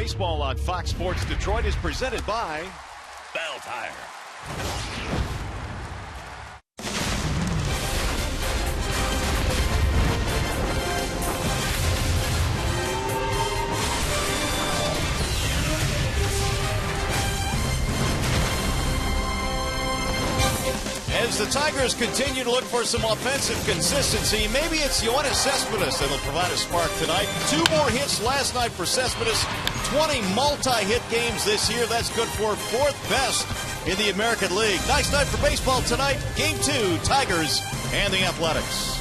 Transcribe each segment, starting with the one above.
Baseball on Fox Sports Detroit is presented by Bell Tire. As the Tigers continue to look for some offensive consistency, maybe it's Yoenis Cespedes that'll provide a spark tonight. 2 more hits last night for Cespedes. 20 multi-hit games this year. That's good for 4th best in the American League. Nice night for baseball tonight. Game 2, Tigers and the Athletics.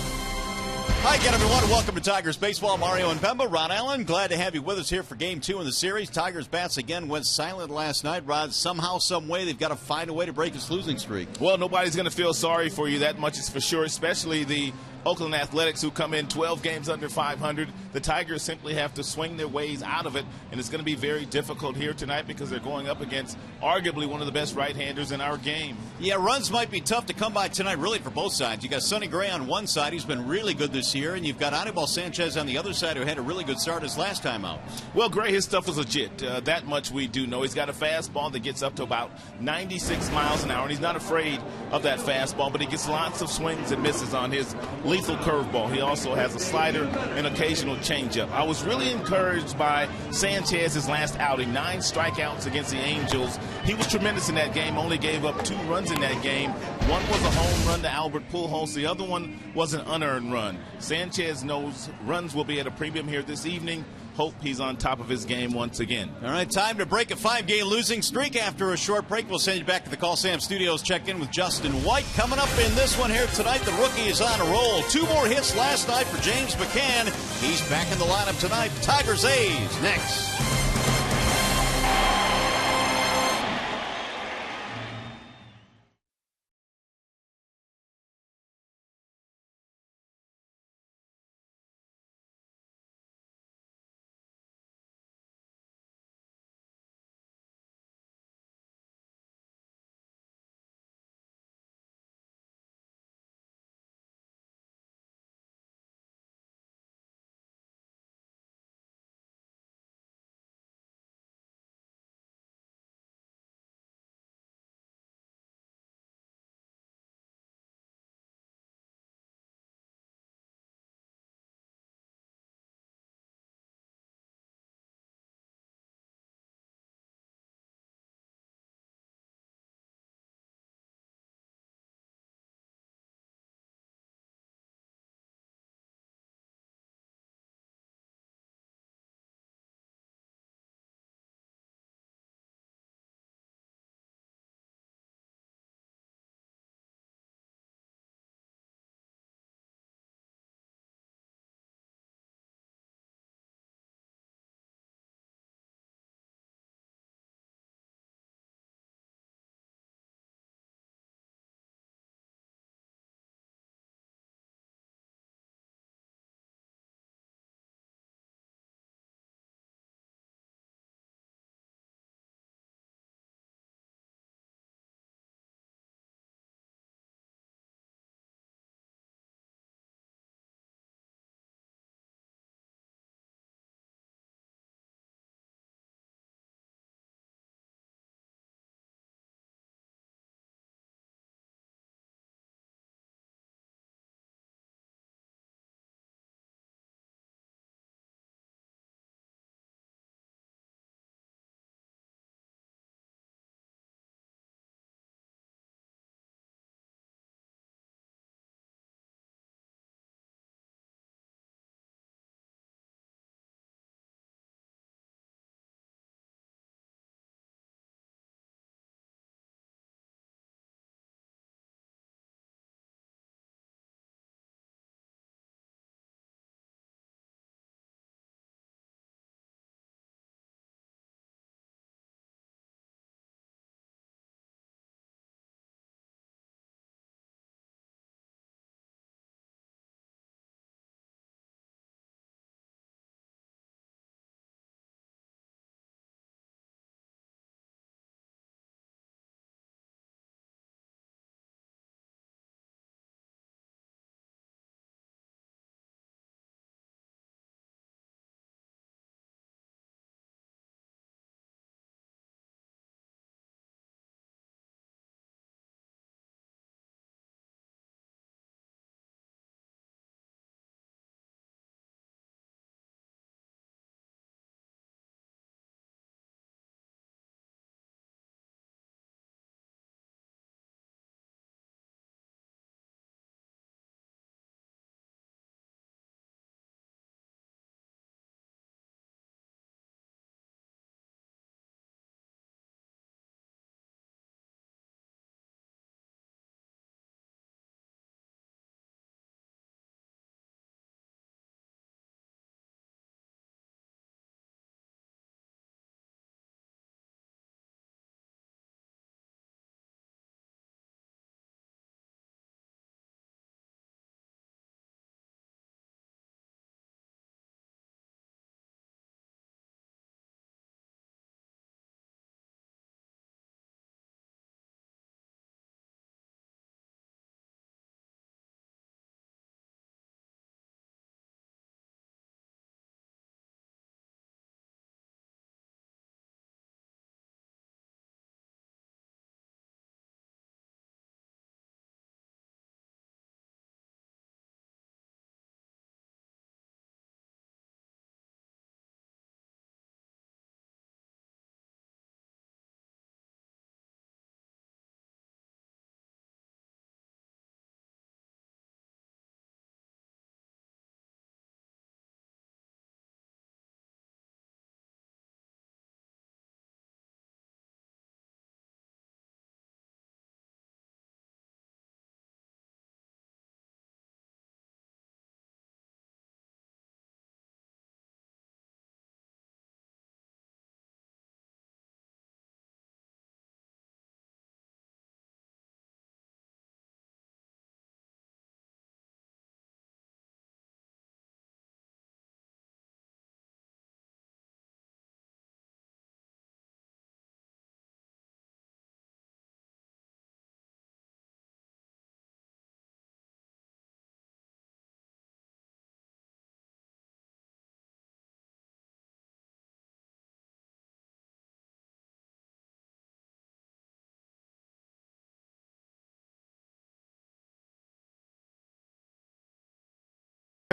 Hi again, everyone. Welcome to Tigers Baseball. Mario and Bemba, Ron Allen. Glad to have you with us here for Game 2 in the series. Tigers bats again went silent last night. Rod, somehow, some way, they've got to find a way to break this losing streak. Well, nobody's going to feel sorry for you. That much is for sure, especially the Oakland Athletics, who come in 12 games under 500. The Tigers simply have to swing their ways out of it, and it's going to be very difficult here tonight because they're going up against arguably one of the best right-handers in our game. Yeah, runs might be tough to come by tonight, really, for both sides. You got Sonny Gray on one side, he's been really good this year, and you've got Anibal Sanchez on the other side, who had a really good start his last time out. Well, Gray, his stuff is legit. That much we do know. He's got a fastball that gets up to about 96 miles an hour, and he's not afraid of that fastball, but he gets lots of swings and misses on his lethal curveball. He also has a slider and occasional changeup. I was really encouraged by Sanchez's last outing, 9 strikeouts against the Angels. He was tremendous in that game, only gave up 2 runs in that game. One was a home run to Albert Pujols. The other one was an unearned run. Sanchez knows runs will be at a premium here this evening. Hope he's on top of his game once again. All right, time to break a 5-game losing streak. After a short break, we'll send you back to the Call Sam Studios. Check in with Justin White. Coming up in this one here tonight, the rookie is on a roll. 2 more hits last night for James McCann. He's back in the lineup tonight. Tigers A's next.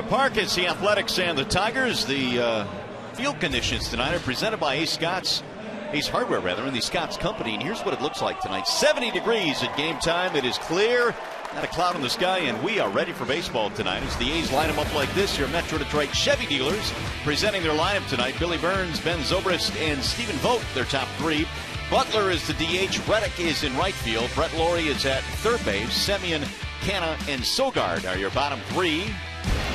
Park, it's the Athletics and the Tigers. The field conditions tonight are presented by Ace Hardware, and the Scott's Company. And here's what it looks like tonight. 70 degrees at game time. It is clear, not a cloud in the sky, and we are ready for baseball tonight as the A's line them up like this. Your Metro Detroit Chevy dealers presenting their lineup tonight. Billy Burns, Ben Zobrist, and Stephen Vogt, their top three. Butler is the DH. Reddick is in right field. Brett Laurie is at third base. Semien, Canna, and Sogard are your bottom three.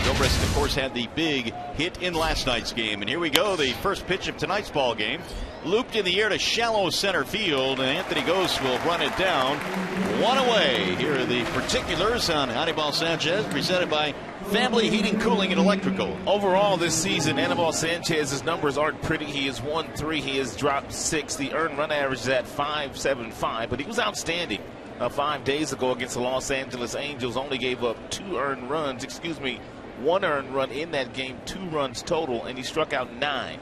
Zobrist, of course, had the big hit in last night's game. And here we go, the first pitch of tonight's ball game. Looped in the air to shallow center field, and Anthony Gose will run it down. One away. Here are the particulars on Anibal Sanchez, presented by Family Heating, Cooling, and Electrical. Overall this season, Anibal Sanchez's numbers aren't pretty. He has won 3. He has dropped 6. The earned run average is at .575, but he was outstanding 5 days ago against the Los Angeles Angels. Only gave up 1 earned run in that game, 2 runs total, and he struck out 9.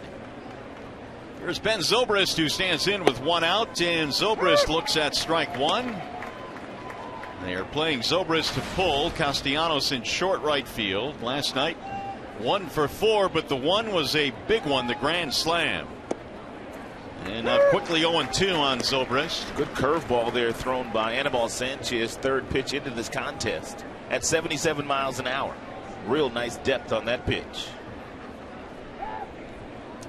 Here's Ben Zobrist, who stands in with 1 out, and Zobrist looks at strike 1. They are playing Zobrist to pull. Castellanos in short right field. Last night, 1 for 4, but the one was a big one, the grand slam. And quickly 0-2 on Zobrist. Good curveball there thrown by Anibal Sanchez, third pitch into this contest at 77 miles an hour. Real nice depth on that pitch.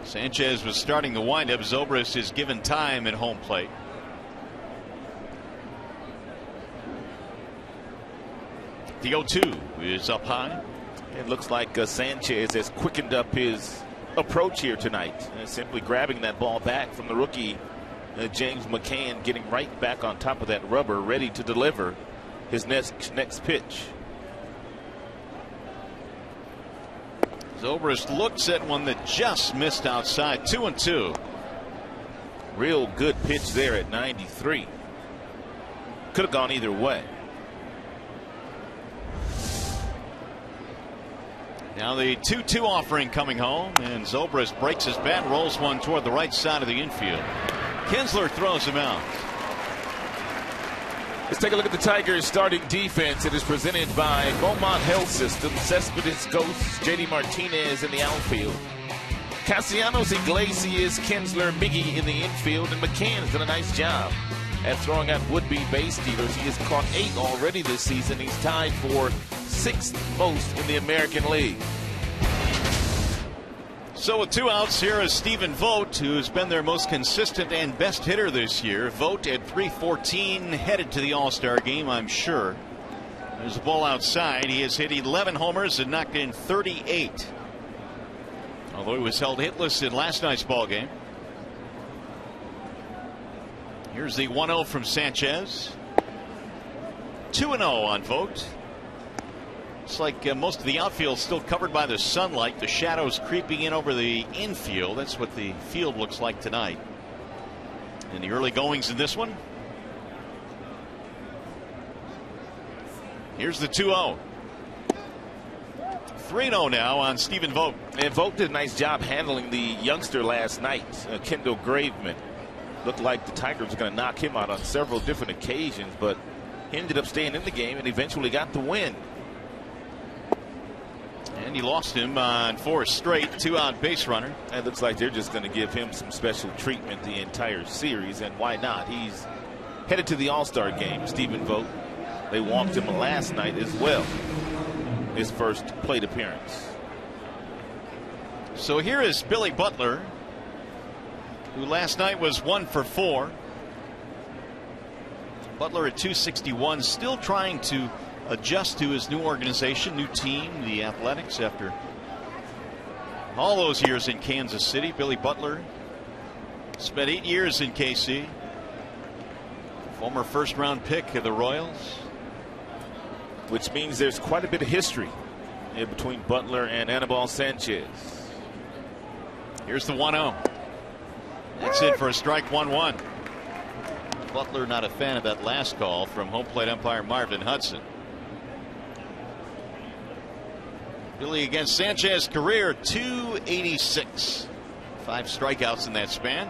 Sanchez was starting the windup. Zobrist is given time at home plate. The 0-2 is up high. It looks like Sanchez has quickened up his approach here tonight. Simply grabbing that ball back from the rookie James McCann, getting right back on top of that rubber, ready to deliver his next pitch. Zobrist looks at one that just missed outside. 2-2. Real good pitch there at 93. Could have gone either way. Now the 2-2 offering coming home, and Zobrist breaks his bat, rolls one toward the right side of the infield. Kinsler throws him out. Let's take a look at the Tigers starting defense. It is presented by Beaumont Health System. Cespedes Ghosts, JD Martinez in the outfield. Castellanos, Iglesias, Kinsler, Miggy in the infield, and McCann's done a nice job at throwing out would-be base stealers. He has caught 8 already this season. He's tied for 6th most in the American League. So with 2 outs, here is Stephen Vogt, who's been their most consistent and best hitter this year. Vogt at .314, headed to the All-Star game, I'm sure. There's a ball outside. He has hit 11 homers and knocked in 38. Although he was held hitless in last night's ball game. Here's the 1-0 from Sanchez. 2-0 on Vogt. It's like most of the outfield still covered by the sunlight. The shadows creeping in over the infield. That's what the field looks like tonight. In the early goings in this one. Here's the 2-0. 3-0 now on Stephen Vogt. And Vogt did a nice job handling the youngster last night, Kendall Graveman. Looked like the Tigers were going to knock him out on several different occasions, but he ended up staying in the game and eventually got the win. And he lost him on 4 straight, 2-out base runner. And it looks like they're just going to give him some special treatment the entire series, and why not? He's headed to the All-Star game, Stephen Vogt. They walked him last night as well, his first plate appearance. So here is Billy Butler, who last night was 1 for 4. Butler at .261, still trying to adjust to his new organization, new team, the Athletics, after all those years in Kansas City. Billy Butler spent 8 years in KC, former first-round pick of the Royals. Which means there's quite a bit of history in between Butler and Anibal Sanchez. Here's the 1-0. That's it for a strike. 1-1. Butler not a fan of that last call from home plate umpire Marvin Hudson. Billy against Sanchez, career .286. 5 strikeouts in that span.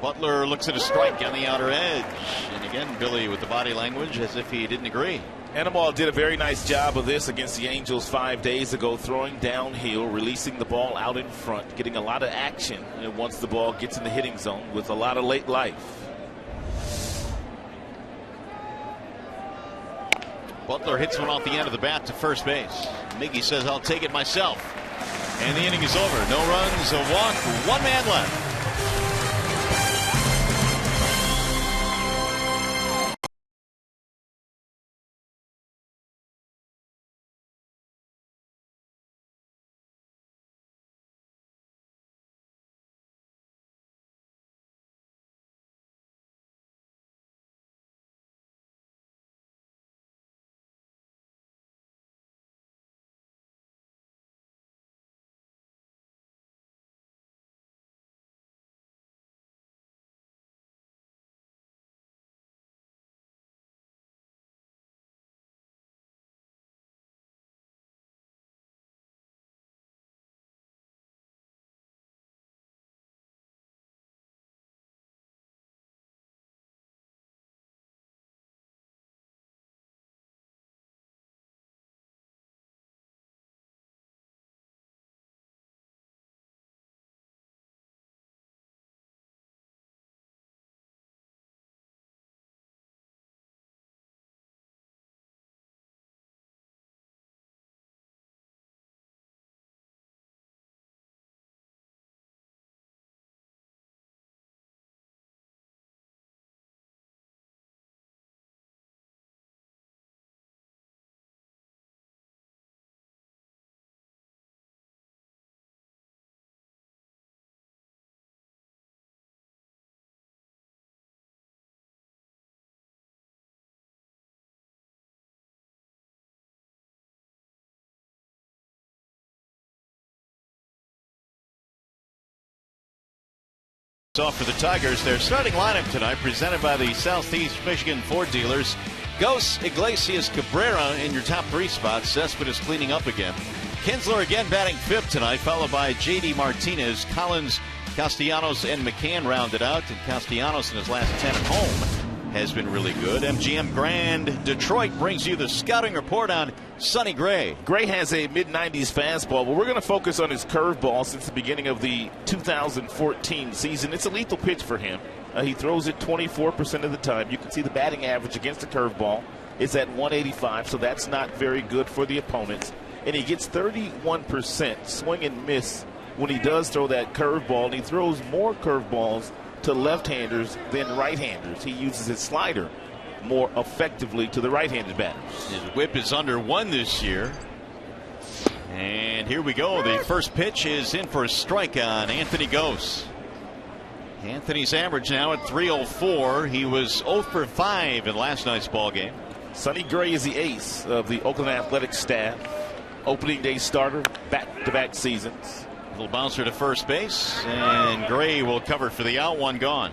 Butler looks at a strike on the outer edge. And again, Billy with the body language as if he didn't agree. Anibal did a very nice job of this against the Angels 5 days ago, throwing downhill, releasing the ball out in front, getting a lot of action once the ball gets in the hitting zone with a lot of late life. Butler hits one off the end of the bat to first base. Miggy says, I'll take it myself. And the inning is over. No runs, a walk, one man left. Off for the Tigers. Their starting lineup tonight presented by the Southeast Michigan Ford dealers. Ghosts, Iglesias, Cabrera in your top three spots. Cespedes cleaning up again. Kinsler again batting fifth tonight, followed by J.D. Martinez. Collins, Castellanos, and McCann rounded out. And Castellanos in his last 10 at home has been really good. MGM Grand Detroit brings you the scouting report on Sonny Gray. Gray has a mid-90s fastball, but we're going to focus on his curveball since the beginning of the 2014 season. It's a lethal pitch for him. He throws it 24% of the time. You can see the batting average against the curveball is at 185, so that's not very good for the opponents. And he gets 31% swing and miss when he does throw that curveball, and he throws more curveballs to left-handers than right-handers. He uses his slider more effectively to the right-handed batters. His whip is under 1 this year. And here we go. The first pitch is in for a strike on Anthony Gose. Anthony's average now at 304. He was 0 for 5 in last night's ball game. Sonny Gray is the ace of the Oakland Athletics staff. Opening day starter, back-to-back seasons. Little bouncer to first base, and Gray will cover for the out. One gone.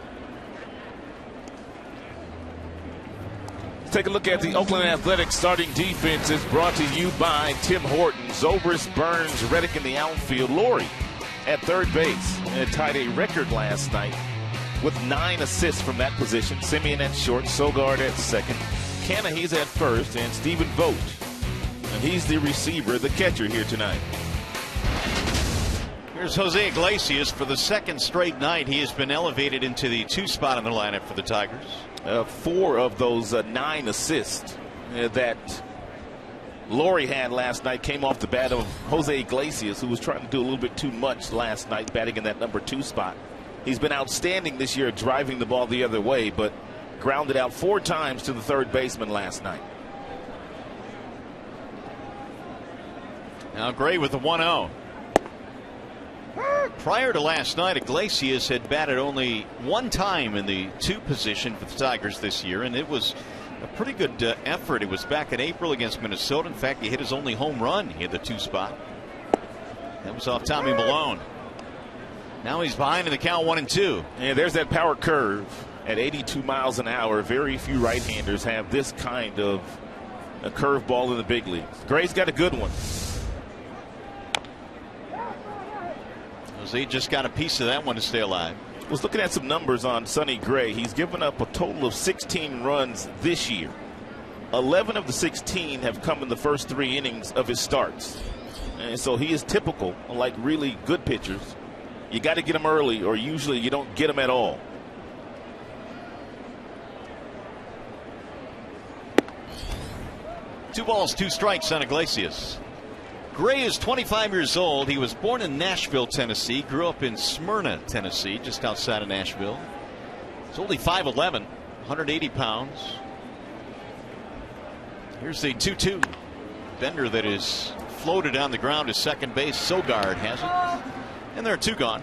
Let's take a look at the Oakland Athletics starting defense. Is brought to you by Tim Horton, Zobrist, Burns, Reddick in the outfield. Laurie at third base and tied a record last night with 9 assists from that position. Simeon at short, Sogard at second, Canahe's at first, and Stephen Vogt. And he's the receiver, the catcher here tonight. Here's Jose Iglesias. For the second straight night, he has been elevated into the 2 spot in the lineup for the Tigers. 4 of those 9 assists that Laurie had last night came off the bat of Jose Iglesias, who was trying to do a little bit too much last night, batting in that number 2 spot. He's been outstanding this year, driving the ball the other way, but grounded out 4 times to the third baseman last night. Now Gray with the 1-0. Prior to last night, Iglesias had batted only 1 time in the 2 position for the Tigers this year, and it was a pretty good effort. It was back in April against Minnesota. In fact, he hit his only home run. He had the 2 spot. That was off Tommy Malone. Now he's behind in the count 1-2. And there's that power curve at 82 miles an hour. Very few right-handers have this kind of a curveball in the big leagues. Gray's got a good one. Jose just got a piece of that one to stay alive. Was looking at some numbers on Sonny Gray. He's given up a total of 16 runs this year. 11 of the 16 have come in the first 3 innings of his starts. And so he is typical, like really good pitchers. You got to get him early, or usually you don't get him at all. Two balls, 2 strikes on Iglesias. Gray is 25 years old. He was born in Nashville, Tennessee. Grew up in Smyrna, Tennessee, just outside of Nashville. He's only 5'11", 180 pounds. Here's the 2-2. Bender that is floated on the ground to second base. Sogard has it. And there are 2 gone.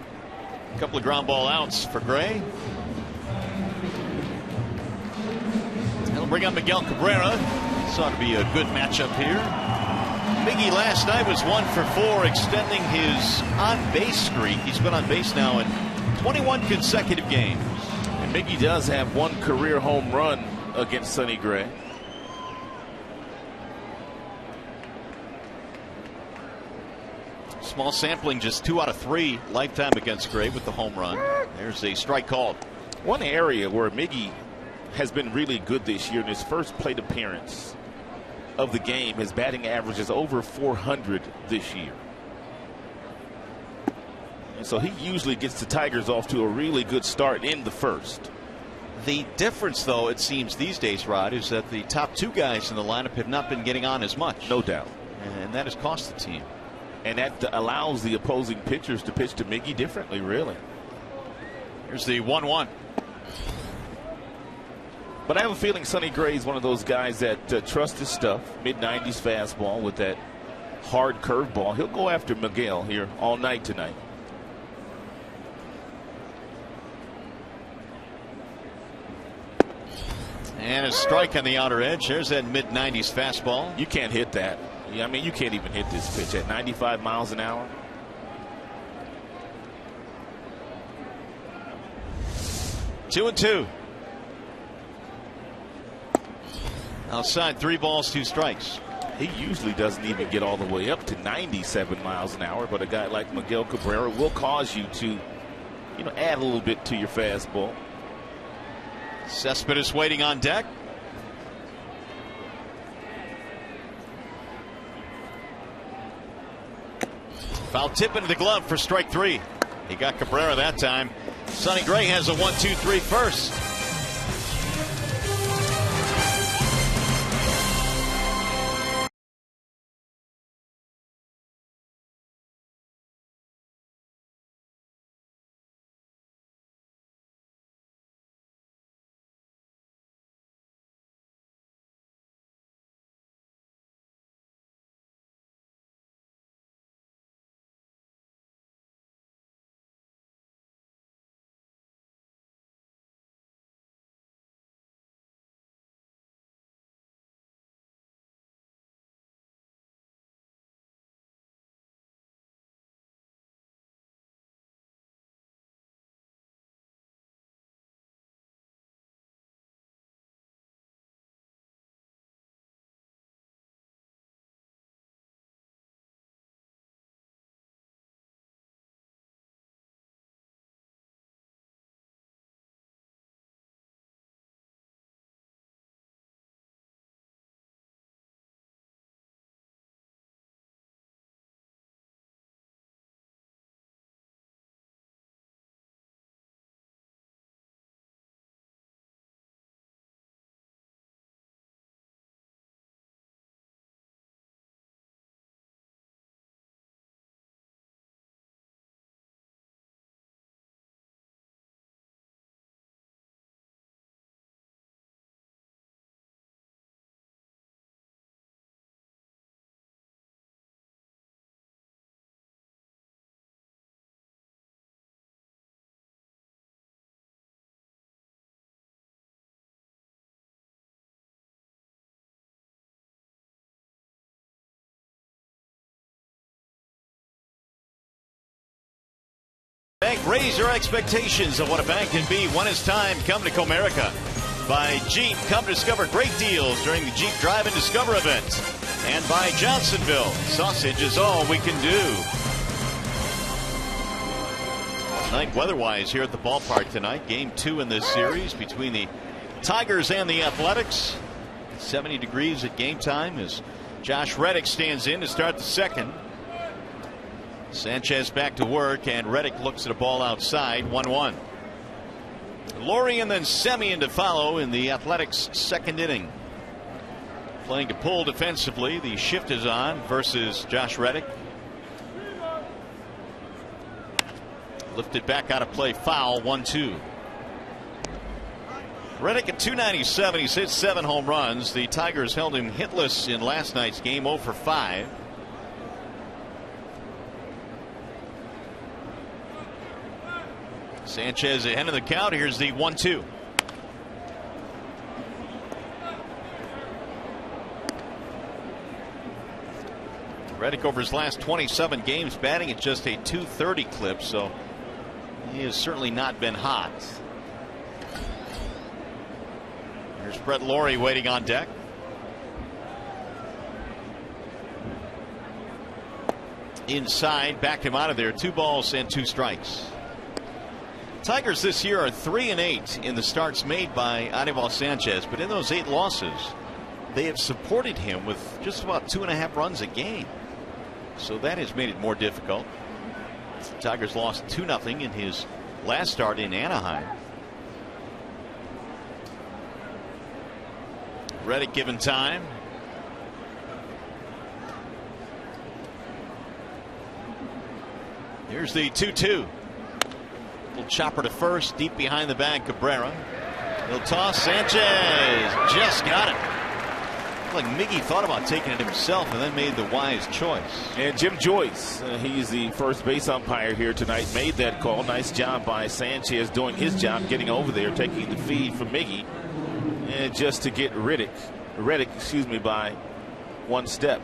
A couple of ground ball outs for Gray. He'll bring on Miguel Cabrera. This ought to be a good matchup here. Miggy last night was 1 for 4, extending his on-base streak. He's been on base now in 21 consecutive games. And Miggy does have 1 career home run against Sonny Gray. Small sampling, just 2 out of 3 lifetime against Gray with the home run. There's a strike called. One area where Miggy has been really good this year in his first plate appearance of the game, his batting average is over 400 this year. And so he usually gets the Tigers off to a really good start in the first. The difference, though, it seems these days, Rod, is that the top 2 guys in the lineup have not been getting on as much. No doubt. And that has cost the team. And that allows the opposing pitchers to pitch to Miggy differently, really. Here's the 1-1. But I have a feeling Sonny Gray is one of those guys that trusts his stuff. Mid-90s fastball with that hard curveball. He'll go after Miguel here all night tonight. And a strike on the outer edge. There's that mid-90s fastball. You can't hit that. I mean, you can't even hit this pitch at 95 miles an hour. Two and 2. Outside, 3 balls, 2 strikes. He usually doesn't even get all the way up to 97 miles an hour, but a guy like Miguel Cabrera will cause you to, add a little bit to your fastball. Cespedes waiting on deck. Foul tip into the glove for strike 3. He got Cabrera that time. Sonny Gray has a 1-2-3 first. Bank, raise your expectations of what a bank can be when it's time. Come to Comerica. By Jeep, come discover great deals during the Jeep Drive and Discover event. And by Johnsonville, sausage is all we can do. night weather-wise here at the ballpark tonight. Game 2 in this series between the Tigers and the Athletics. 70 degrees at game time as Josh Reddick stands in to start the second. Sanchez back to work, and Reddick looks at a ball outside. 1-1. Laurie and then Semien to follow in the Athletics' second inning. Playing to pull defensively. The shift is on versus Josh Reddick. Lifted back out of play, foul. 1-2. Reddick at .297. He's hit 7 home runs. The Tigers held him hitless in last night's game, 0 for 5. Sanchez ahead of the count. Here's the 1-2. Reddick over his last 27 games batting at just a .230 clip, so he has certainly not been hot. Here's Brett Laurie waiting on deck. Inside, backed him out of there. 2 balls and 2 strikes. Tigers this year are 3-8 in the starts made by Anibal Sanchez, but in those 8 losses, they have supported him with just about 2.5 runs a game. So that has made it more difficult. The Tigers lost 2-0 in his last start in Anaheim. Reddick given time. Here's the 2-2. Little chopper to first, deep behind the bag. Cabrera. He'll toss. Sanchez just got it. Like Miggy thought about taking it himself and then made the wise choice. And Jim Joyce, he's the first base umpire here tonight, made that call. Nice job by Sanchez doing his job, getting over there, taking the feed from Miggy, and just to get Reddick, by 1 step.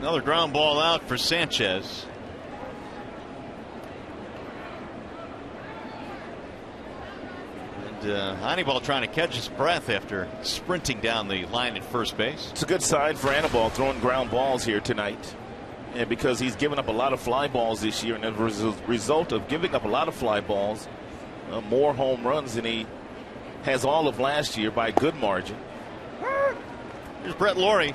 Another ground ball out for Sanchez. Anibal trying to catch his breath after sprinting down the line at first base. It's a good sign for Anibal throwing ground balls here tonight, and because he's given up a lot of fly balls this year, and as a result of giving up a lot of fly balls, more home runs than he has all of last year by a good margin. Here's Brett Laurie.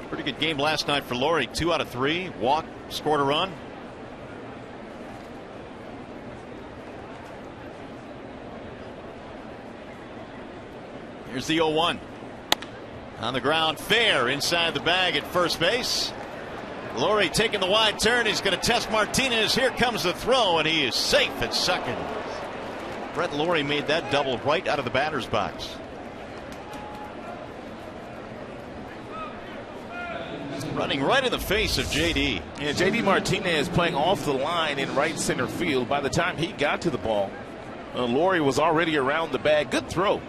Pretty good game last night for Laurie. 2 out of 3. Walked, scored a run. Here's the 0-1. On the ground, fair inside the bag at first base. Laurie taking the wide turn. He's going to test Martinez. Here comes the throw, and he is safe at second. Brett Laurie made that double right out of the batter's box. Running right in the face of JD. And JD Martinez playing off the line in right center field. By the time he got to the ball, Laurie was already around the bag. Good throw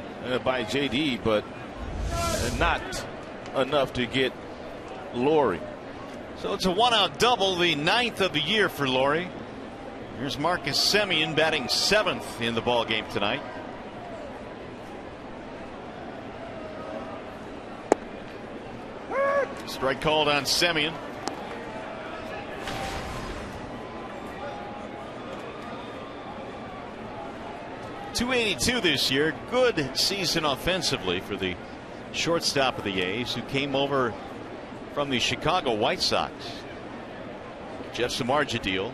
by JD, but not enough to get Laurie. So it's a 1-out double, the 9th of the year for Laurie. Here's Marcus Semien batting 7th in the ball game tonight. Strike called on Semien. .282 this year. Good season offensively for the shortstop of the A's, who came over from the Chicago White Sox. Jeff Samardzija deal.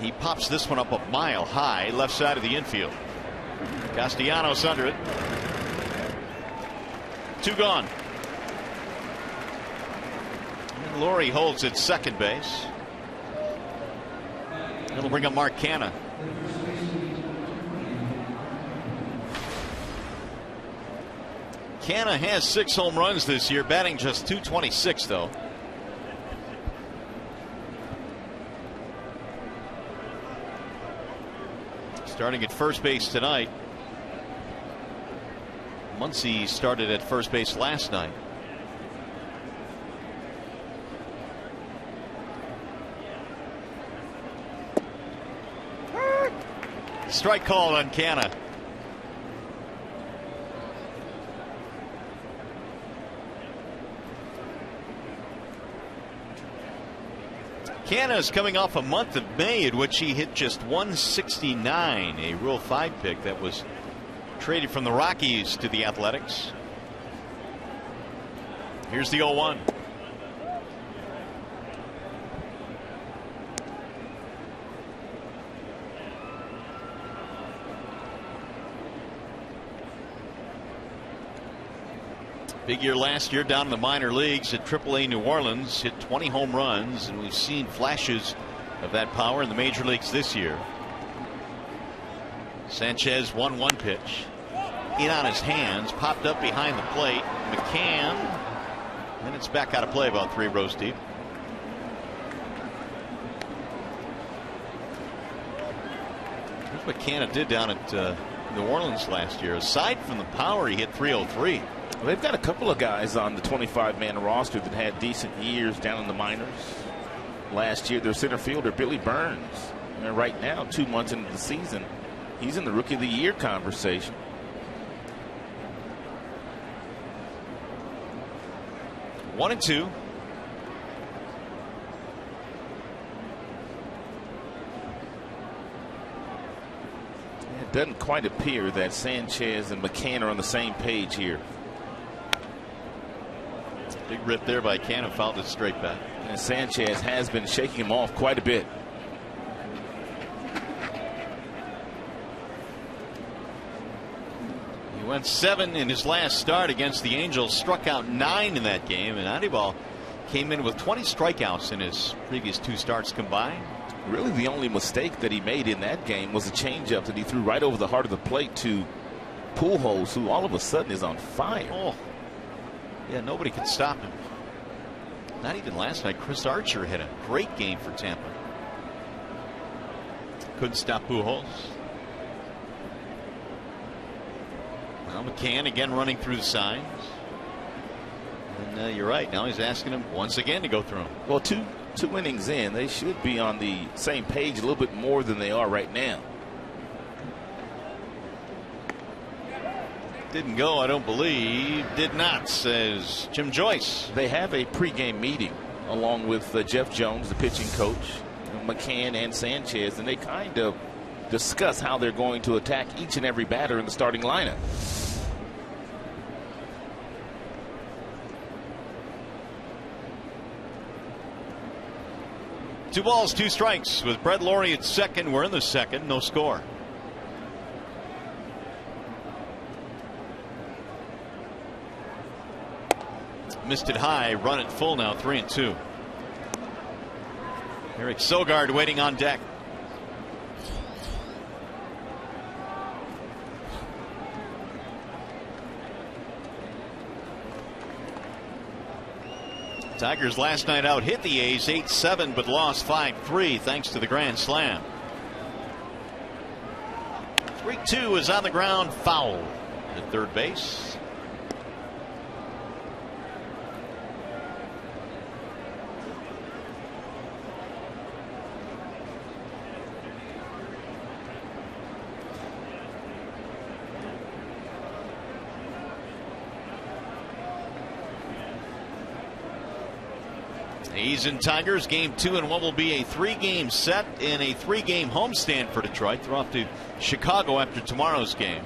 He pops this one up a mile high, left side of the infield. Castellanos under it. 2 gone. And Laurie holds at second base. It'll bring up Mark Canha. Canha has 6 home runs this year, batting just .226 though. Starting at first base tonight. Muncy started at first base last night. Strike called on Canha. McCann is coming off a month of May in which he hit just 169, a Rule 5 pick that was traded from the Rockies to the Athletics. Here's the 0-1. Big year last year down in the minor leagues at AAA New Orleans. Hit 20 home runs, and we've seen flashes of that power in the major leagues this year. Sanchez 1-1 pitch. In on his hands, popped up behind the plate. McCann, and it's back out of play about 3 rows deep. Here's what McCann did down at New Orleans last year. Aside from the power, he hit 303. Well, they've got a couple of guys on the 25-man roster that had decent years down in the minors. Last year, their center fielder, Billy Burns. And right now, 2 months into the season, he's in the Rookie of the Year conversation. One and two. It doesn't quite appear that Sanchez and McCann are on the same page here. Big rip there by Cannon, fouled it straight back. And Sanchez has been shaking him off quite a bit. He went 7 in his last start against the Angels, struck out 9 in that game, and Anibal came in with 20 strikeouts in his previous 2 starts combined. Really, the only mistake that he made in that game was a changeup that he threw right over the heart of the plate to Pujols, who all of a sudden is on fire. Oh, yeah, nobody could stop him. Not even last night. Chris Archer had a great game for Tampa. Couldn't stop Pujols. Now McCann again running through the signs. And you're right. Now he's asking him once again to go through them. Well, two innings in, they should be on the same page a little bit more than they are right now. Didn't go, I don't believe. Did not, says Jim Joyce. They have a pregame meeting along with Jeff Jones, the pitching coach, McCann and Sanchez, and they kind of discuss how they're going to attack each and every batter in the starting lineup. Two balls, 2 strikes with Brett Laurie at second. We're in the second, no score. Missed it high, run it full now, 3-2. Eric Sogard waiting on deck. Tigers last night out hit the A's 8-7 but lost 5-3 thanks to the grand slam. 3-2 is on the ground, foul at third base. A's and Tigers game 2 in what will be a 3-game set and a 3-game homestand for Detroit. They're off to Chicago after tomorrow's game.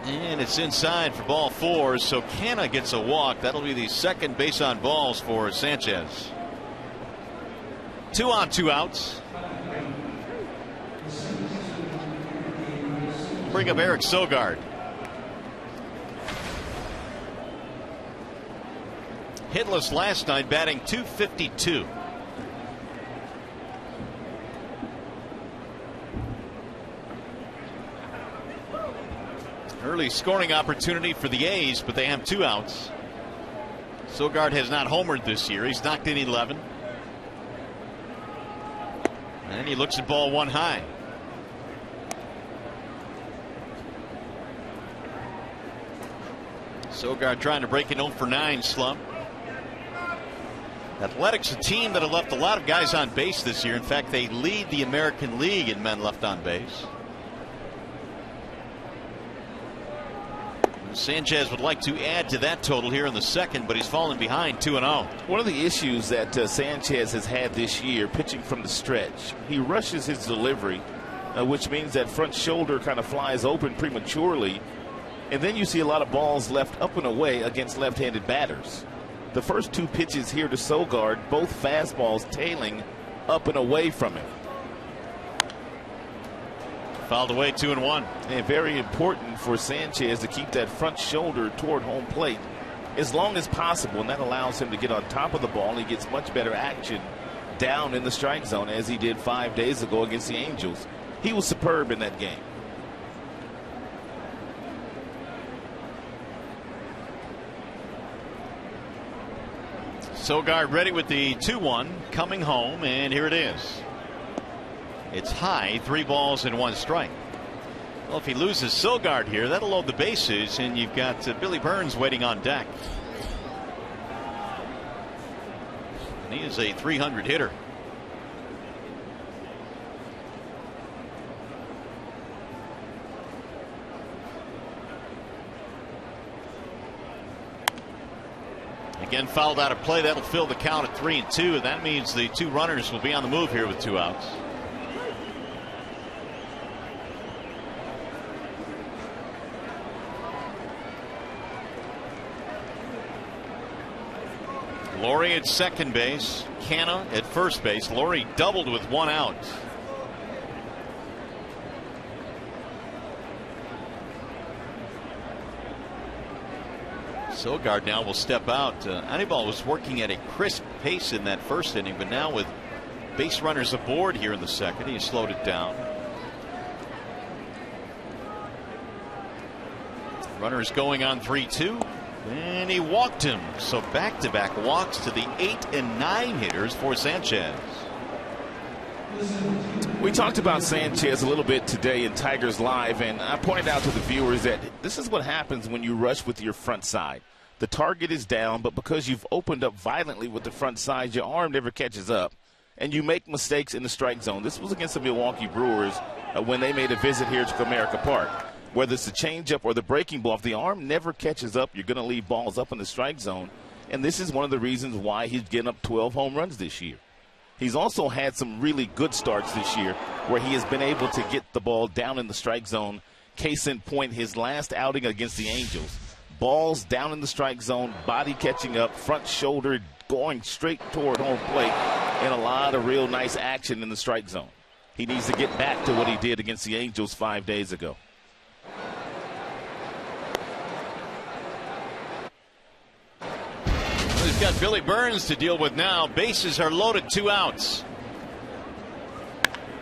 And it's inside for ball 4, so Canna gets a walk. That'll be the second base on balls for Sanchez. 2 on, 2 outs. Bring up Eric Sogard. Hitless last night, batting .252. Early scoring opportunity for the A's, but they have 2 outs. Sogard has not homered this year. He's knocked in 11. And he looks at ball 1 high. Sogard trying to break an 0-for-9 slump. Athletics, a team that have left a lot of guys on base this year. In fact, they lead the American League in men left on base. Sanchez would like to add to that total here in the second, but he's fallen behind 2-0. One of the issues that Sanchez has had this year, pitching from the stretch, he rushes his delivery, which means that front shoulder kind of flies open prematurely, and then you see a lot of balls left up and away against left-handed batters. The first two pitches here to Sogard, both fastballs tailing up and away from him. Fouled away, 2-1. And very important for Sanchez to keep that front shoulder toward home plate as long as possible, and that allows him to get on top of the ball. He gets much better action down in the strike zone, as he did 5 days ago against the Angels. He was superb in that game. Sogard ready with the 2-1 coming home, and here it is. It's high, 3 balls and 1 strike. Well, if he loses Sogard here, that'll load the bases, and you've got Billy Burns waiting on deck. And he is a 300 hitter. Again, fouled out of play. That'll fill the count at 3-2, and that means the 2 runners will be on the move here with 2 outs. Laurie at second base, Canna at first base. Laurie doubled with 1 out. Sogard now will step out. Anibal was working at a crisp pace in that first inning, but now with base runners aboard here in the second, he slowed it down. Runners going on 3-2, and he walked him. So back-to-back walks to the 8 and 9 hitters for Sanchez. We talked about Sanchez a little bit today in Tigers Live, and I pointed out to the viewers that this is what happens when you rush with your front side. The target is down, but because you've opened up violently with the front side, your arm never catches up, and you make mistakes in the strike zone. This was against the Milwaukee Brewers when they made a visit here to Comerica Park. Whether it's the changeup or the breaking ball, if the arm never catches up, you're going to leave balls up in the strike zone, and this is one of the reasons why he's getting up 12 home runs this year. He's also had some really good starts this year where he has been able to get the ball down in the strike zone. Case in point, his last outing against the Angels. Balls down in the strike zone, body catching up, front shoulder going straight toward home plate, and a lot of real nice action in the strike zone. He needs to get back to what he did against the Angels 5 days ago. He's got Billy Burns to deal with now. Bases are loaded, 2 outs.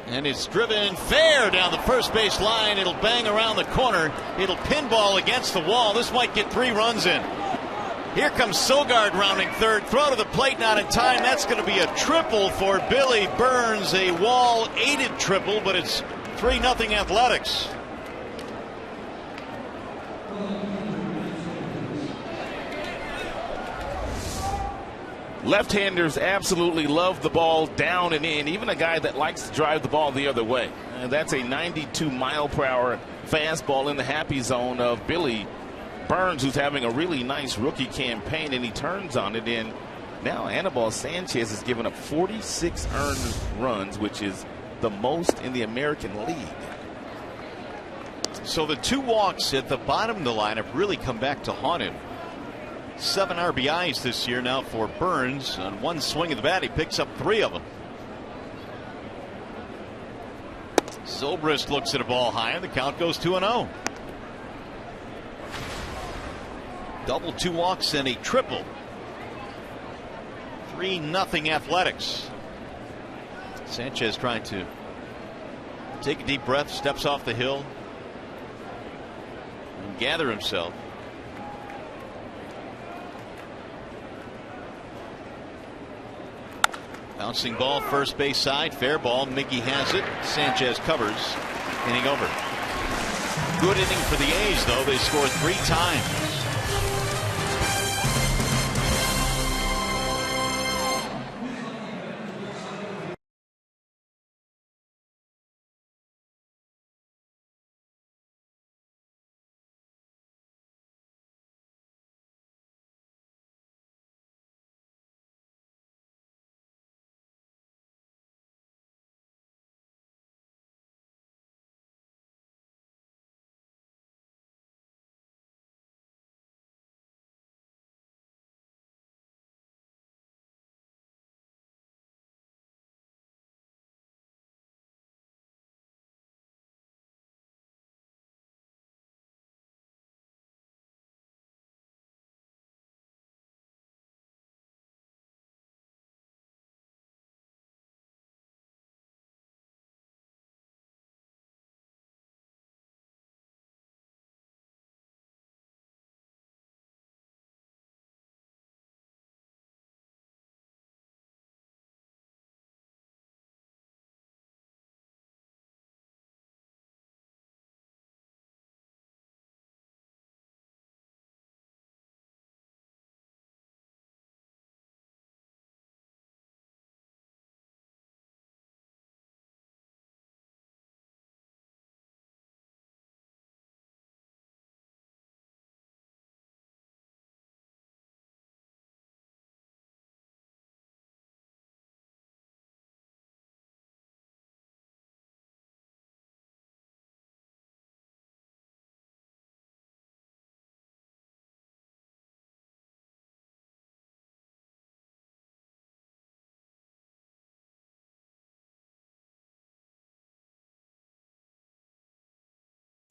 And it's driven fair down the first base line. It'll bang around the corner. It'll pinball against the wall. This might get 3 runs in. Here comes Sogard rounding third. Throw to the plate, not in time. That's going to be a triple for Billy Burns. A wall-aided triple, but it's 3-0 Athletics. Left-handers absolutely love the ball down and in, even a guy that likes to drive the ball the other way. And that's a 92-mile-per-hour fastball in the happy zone of Billy Burns, who's having a really nice rookie campaign, and he turns on it. And now Anibal Sanchez has given up 46 earned runs, which is the most in the American League. So the 2 walks at the bottom of the lineup really come back to haunt him. 7 RBIs this year now for Burns. On 1 swing of the bat, he picks up 3 of them. Zobrist looks at a ball high, and the count goes 2-0. Double, 2 walks, and a triple. 3-0 Athletics. Sanchez trying to take a deep breath, steps off the hill, and gather himself. Bouncing ball, first base side, fair ball. Mickey has it. Sanchez covers. Inning over. Good inning for the A's, though. They scored 3 times.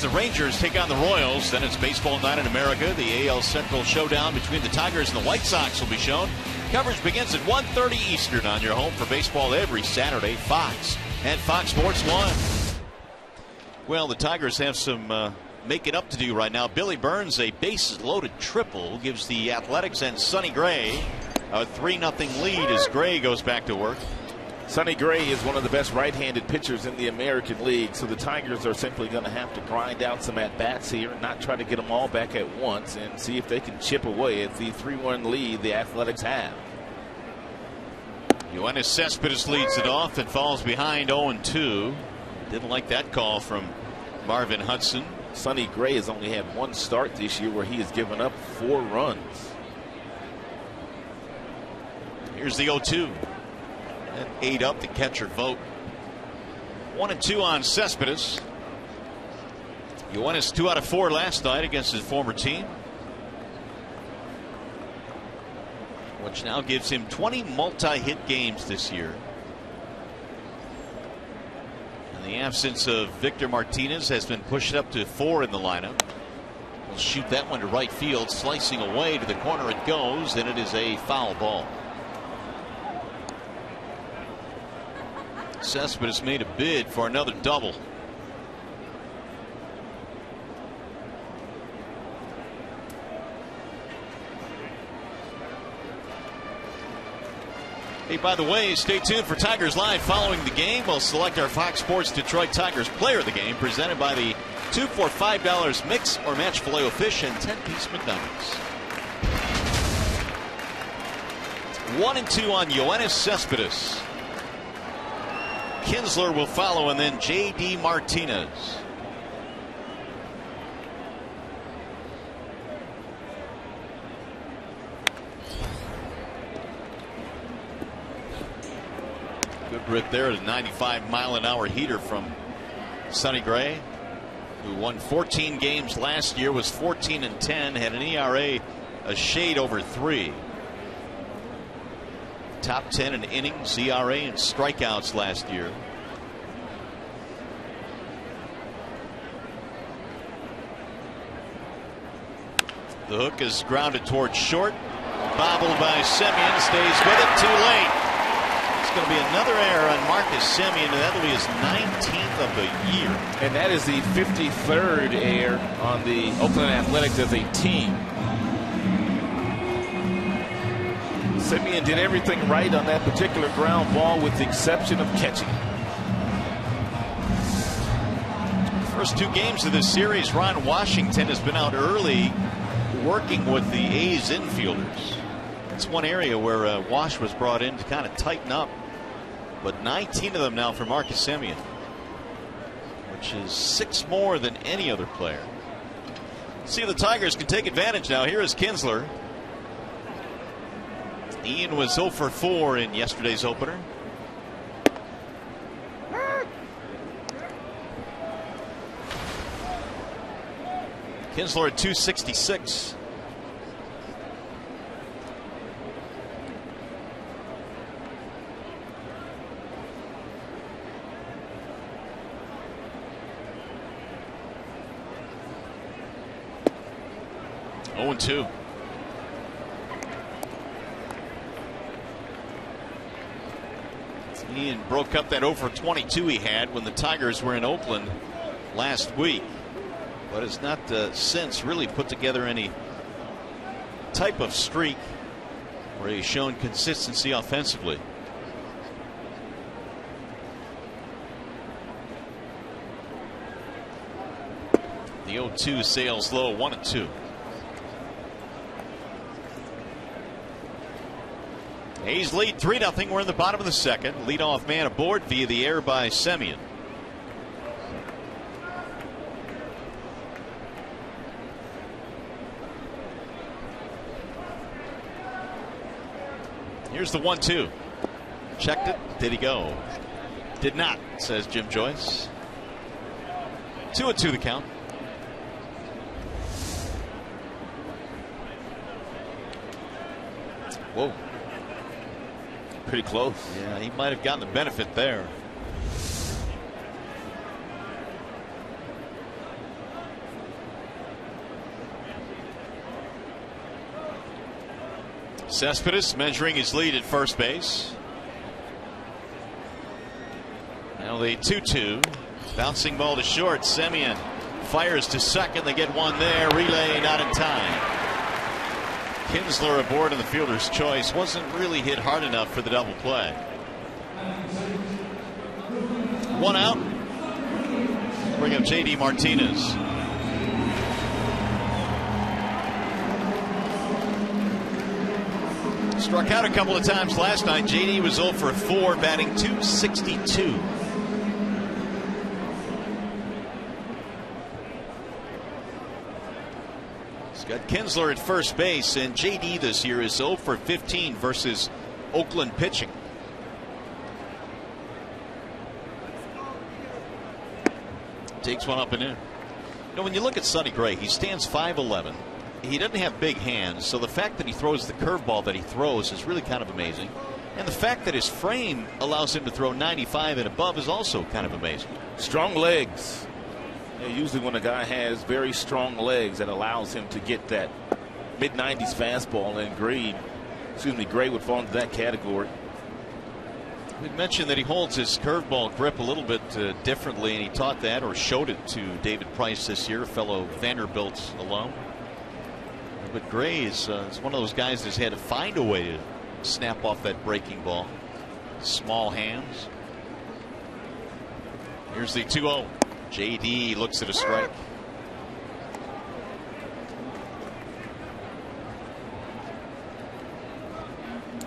The Rangers take on the Royals. Then it's baseball night in America. The AL Central showdown between the Tigers and the White Sox will be shown. Coverage begins at 1:30 Eastern on your home for baseball every Saturday. Fox and Fox Sports 1. Well, the Tigers have some making up to do right now. Billy Burns, a bases-loaded triple, gives the Athletics and Sonny Gray a 3-0 lead as Gray goes back to work. Sonny Gray is one of the best right-handed pitchers in the American League, so the Tigers are simply going to have to grind out some at-bats here and not try to get them all back at once and see if they can chip away at the 3-1 lead the Athletics have. Yoenis Cespedes leads it off and falls behind 0-2. Didn't like that call from Marvin Hudson. Sonny Gray has only had one start this year where he has given up 4 runs. Here's the 0-2. And 8 up, the catcher vote. 1-2 on Cespedes. Yoenis 2 out of 4 last night against his former team, which now gives him 20 multi-hit games this year. And the absence of Victor Martinez has been pushed up to 4 in the lineup. We'll shoot that one to right field, slicing away to the corner it goes, and it is a foul ball. Cespedes made a bid for another double. Hey, by the way, stay tuned for Tigers Live following the game. We'll select our Fox Sports Detroit Tigers player of the game, presented by the 2 for $5 mix or match Filet-O-Fish and 10-piece McNuggets. 1-2 on Yoenis Cespedes. Kinsler will follow, and then J.D. Martinez. Good rip there, a 95-mile-an-hour heater from Sonny Gray, who won 14 games last year, was 14-10, had an ERA a shade over 3. Top 10 in innings, ERA, and strikeouts last year. The hook is grounded towards short. Bobbled by Semien, stays with it, too late. It's going to be another error on Marcus Semien, and that'll be his 19th of the year. And that is the 53rd error on the Oakland Athletics as a team. Semien did everything right on that particular ground ball with the exception of catching. First 2 games of this series, Ron Washington has been out early working with the A's infielders. It's one area where Wash was brought in to kind of tighten up. But 19 of them now for Marcus Semien, which is 6 more than any other player. See if the Tigers can take advantage now. Here is Kinsler. Ian was 0 for 4 in yesterday's opener. Kinsler at 266. Oh, 2. Ian broke up that 0 for 22 he had when the Tigers were in Oakland last week, but has not since really put together any type of streak where he's shown consistency offensively. The 0-2 sails low, 1-2. A's lead 3-0. We're in the bottom of the second. Leadoff man aboard via the error by Semien. Here's the 1-2. Checked it. Did he go? Did not, says Jim Joyce. 2-2 the count. Whoa. Pretty close. Yeah, he might have gotten the benefit there. Cespedes measuring his lead at first base. Now the 2-2. Bouncing ball to short. Semien fires to second. They get one there. Relay not in time. Kinsler aboard in the fielder's choice. Wasn't really hit hard enough for the double play. One out. Bring up J.D. Martinez. Struck out a couple of times last night. J.D. was 0 for 4, batting .262. He's got Kinsler at first base, and J.D. this year is 0 for 15 versus Oakland pitching. Takes one up and in. You know, when you look at Sonny Gray, he stands 5'11". He doesn't have big hands, so the fact that he throws the curveball that he throws is really kind of amazing. And the fact that his frame allows him to throw 95 and above is also kind of amazing. Strong legs. Yeah, usually when a guy has very strong legs, that allows him to get that mid-90s fastball, and Gray would fall into that category. We mentioned that he holds his curveball grip a little bit differently, and he taught that or showed it to David Price this year, a fellow Vanderbilt alum. But Gray is one of those guys that's had to find a way to snap off that breaking ball. Small hands. Here's the 2-0. J.D. looks at a strike.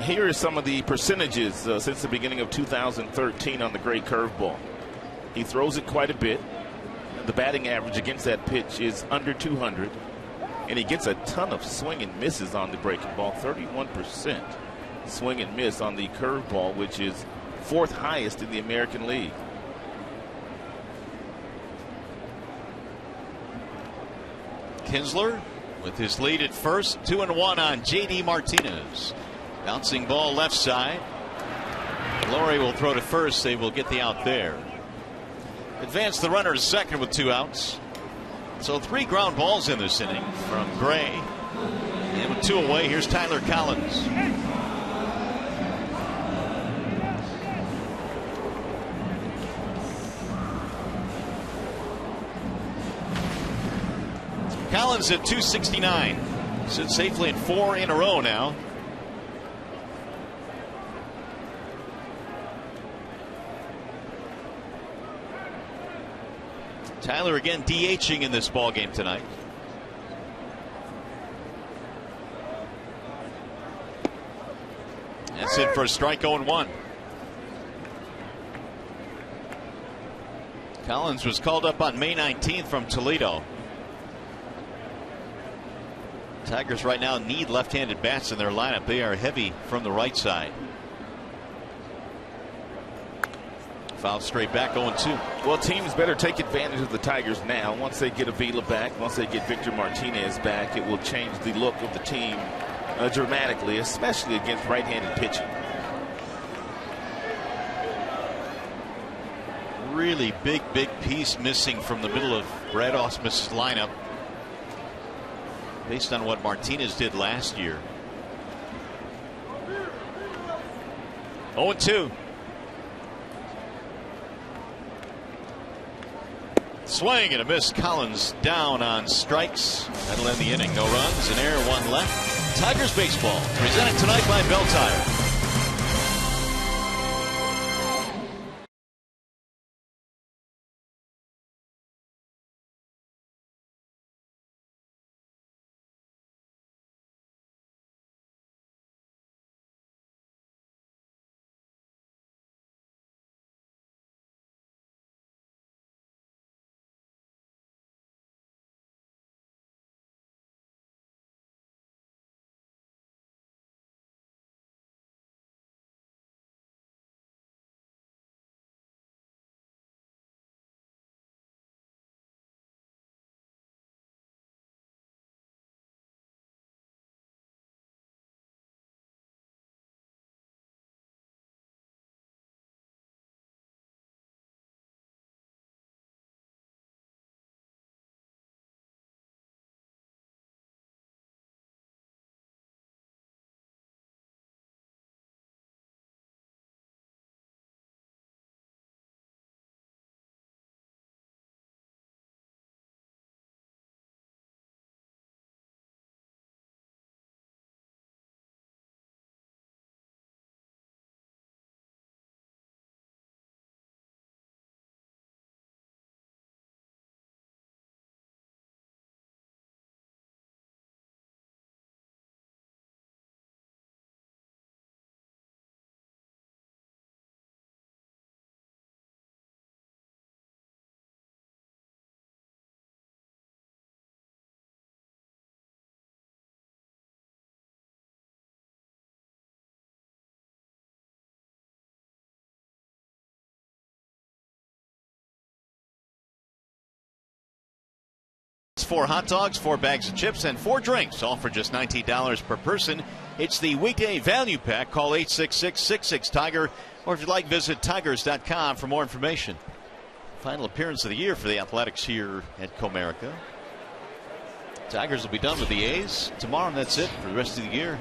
Here are some of the percentages since the beginning of 2013 on the Gray curveball. He throws it quite a bit. The batting average against that pitch is under 200. And he gets a ton of swing and misses on the breaking ball. 31% swing and miss on the curveball, which is 4th highest in the American League. Kinsler with his lead at first. 2-1 on J.D. Martinez. Bouncing ball left side. Laurie will throw to first. They will get the out there. Advance the runner to second with 2 outs. So 3 ground balls in this inning from Gray. And with 2 away, here's Tyler Collins. Collins at .269. Sits safely in 4 in a row now. Tyler again DHing in this ball game tonight. That's it for a strike. 0-1. Collins was called up on May 19th from Toledo. Tigers right now need left-handed bats in their lineup. They are heavy from the right side. Fouled straight back. 0-2. Well, teams better take advantage of the Tigers now. Once they get Avila back, once they get Victor Martinez back, it will change the look of the team dramatically, especially against right-handed pitching. Really big piece missing from the middle of Brad Ausmus's lineup based on what Martinez did last year. 0-2. Swing and a miss. Collins down on strikes. That'll end the inning. No runs, an error, 1 left. Tigers baseball presented tonight by Bell Tire. 4 hot dogs, 4 bags of chips, and 4 drinks, all for just $19 per person. It's the weekday value pack. Call 866-66-TIGER, or if you'd like, visit tigers.com for more information. Final appearance of the year for the Athletics here at Comerica. Tigers will be done with the A's tomorrow, and that's it for the rest of the year.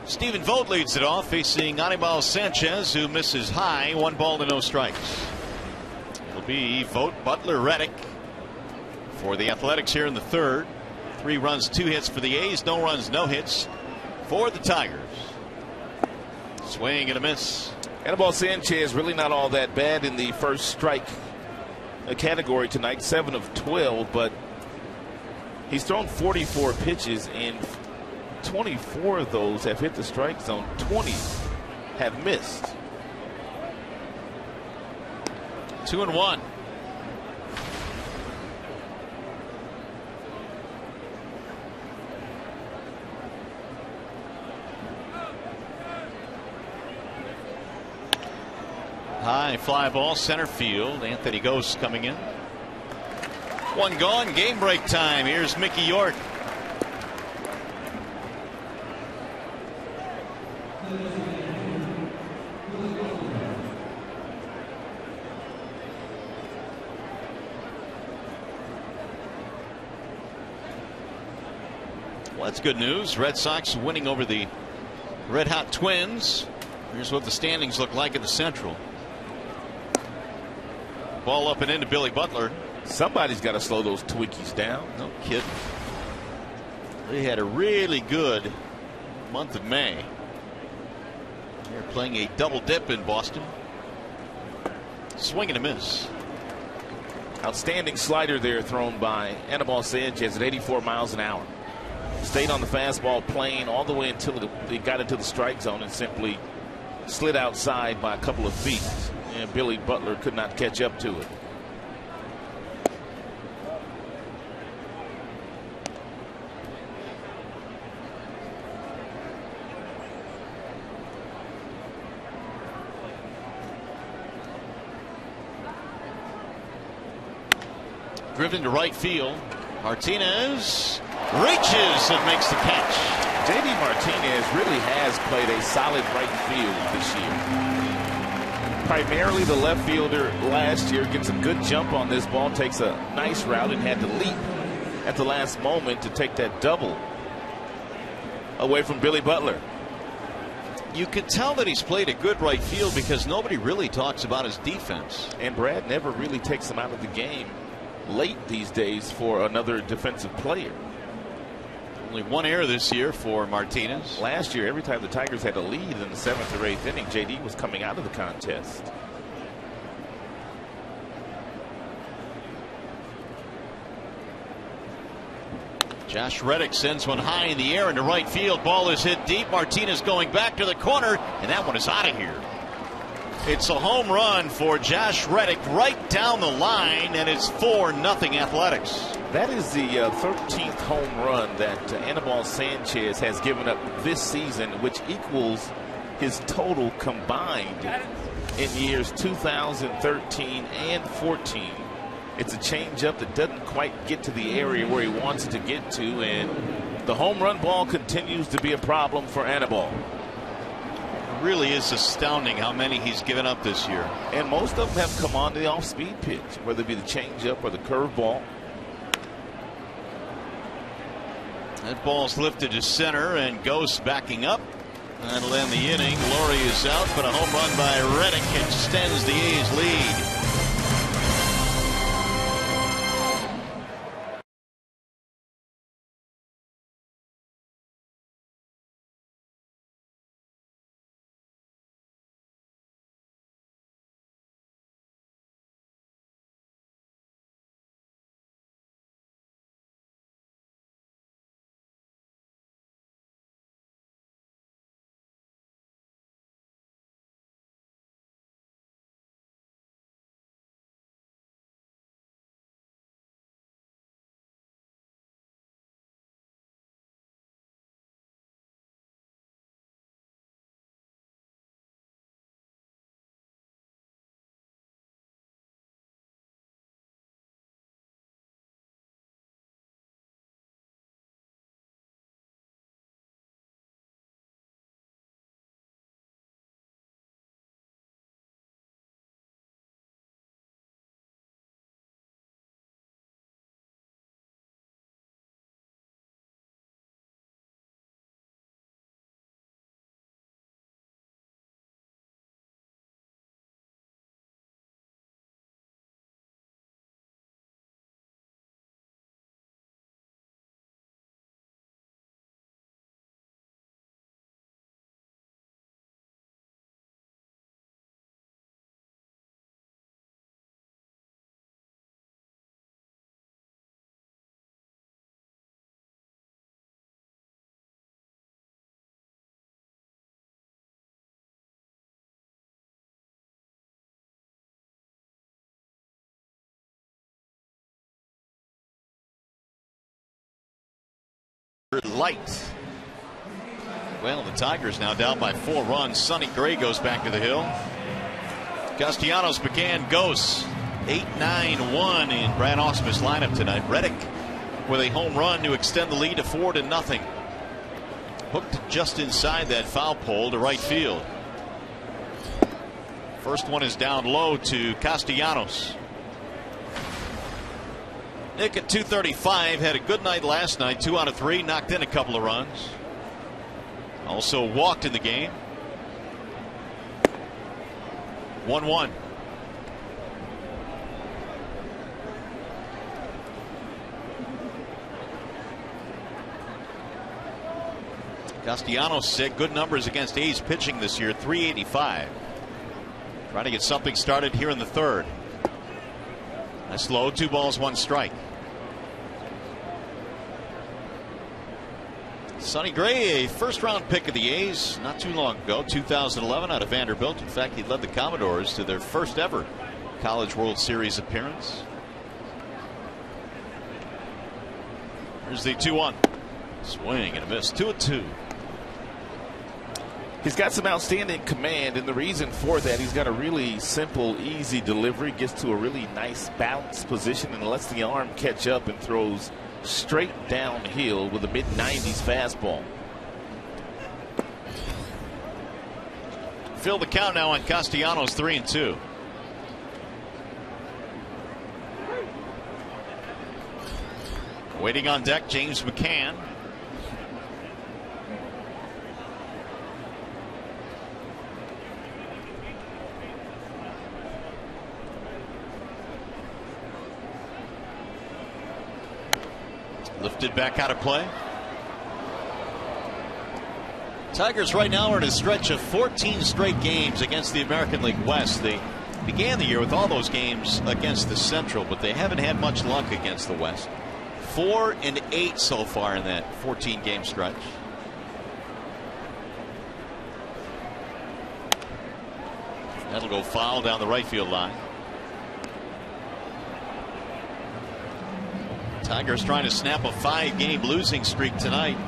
Stephen Vogt leads it off, facing Anibal Sanchez, who misses high. 1 ball to no strikes. It'll be Vogt, Butler, Reddick for the Athletics here in the third. 3 runs, 2 hits for the A's. No runs, no hits for the Tigers. Swing and a miss. Anibal Sanchez really not all that bad in the first strike category tonight. 7 of 12, but he's thrown 44 pitches, and 24 of those have hit the strike zone. 20 have missed. 2-1. High fly ball, center field. Anthony Gose coming in. 1 gone, game break time. Here's Mickey York. Well, that's good news. Red Sox winning over the Red Hot Twins. Here's what the standings look like in the Central. Ball up and into Billy Butler. Somebody's got to slow those Twinkies down. No kidding. They had a really good month of May. They're playing a double dip in Boston. Swing and a miss. Outstanding slider there thrown by Anibal Sanchez at 84 miles an hour. Stayed on the fastball plane all the way until it got into the strike zone and simply slid outside by a couple of feet. And Billy Butler could not catch up to it. Driven to right field. Martinez reaches and makes the catch. JD Martinez really has played a solid right field this year. Primarily the left fielder last year. Gets a good jump on this ball, takes a nice route, and had to leap at the last moment to take that double away from Billy Butler. You can tell that he's played a good right field because nobody really talks about his defense. And Brad never really takes him out of the game late these days for another defensive player. Only 1 error this year for Martinez. Last year, every time the Tigers had a lead in the 7th or 8th inning, JD was coming out of the contest. Josh Reddick sends one high in the air into right field. Ball is hit deep. Martinez going back to the corner, and that one is out of here. It's a home run for Josh Reddick right down the line, and it's 4-0 Athletics. That is the 13th home run that Anibal Sanchez has given up this season, which equals his total combined in years 2013 and 14. It's a changeup that doesn't quite get to the area where he wants it to get to, and the home run ball continues to be a problem for Anibal. It really is astounding how many he's given up this year. And most of them have come on the off-speed pitch, whether it be the changeup or the curveball. That ball's lifted to center, and Gose backing up. That'll end the inning. Laurie is out, but a home run by Reddick extends the A's lead. light. Well, the Tigers now down by 4 runs. Sonny Gray goes back to the hill. Castellanos, McCann, Gose. 8-9-1 in Brad Ausmus's lineup tonight. Reddick with a home run to extend the lead to 4-0. Hooked just inside that foul pole to right field. First one is down low to Castellanos. Nick at 235 had a good night last night. 2 out of 3, knocked in a couple of runs. Also walked in the game. 1-1. Castellanos set good numbers against A's pitching this year. 385. Trying to get something started here in the third. That's low. 2 balls, 1 strike. Sonny Gray, a first-round pick of the A's not too long ago, 2011, out of Vanderbilt. In fact, he led the Commodores to their first ever College World Series appearance. Here's the 2-1. Swing and a miss. 2-2. He's got some outstanding command, and the reason for that, he's got a really simple, easy delivery, gets to a really nice balanced position and lets the arm catch up and throws straight downhill with a mid-90s fastball. Fill the count now on Castellanos. 3-2. Waiting on deck, James McCann. Lifted back out of play. Tigers right now are in a stretch of 14 straight games against the American League West. They began the year with all those games against the Central, but they haven't had much luck against the West. 4-8 so far in that 14-game stretch. That'll go foul down the right field line. Tigers trying to snap a 5-game losing streak tonight.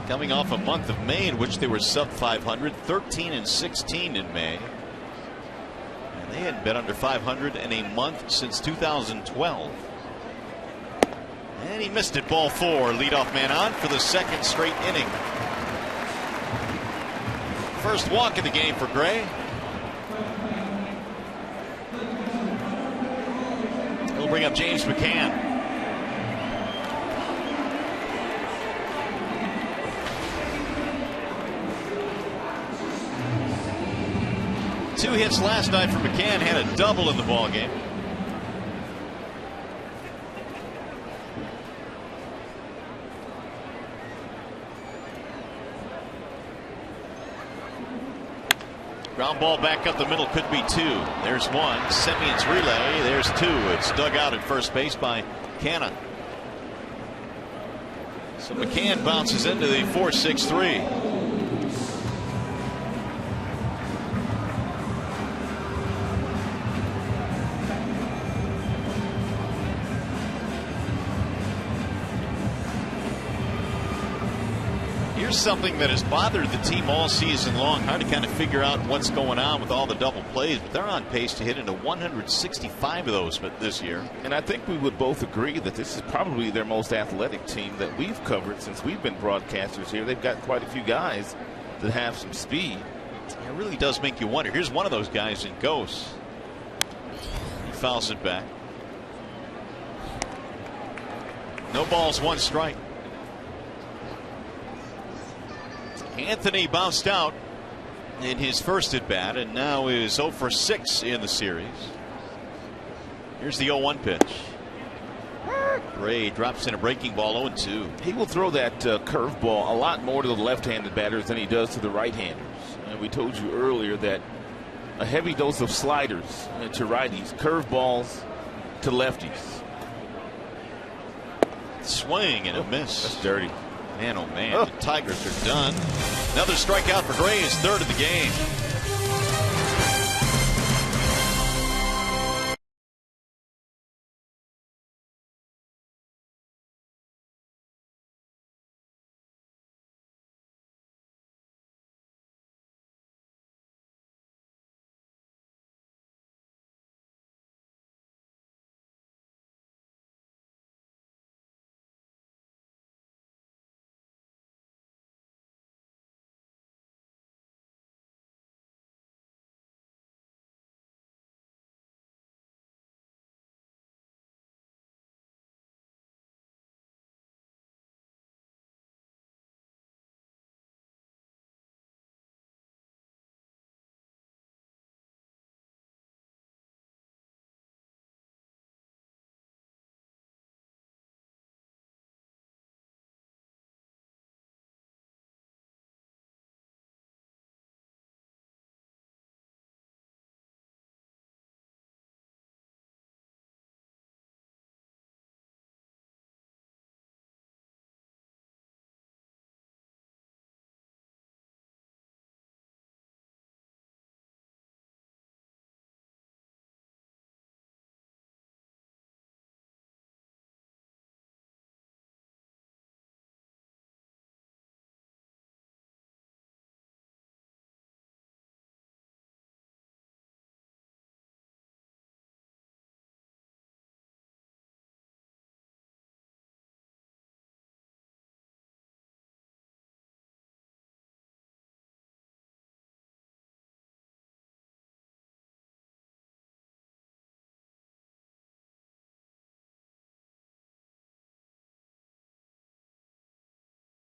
Coming off a month of May in which they were sub 500, 13-16 in May. And they hadn't been under 500 in a month since 2012. And he missed it. Ball 4. Leadoff man on for the second straight inning. First walk in the game for Gray. He'll bring up James McCann. Two hits last night for McCann, had a double in the ball game. Ground ball back up the middle, could be 2. There's 1. Semion's relay. There's 2. It's dug out at first base by Canna. So McCann bounces into the 4-6-3. Here's something that has bothered the team all season long. Hard to kind of figure out what's going on with all the double plays, but they're on pace to hit into 165 of those this year. And I think we would both agree that this is probably their most athletic team that we've covered since we've been broadcasters here. They've got quite a few guys that have some speed. It really does make you wonder. Here's one of those guys in Gose. He fouls it back. No balls, 1 strike. Anthony bounced out in his first at bat and now is 0 for 6 in the series. Here's the 0-1 pitch. Gray drops in a breaking ball. 0-2. He will throw that curveball a lot more to the left-handed batters than he does to the right-handers. And we told you earlier that a heavy dose of sliders to righties, curveballs to lefties. Swing and a miss. That's dirty. Man, oh man, the Tigers are done. Another strikeout for Gray, his 3rd of the game.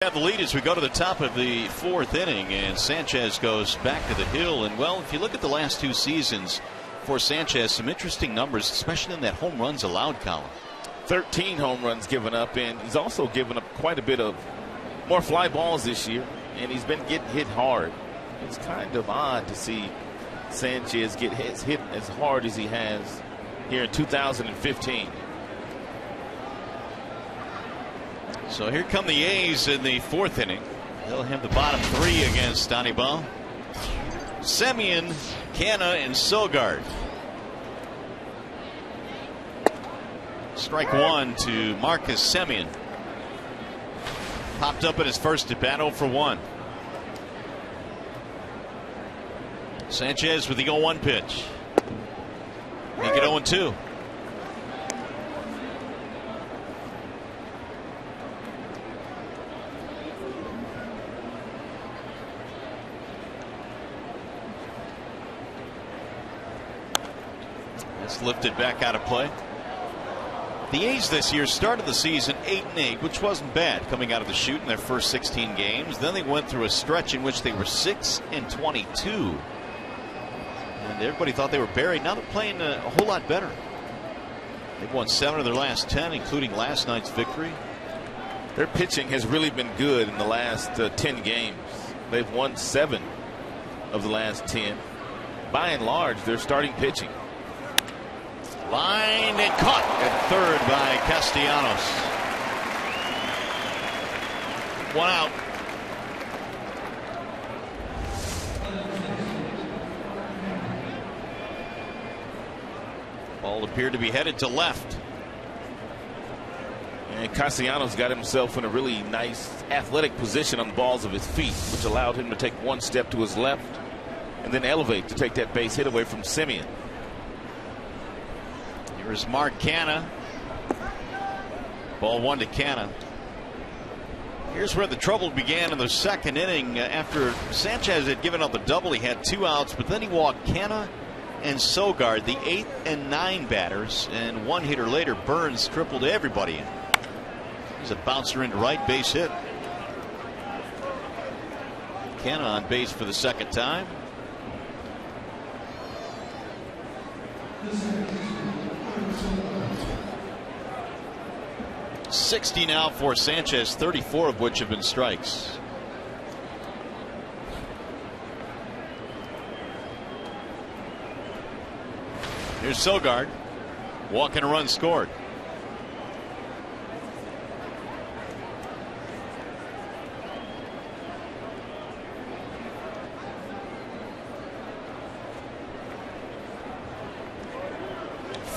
Have the lead as we go to the top of the 4th inning, and Sanchez goes back to the hill. And well, if you look at the last 2 seasons for Sanchez, some interesting numbers, especially in that home runs allowed column. 13 home runs given up, and he's also given up quite a bit of more fly balls this year, and he's been getting hit hard. It's kind of odd to see Sanchez get hit as hard as he has here in 2015. So here come the A's in the 4th inning. They'll have the bottom 3 against Anibal. Semien, Canha, and Sogard. Strike 1 to Marcus Semien. Popped up in his first at bat, 0 for 1. Sanchez with the 0-1 pitch. Make it 0-2. That's lifted back out of play. The A's this year started the season 8-8, which wasn't bad coming out of the chute in their first 16 games. Then they went through a stretch in which they were 6-22. And everybody thought they were buried. Now they're playing a whole lot better. They've won 7 of their last 10, including last night's victory. Their pitching has really been good in the last 10 games. They've won 7 of the last 10. By and large, they're starting pitching. Lined and caught at third by Castellanos. 1 out. Ball appeared to be headed to left. And Castellanos got himself in a really nice athletic position on the balls of his feet, which allowed him to take 1 step to his left and then elevate to take that base hit away from Semien. Here's Mark Canha. Ball 1 to Canha. Here's where the trouble began in the 2nd inning. After Sanchez had given up a double, he had 2 outs, but then he walked Canha and Sogard, the 8 and 9 batters, and 1 hitter later, Burns tripled everybody in. There's a bouncer into right, base hit. Canha on base for the 2nd time. $60 now for Sanchez, 34 of which have been strikes. Here's Sogard. Walk and a run scored.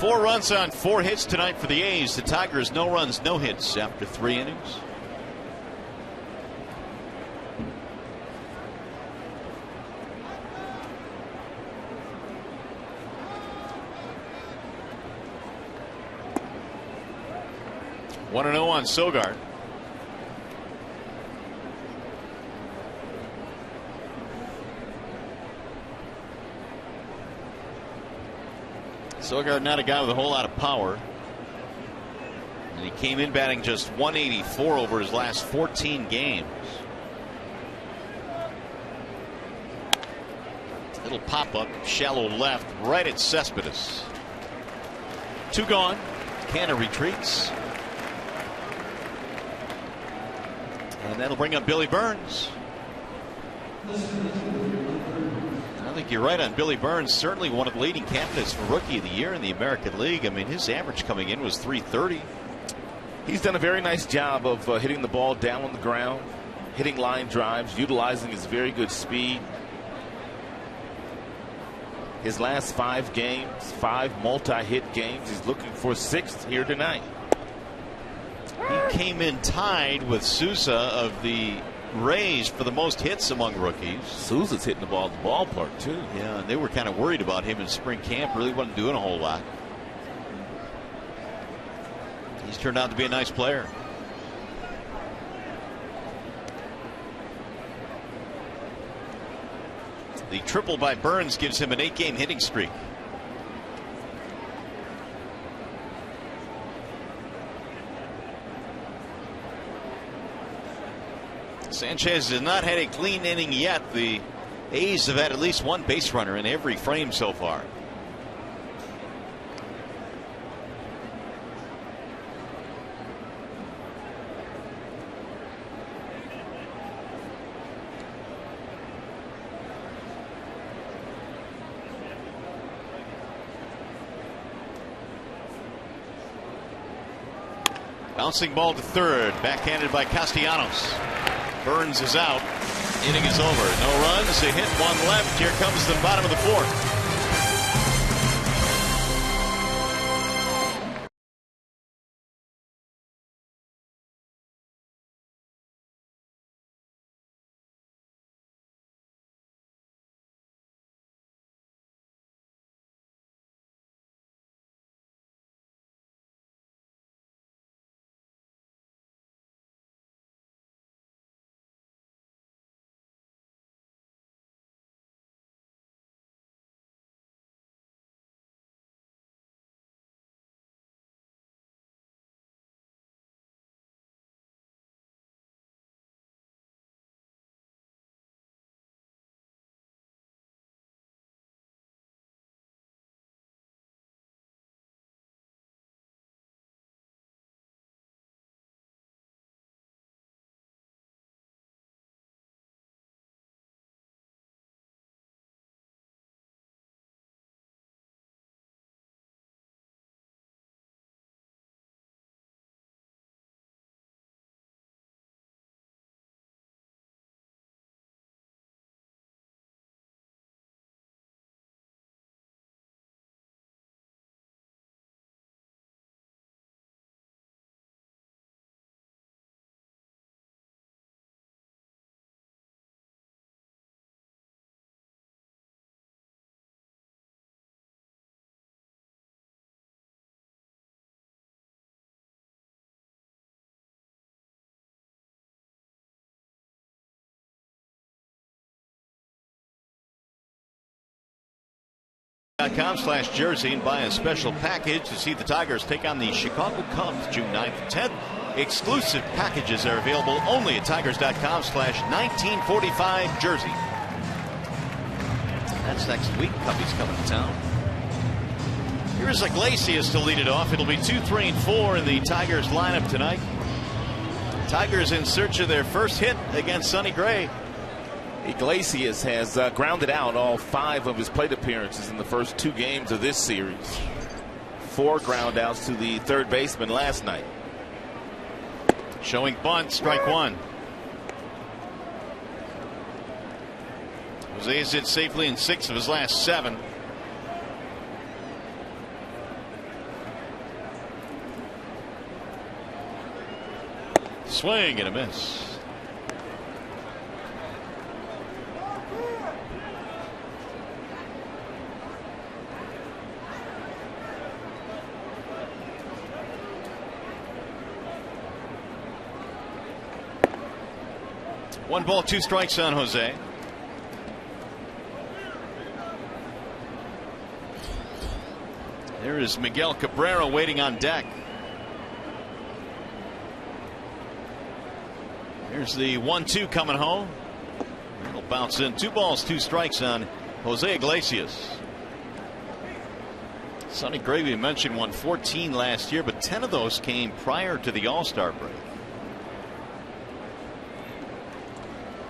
Four runs on 4 hits tonight for the A's. The Tigers, no runs, no hits after 3 innings. One and 0 on Sogard. Sogard not a guy with a whole lot of power. And he came in batting just 184 over his last 14 games. Little pop-up, shallow left, right at Cespedes. 2 gone. Canha retreats. And that'll bring up Billy Burns. I think you're right on Billy Burns. Certainly one of the leading candidates for Rookie of the Year in the American League. I mean, his average coming in was .330. He's done a very nice job of hitting the ball down on the ground, hitting line drives, utilizing his very good speed. His last 5 games, 5 multi-hit games. He's looking for 6th here tonight. He came in tied with Souza of the Rays for the most hits among rookies. Souza's hitting the ball at the ballpark too. Yeah, and they were kind of worried about him in spring camp. Really wasn't doing a whole lot. He's turned out to be a nice player. The triple by Burns gives him an 8-game hitting streak. Sanchez has not had a clean inning yet. The A's have had at least one base runner in every frame so far. Bouncing ball to third, backhanded by Castellanos. Burns is out. Inning is over. No runs, a hit, one left. Here comes the bottom of the fourth. .com/jersey and buy a special package to see the Tigers take on the Chicago Cubs June 9th and 10th. Exclusive packages are available only at tigers.com/1945 jersey. That's next week. Cubbies coming to town. Here's Iglesias to lead it off. It'll be 2, 3, and 4 in the Tigers lineup tonight. Tigers in search of their first hit against Sonny Gray. Iglesias has grounded out all 5 of his plate appearances in the first 2 games of this series. 4 ground outs to the third baseman last night. Showing bunt, strike 1. Jose is hit safely in 6 of his last 7. Swing and a miss. One ball, 2 strikes on Jose. There is Miguel Cabrera waiting on deck. Here's the 1-2 coming home. It'll bounce in. 2 balls, 2 strikes on Jose Iglesias. Sonny Gray, we mentioned, won 14 last year, but 10 of those came prior to the All-Star break.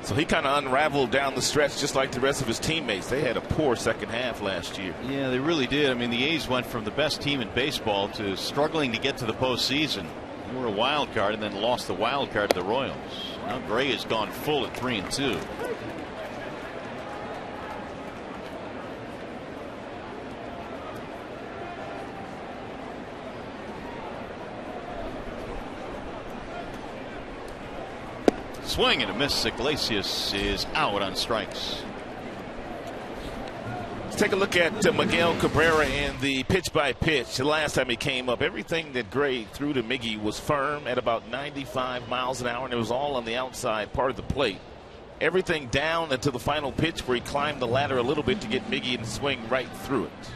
So he kind of unraveled down the stretch just like the rest of his teammates. They had a poor second half last year. Yeah, they really did. I mean, the A's went from the best team in baseball to struggling to get to the postseason. They were a wild card and then lost the wild card to the Royals. Now Gray has gone full at 3-2. Swing and a miss. Iglesias is out on strikes. Let's take a look at Miguel Cabrera and the pitch by pitch. The last time he came up, everything that Gray threw to Miggy was firm at about 95 miles an hour, and it was all on the outside part of the plate. Everything down until the final pitch where he climbed the ladder a little bit to get Miggy to swing right through it.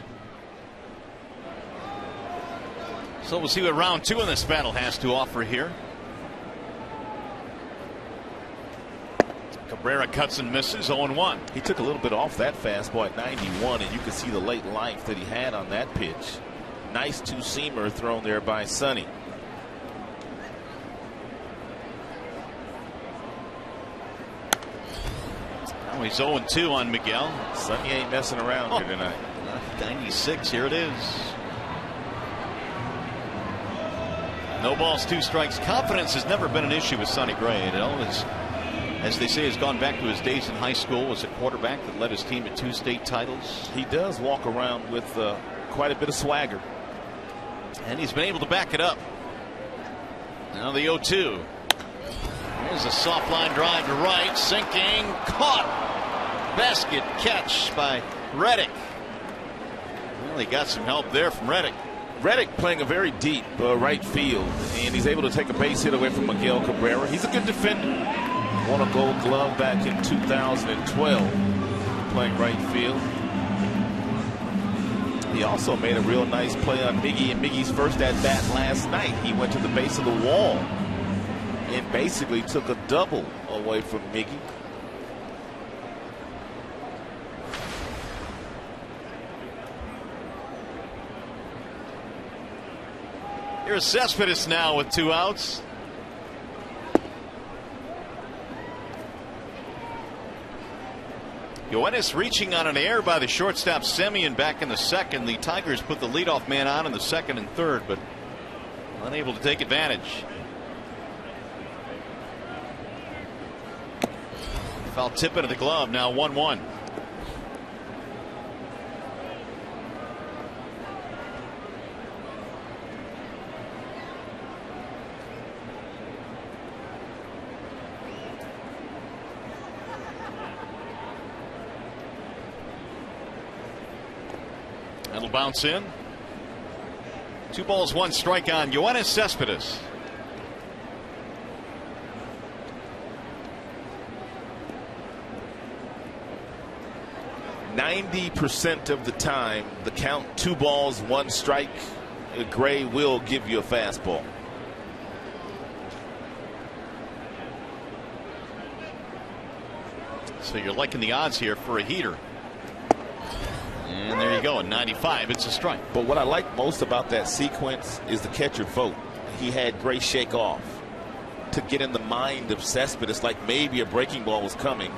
So we'll see what round 2 in this battle has to offer here. Cabrera cuts and misses, 0-1. He took a little bit off that fastball at 91, and you can see the late life that he had on that pitch. Nice two-seamer thrown there by Sonny. Now he's 0-2 on Miguel. Sonny ain't messing around here tonight. 96, here it is. No balls, 2 strikes. Confidence has never been an issue with Sonny Gray. It always, as they say, has gone back to his days in high school as a quarterback that led his team to 2 state titles. He does walk around with quite a bit of swagger. And he's been able to back it up. Now the 0-2. There's a soft line drive to right, sinking, caught. Basket catch by Reddick. Well, he got some help there from Reddick. Reddick playing a very deep right field, and he's able to take a base hit away from Miguel Cabrera. He's a good defender. Won a Gold Glove back in 2012 playing right field. He also made a real nice play on Miggy in Miggy's first at bat last night. He went to the base of the wall and basically took a double away from Miggy. Here's Cespedes now with 2 outs. Yoenis reaching on an error by the shortstop Semien back in the second. The Tigers put the leadoff man on in the second and third, but unable to take advantage. Foul tip into the glove, now 1-1. That'll bounce in. 2 balls, 1 strike on Yoenis Cespedes. %90 of the time, the count 2 balls, 1 strike. Gray will give you a fastball. So you're liking the odds here for a heater. And there you go, at 95, it's a strike. But what I like most about that sequence is the catcher vote. He had Gray shake off to get in the mind of Cespedes like maybe a breaking ball was coming.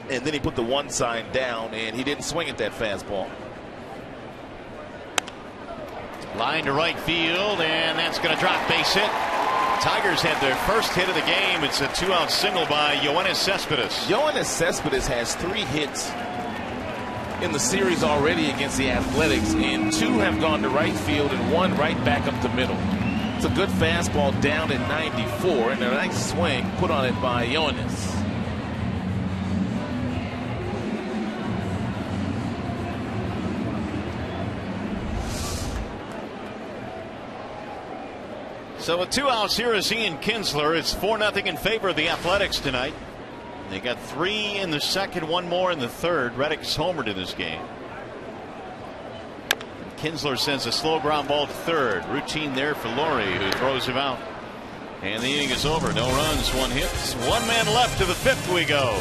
And then he put the 1 sign down, and he didn't swing at that fastball. Line to right field, and that's going to drop, base hit. Tigers had their first hit of the game. It's a 2-out single by Yoenis Cespedes. Yoenis Cespedes has 3 hits in the series already against the Athletics, and 2 have gone to right field and 1 right back up the middle. It's a good fastball down at 94, and a nice swing put on it by Yoenis. So with 2 outs, here is Ian Kinsler. It's 4-0 in favor of the Athletics tonight. They got 3 in the second, 1 more in the third. Reddick's homered in this game. Kinsler sends a slow ground ball to third. Routine there for Laurie, who throws him out. And the inning is over. No runs, 1 hit. 1 man left. To the 5th we go.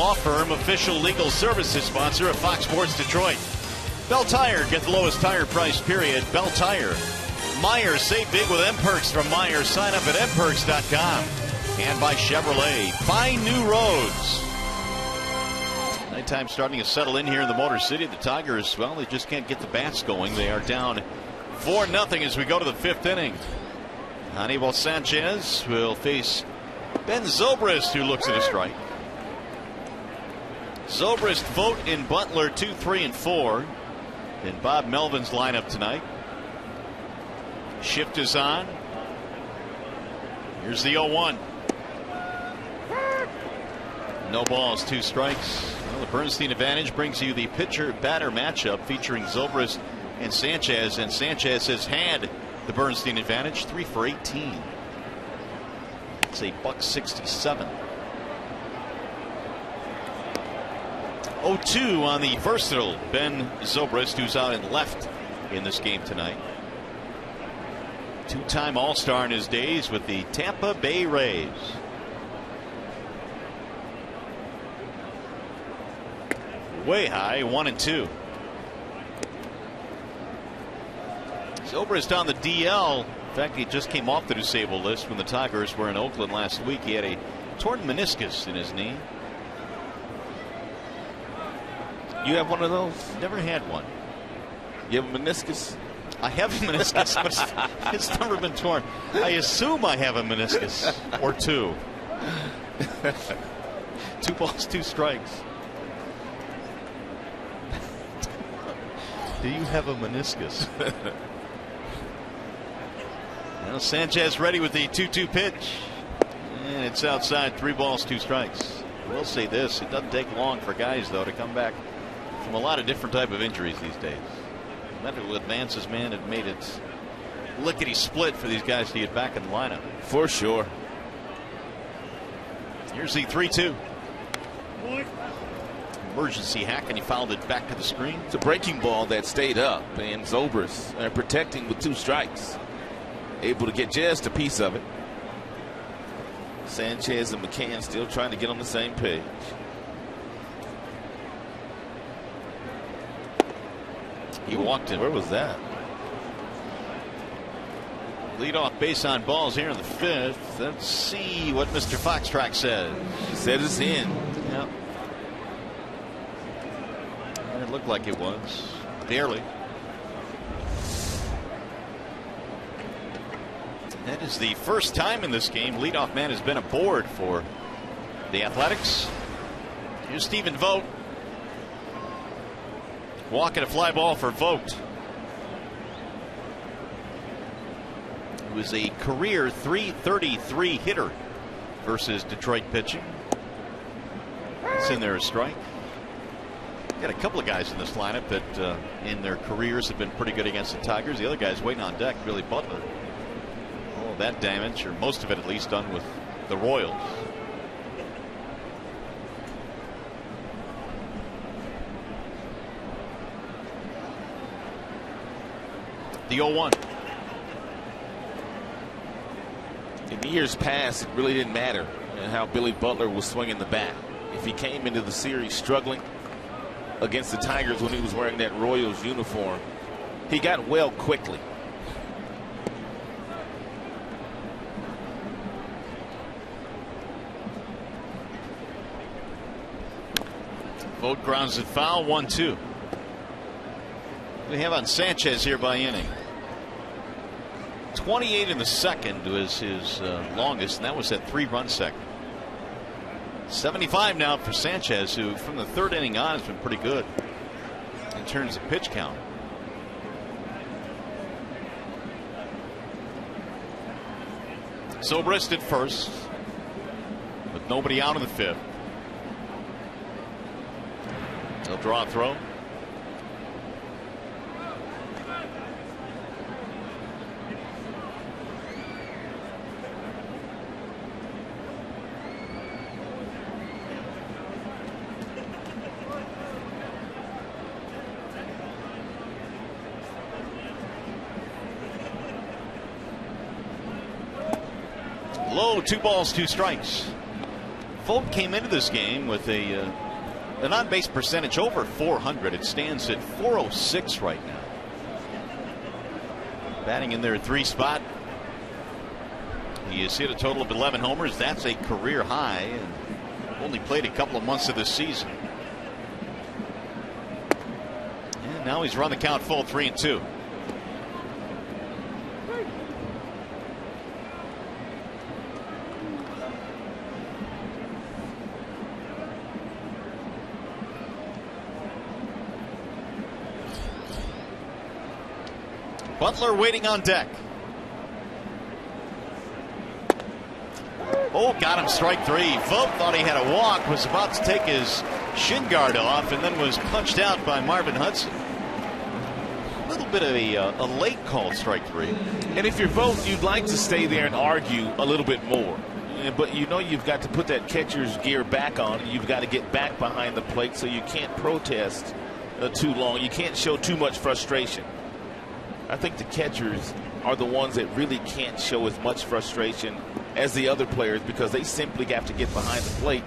Law firm, official legal services sponsor of Fox Sports Detroit. Bell Tire, get the lowest tire price, period. Bell Tire. Myers, save big with M-Perks from Myers. Sign up at mperks.com. And by Chevrolet, find new roads. Nighttime starting to settle in here in the Motor City. The Tigers, well, they just can't get the bats going. They are down 4-0 as we go to the 5th inning. Aníbal Sanchez will face Ben Zobrist, who looks at a strike. Zobrist, Vogt, and Butler 2, 3, and 4 in Bob Melvin's lineup tonight. Shift is on. Here's the 0-1. No balls, 2 strikes. Well, the Bernstein advantage brings you the pitcher-batter matchup featuring Zobrist and Sanchez has had the Bernstein advantage, 3 for 18. It's a $167. 0-2 on the versatile Ben Zobrist, who's out in left in this game tonight. 2-time All-Star in his days with the Tampa Bay Rays. Way high, 1-2. Zobrist on the DL. In fact, he just came off the disabled list when the Tigers were in Oakland last week. He had a torn meniscus in his knee. You have one of those? Never had one. You have a meniscus? I have a meniscus, but it's never been torn. I assume I have a meniscus or 2. 2 balls, 2 strikes. Do you have a meniscus? Now Sanchez ready with the 2-2 pitch. And it's outside, 3 balls, 2 strikes. I will say this, it doesn't take long for guys, though, to come back from a lot of different type of injuries these days. Medical advances, man, have made it lickety-split for these guys to get back in the lineup. For sure. Here's the 3-2. Emergency hack, and he fouled it back to the screen. It's a breaking ball that stayed up, and Zobrist protecting with 2 strikes. Able to get just a piece of it. Sanchez and McCann still trying to get on the same page. He walked him. Where was that? Leadoff base on balls here in the 5th. Let's see what Mr. Foxtrack says. He said it's in. Yep. It looked like it was. Barely. That is the first time in this game leadoff man has been aboard for the Athletics. Here's Stephen Vogt. Walking a fly ball for Vogt, who is a career .333 hitter versus Detroit pitching. It's in there, a strike. Got a couple of guys in this lineup that in their careers have been pretty good against the Tigers. The other guy's waiting on deck, Billy Butler. All of that damage, or most of it at least, done with the Royals. The 0-1. In years past, it really didn't matter how Billy Butler was swinging the bat. If he came into the series struggling against the Tigers when he was wearing that Royals uniform, he got well quickly. Vogt grounds it foul, 1-2. We have on Sanchez here by inning. 28 in the second was his longest, and that was that 3-run second. 75 now for Sanchez, who from the 3rd inning on has been pretty good in terms of pitch count. Zobrist at first, with nobody out in the 5th. They'll draw a throw. Low, 2 balls, 2 strikes. Vogt came into this game with an on-base percentage over 400. It stands at 406 right now. Batting in their 3 spot. He has hit a total of 11 homers. That's a career high, and only played a couple of months of the season. And now he's run the count full, 3-2. Butler waiting on deck. Oh, got him, strike 3. Vogt thought he had a walk, was about to take his shin guard off, and then was punched out by Marvin Hudson. A little bit of a late called strike 3. And if you're Vogt, you'd like to stay there and argue a little bit more. But you know you've got to put that catcher's gear back on. You've got to get back behind the plate, so you can't protest too long. You can't show too much frustration. I think the catchers are the ones that really can't show as much frustration as the other players, because they simply have to get behind the plate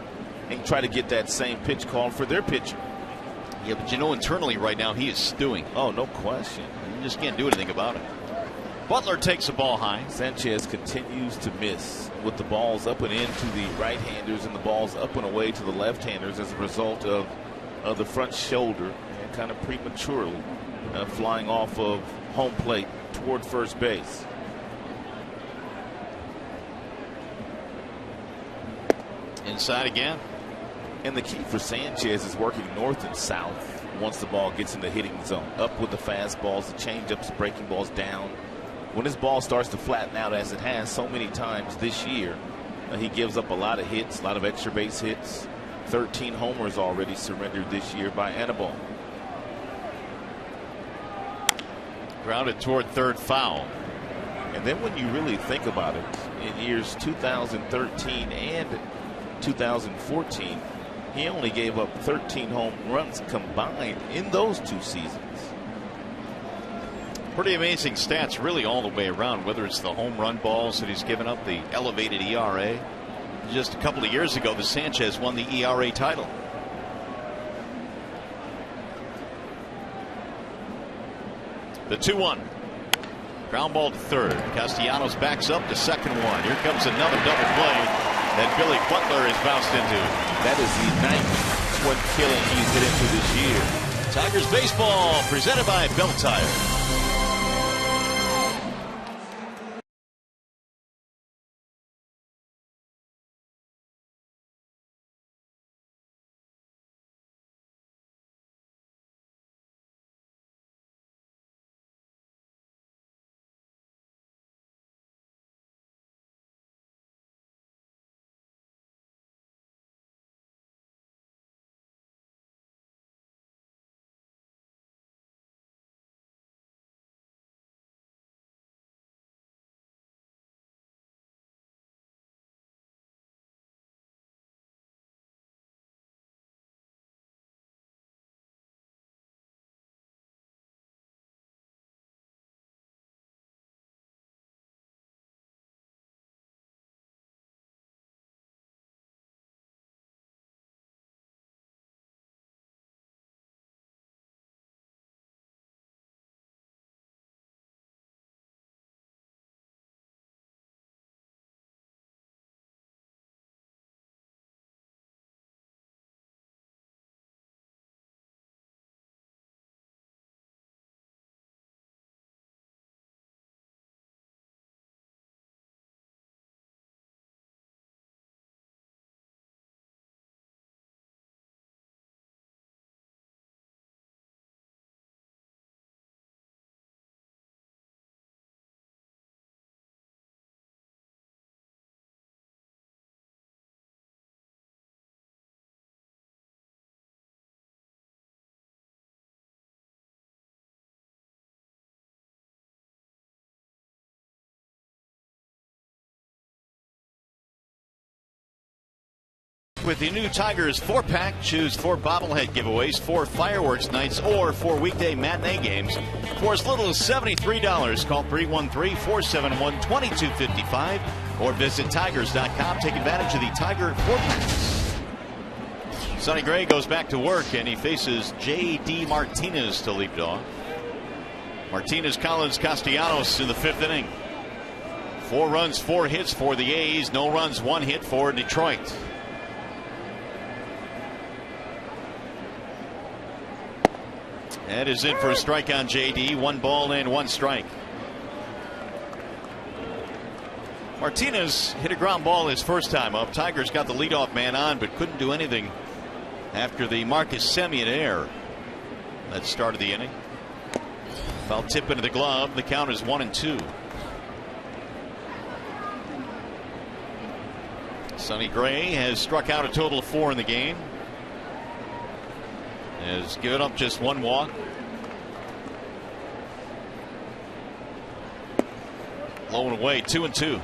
and try to get that same pitch called for their pitcher. Yeah, but you know, internally right now he is stewing. Oh, no question. You just can't do anything about it. Butler takes the ball high. Sanchez continues to miss with the balls up and into the right-handers and the balls up and away to the left-handers as a result of the front shoulder, and kind of prematurely flying off of home plate toward first base. Inside again. And the key for Sanchez is working north and south once the ball gets in the hitting zone. Up with the fastballs, the changeups, breaking balls down. When his ball starts to flatten out, as it has so many times this year, he gives up a lot of hits, a lot of extra base hits. 13 homers already surrendered this year by Anibal. Grounded toward third, foul. And then when you really think about it, in years 2013 and 2014, he only gave up 13 home runs combined in those 2 seasons. Pretty amazing stats really all the way around, whether it's the home run balls that he's given up, the elevated ERA. Just a couple of years ago, the Sanchez won the ERA title. The 2-1. Ground ball to third. Castellanos backs up to second one. Here comes another double play that Billy Butler is bounced into. That is the 9th twin killing he's hit into this year. Tigers baseball presented by Belt Tire. With the new Tigers 4-pack, choose 4 bobblehead giveaways, 4 fireworks nights, or 4 weekday matinee games for as little as $73. Call 313-471-2255 or visit Tigers.com. Take advantage of the Tiger 4-packs. Sonny Gray goes back to work, and he faces J.D. Martinez to lead it off. Martinez, Collins, Castellanos in the 5th inning. 4 runs, 4 hits for the A's. No runs, 1 hit for Detroit. That is in for a strike on J.D. 1 ball and 1 strike. Martinez hit a ground ball his first time up. Tigers got the leadoff man on, but couldn't do anything after the Marcus Semien error that started the inning. Foul tip into the glove. The count is 1-2. Sonny Gray has struck out a total of 4 in the game. Has given up just 1 walk. Low and away, 2-2.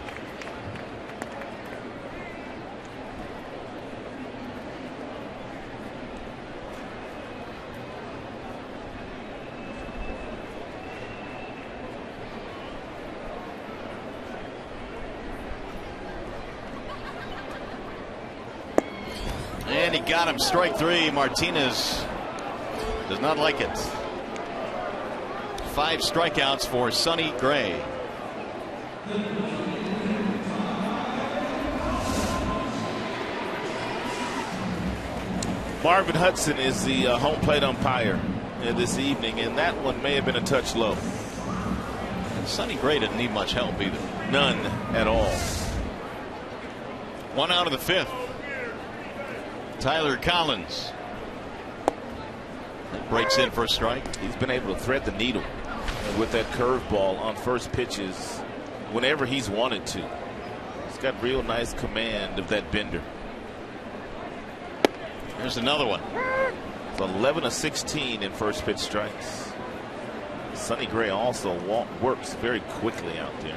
And he got him, strike 3. Martinez does not like it. 5 strikeouts for Sonny Gray. Marvin Hudson is the home plate umpire this evening, and that one may have been a touch low. And Sonny Gray didn't need much help either. None at all. 1 out of the 5th. Tyler Collins. That breaks in for a strike. He's been able to thread the needle with that curveball on first pitches whenever he's wanted to. He's got real nice command of that bender. There's another one. It's 11 of 16 in first pitch strikes. Sonny Gray also works very quickly out there.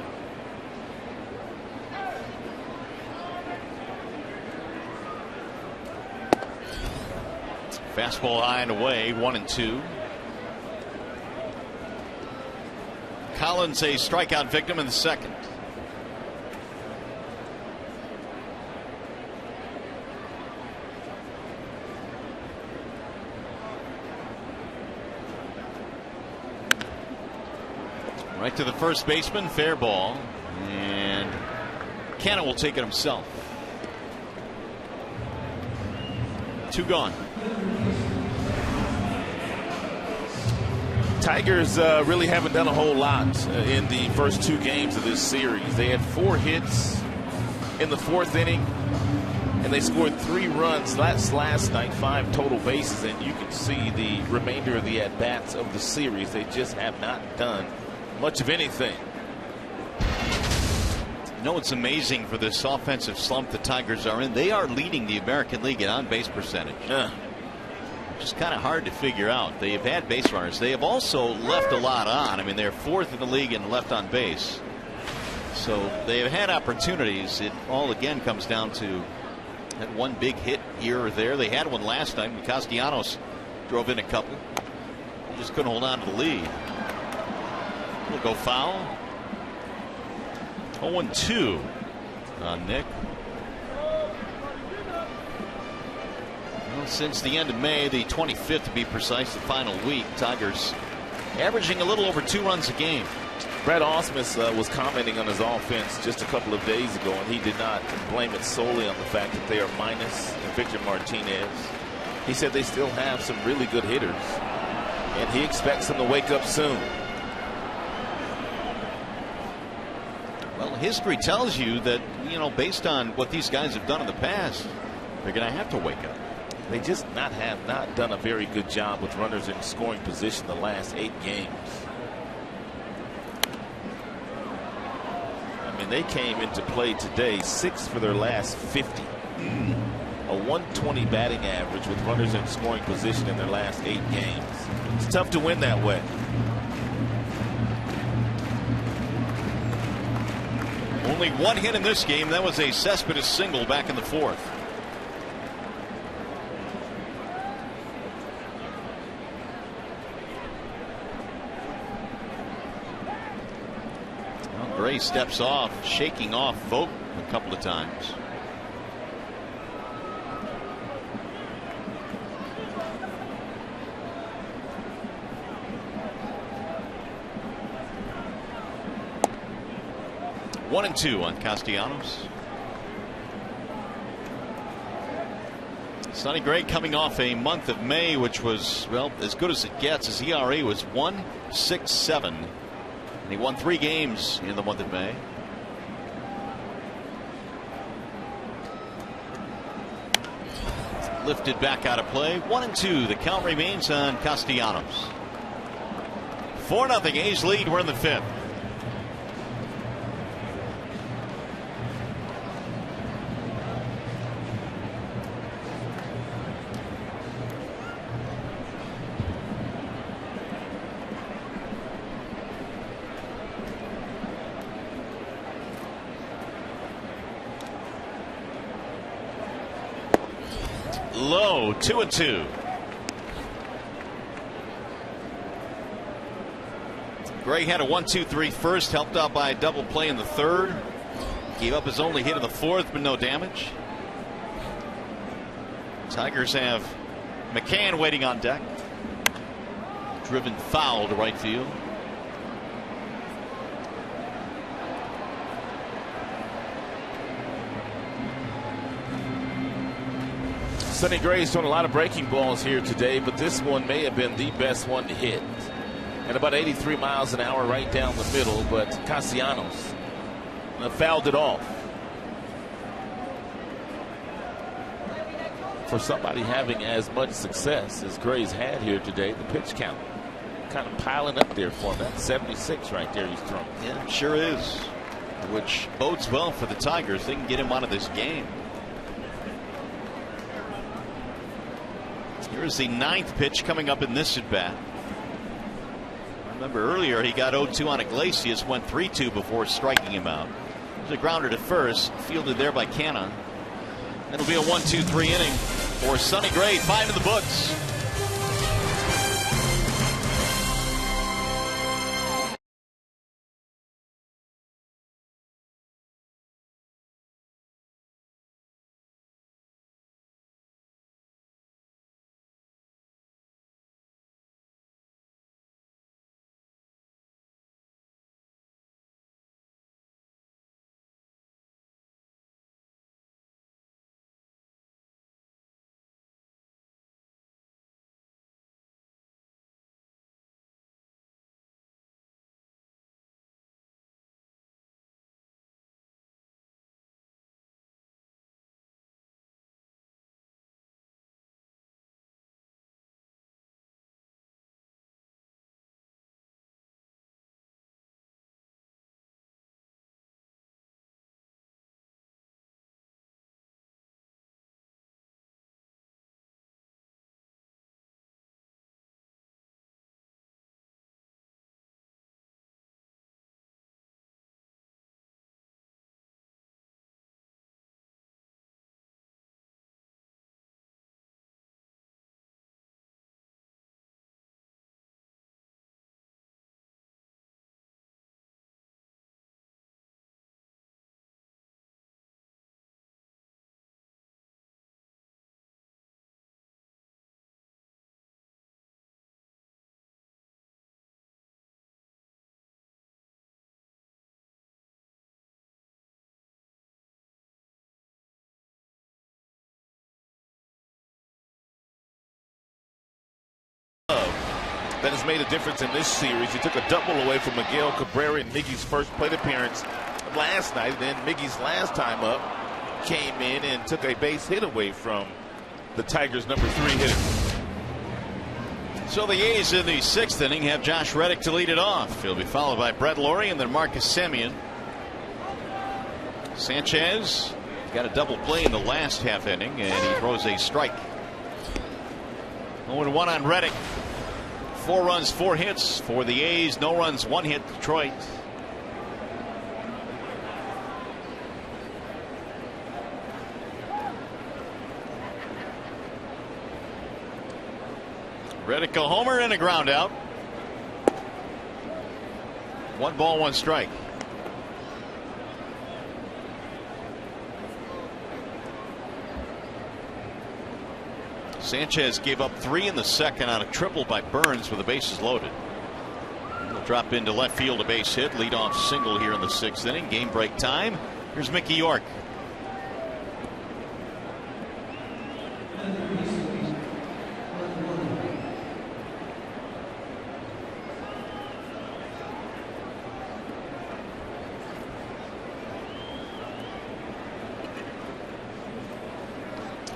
Fastball high and away, 1-2. Collins a strikeout victim in the 2nd. Right to the first baseman, fair ball, and Cannon will take it himself. 2 gone. Tigers really haven't done a whole lot in the first 2 games of this series. They had 4 hits in the 4th inning, and they scored 3 runs last night, 5 total bases, and you can see the remainder of the at-bats of the series. They just have not done much of anything. You know, it's amazing for this offensive slump the Tigers are in. They are leading the American League in on-base percentage. Which is kind of hard to figure out. They have had base runners. They have also left a lot on. I mean, they're 4th in the league in left on base. So they have had opportunities. It all again comes down to that 1 big hit here or there. They had one last time. Castellanos drove in a couple. They just couldn't hold on to the lead. We'll go foul. 0-2 on Nick. Well, since the end of May, the 25th to be precise, the final week, Tigers averaging a little over 2 runs a game. Brad Ausmus was commenting on his offense just a couple of days ago, and he did not blame it solely on the fact that they are minus Victor Martinez. He said they still have some really good hitters, and he expects them to wake up soon. Well, history tells you that, you know, based on what these guys have done in the past, they're going to have to wake up. They just have not done a very good job with runners in scoring position the last 8 games. I mean, they came into play today 6 for their last 50. A 120 batting average with runners in scoring position in their last 8 games. It's tough to win that way. Only 1 hit in this game. That was a Cespedes single back in the 4th. Well, Gray steps off, shaking off Vogt a couple of times. 1-2 on Castellanos. Sonny Gray coming off a month of May, which was, well, as good as it gets. His ERA was 1.67, and he won 3 games in the month of May. Lifted back out of play. 1-2. The count remains on Castellanos. 4-0 A's lead. We're in the 5th. Low, 2-2. Gray had a 1-2-3 first, helped out by a double play in the 3rd. Gave up his only hit in the 4th, but no damage. Tigers have McCann waiting on deck. Driven foul to right field. Sonny Gray's thrown a lot of breaking balls here today, but this one may have been the best one to hit. At about 83 miles an hour right down the middle, but Castellanos fouled it off. For somebody having as much success as Gray's had here today, the pitch count kind of piling up there for him. That's 76 right there he's thrown. Yeah, it sure is. Which bodes well for the Tigers. They can get him out of this game. Here's the 9th pitch coming up in this at bat. Remember earlier he got 0-2 on Iglesias, went 3-2 before striking him out. There's a grounder to first, fielded there by Canna. It'll be a 1-2-3 inning for Sonny Gray. 5 in the books. That has made a difference in this series. He took a double away from Miguel Cabrera in Miggy's first plate appearance last night. Then Miggy's last time up came in and took a base hit away from the Tigers' number 3 hitter. So the A's in the 6th inning have Josh Reddick to lead it off. He'll be followed by Brett Laurie and then Marcus Semien. Sanchez got a double play in the last half inning and he throws a strike. 0-1 on Reddick. 4 runs, 4 hits for the A's. No runs, 1 hit Detroit. Reddick a homer and a ground out. 1 ball, 1 strike. Sanchez gave up 3 in the 2nd on a triple by Burns with the bases loaded. Drop into left field, a base hit, leadoff single here in the 6th inning. Game break time. Here's Mickey York.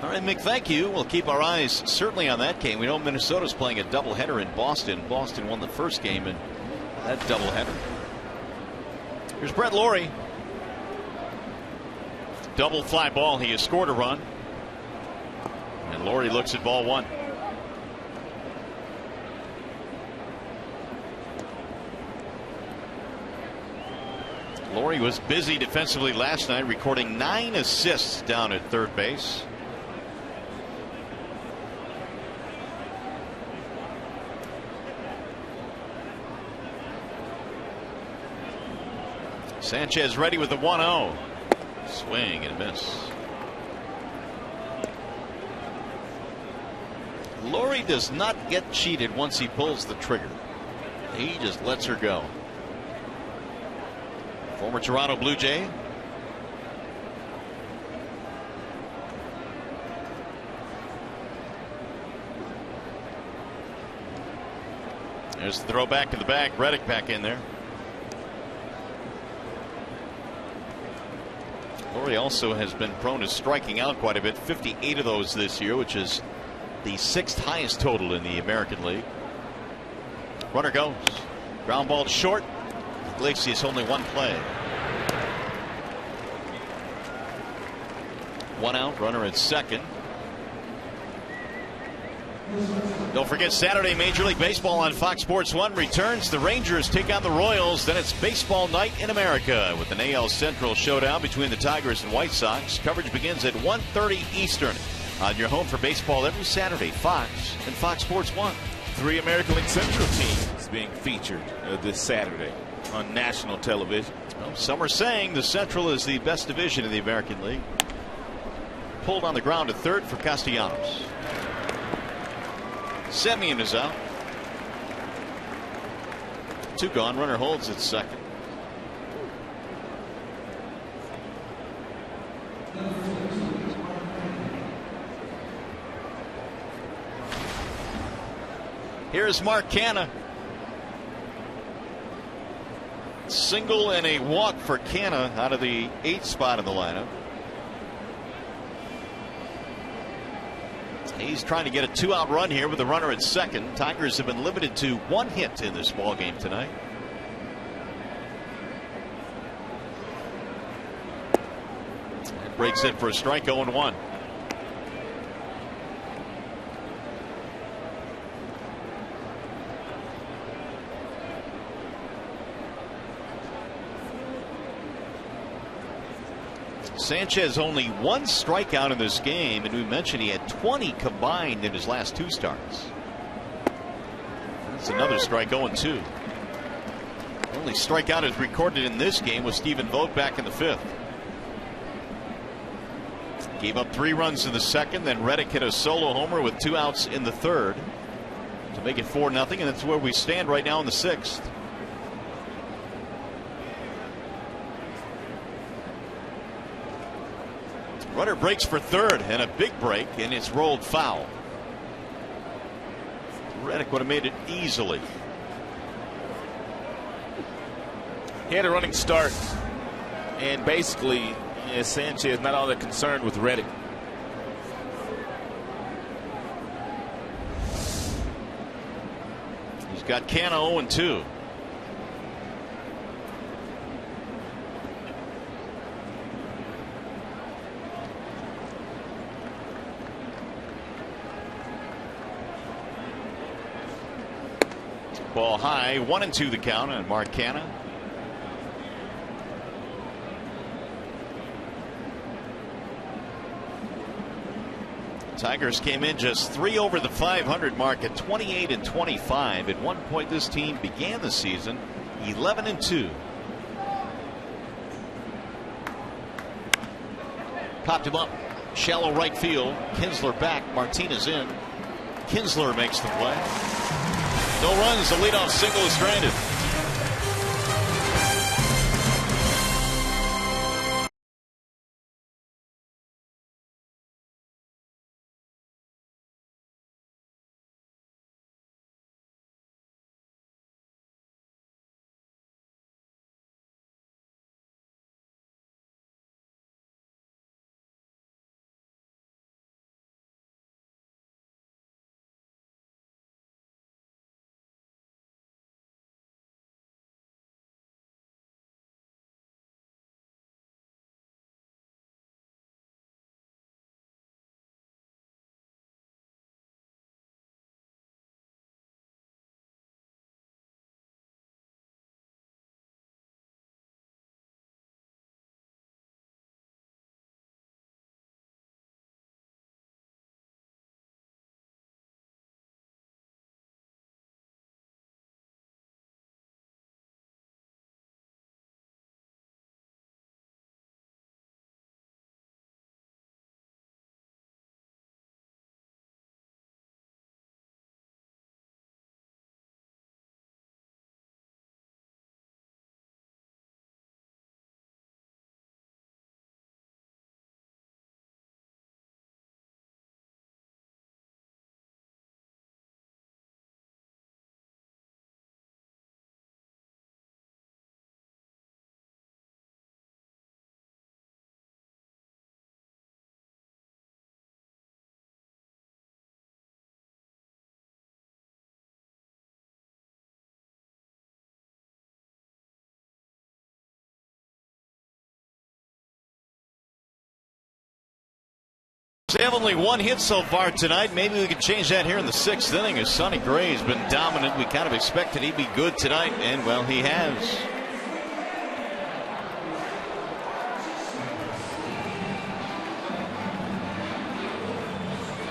All right, Mick, thank you. We'll keep our eyes certainly on that game. We know Minnesota's playing a doubleheader in Boston. Boston won the first game in that doubleheader. Here's Brett Lawrie. Double fly ball. He has scored a run. And Lawrie looks at ball 1. Lawrie was busy defensively last night, recording 9 assists down at third base. Sanchez ready with the 1-0. Swing and miss. Lawrie does not get cheated once he pulls the trigger. He just lets her go. Former Toronto Blue Jay. There's the throw back to the bag. Reddick back in there. Lawrie also has been prone to striking out quite a bit. 58 of those this year, which is the 6th highest total in the American League. Runner goes. Ground ball to short. Iglesias only one play. 1 out. Runner at second. Don't forget Saturday Major League Baseball on Fox Sports 1 returns. The Rangers take on the Royals. Then it's baseball night in America with an AL Central showdown between the Tigers and White Sox. Coverage begins at 1:30 Eastern on your home for baseball every Saturday. Fox and Fox Sports 1. 3 American League Central teams being featured this Saturday on national television. Well, some are saying the Central is the best division in the American League. Pulled on the ground at third for Castellanos. Semien is out. 2 gone. Runner holds at second. Here's Mark Canha. Single and a walk for Canha out of the 8th spot in the lineup. He's trying to get a 2-out run here with a runner at second. Tigers have been limited to 1 hit in this ball game tonight. That breaks it for a strike. 0-1. Sanchez only 1 strikeout in this game, and we mentioned he had 20 combined in his last 2 starts. That's another strike. 0-2. The only strikeout is recorded in this game was Stephen Vogt back in the 5th. Gave up 3 runs in the 2nd, then Reddick hit a solo homer with 2 outs in the 3rd to make it 4-0, and that's where we stand right now in the 6th. Runner breaks for third, and a big break, and it's rolled foul. Reddick would have made it easily. He had a running start, and basically Sanchez not all that concerned with Reddick. He's got Canha 0-2. Ball high. 1-2 the count on Mark Canha. Tigers came in just 3 over the 500 mark at 28-25. At one point this team began the season 11-2. Popped him up. Shallow right field. Kinsler back. Martinez in. Kinsler makes the play. No runs. The leadoff single is stranded. They have only one hit so far tonight. Maybe we can change that here in the 6th inning as Sonny Gray has been dominant. We kind of expected he'd be good tonight, and, well, he has.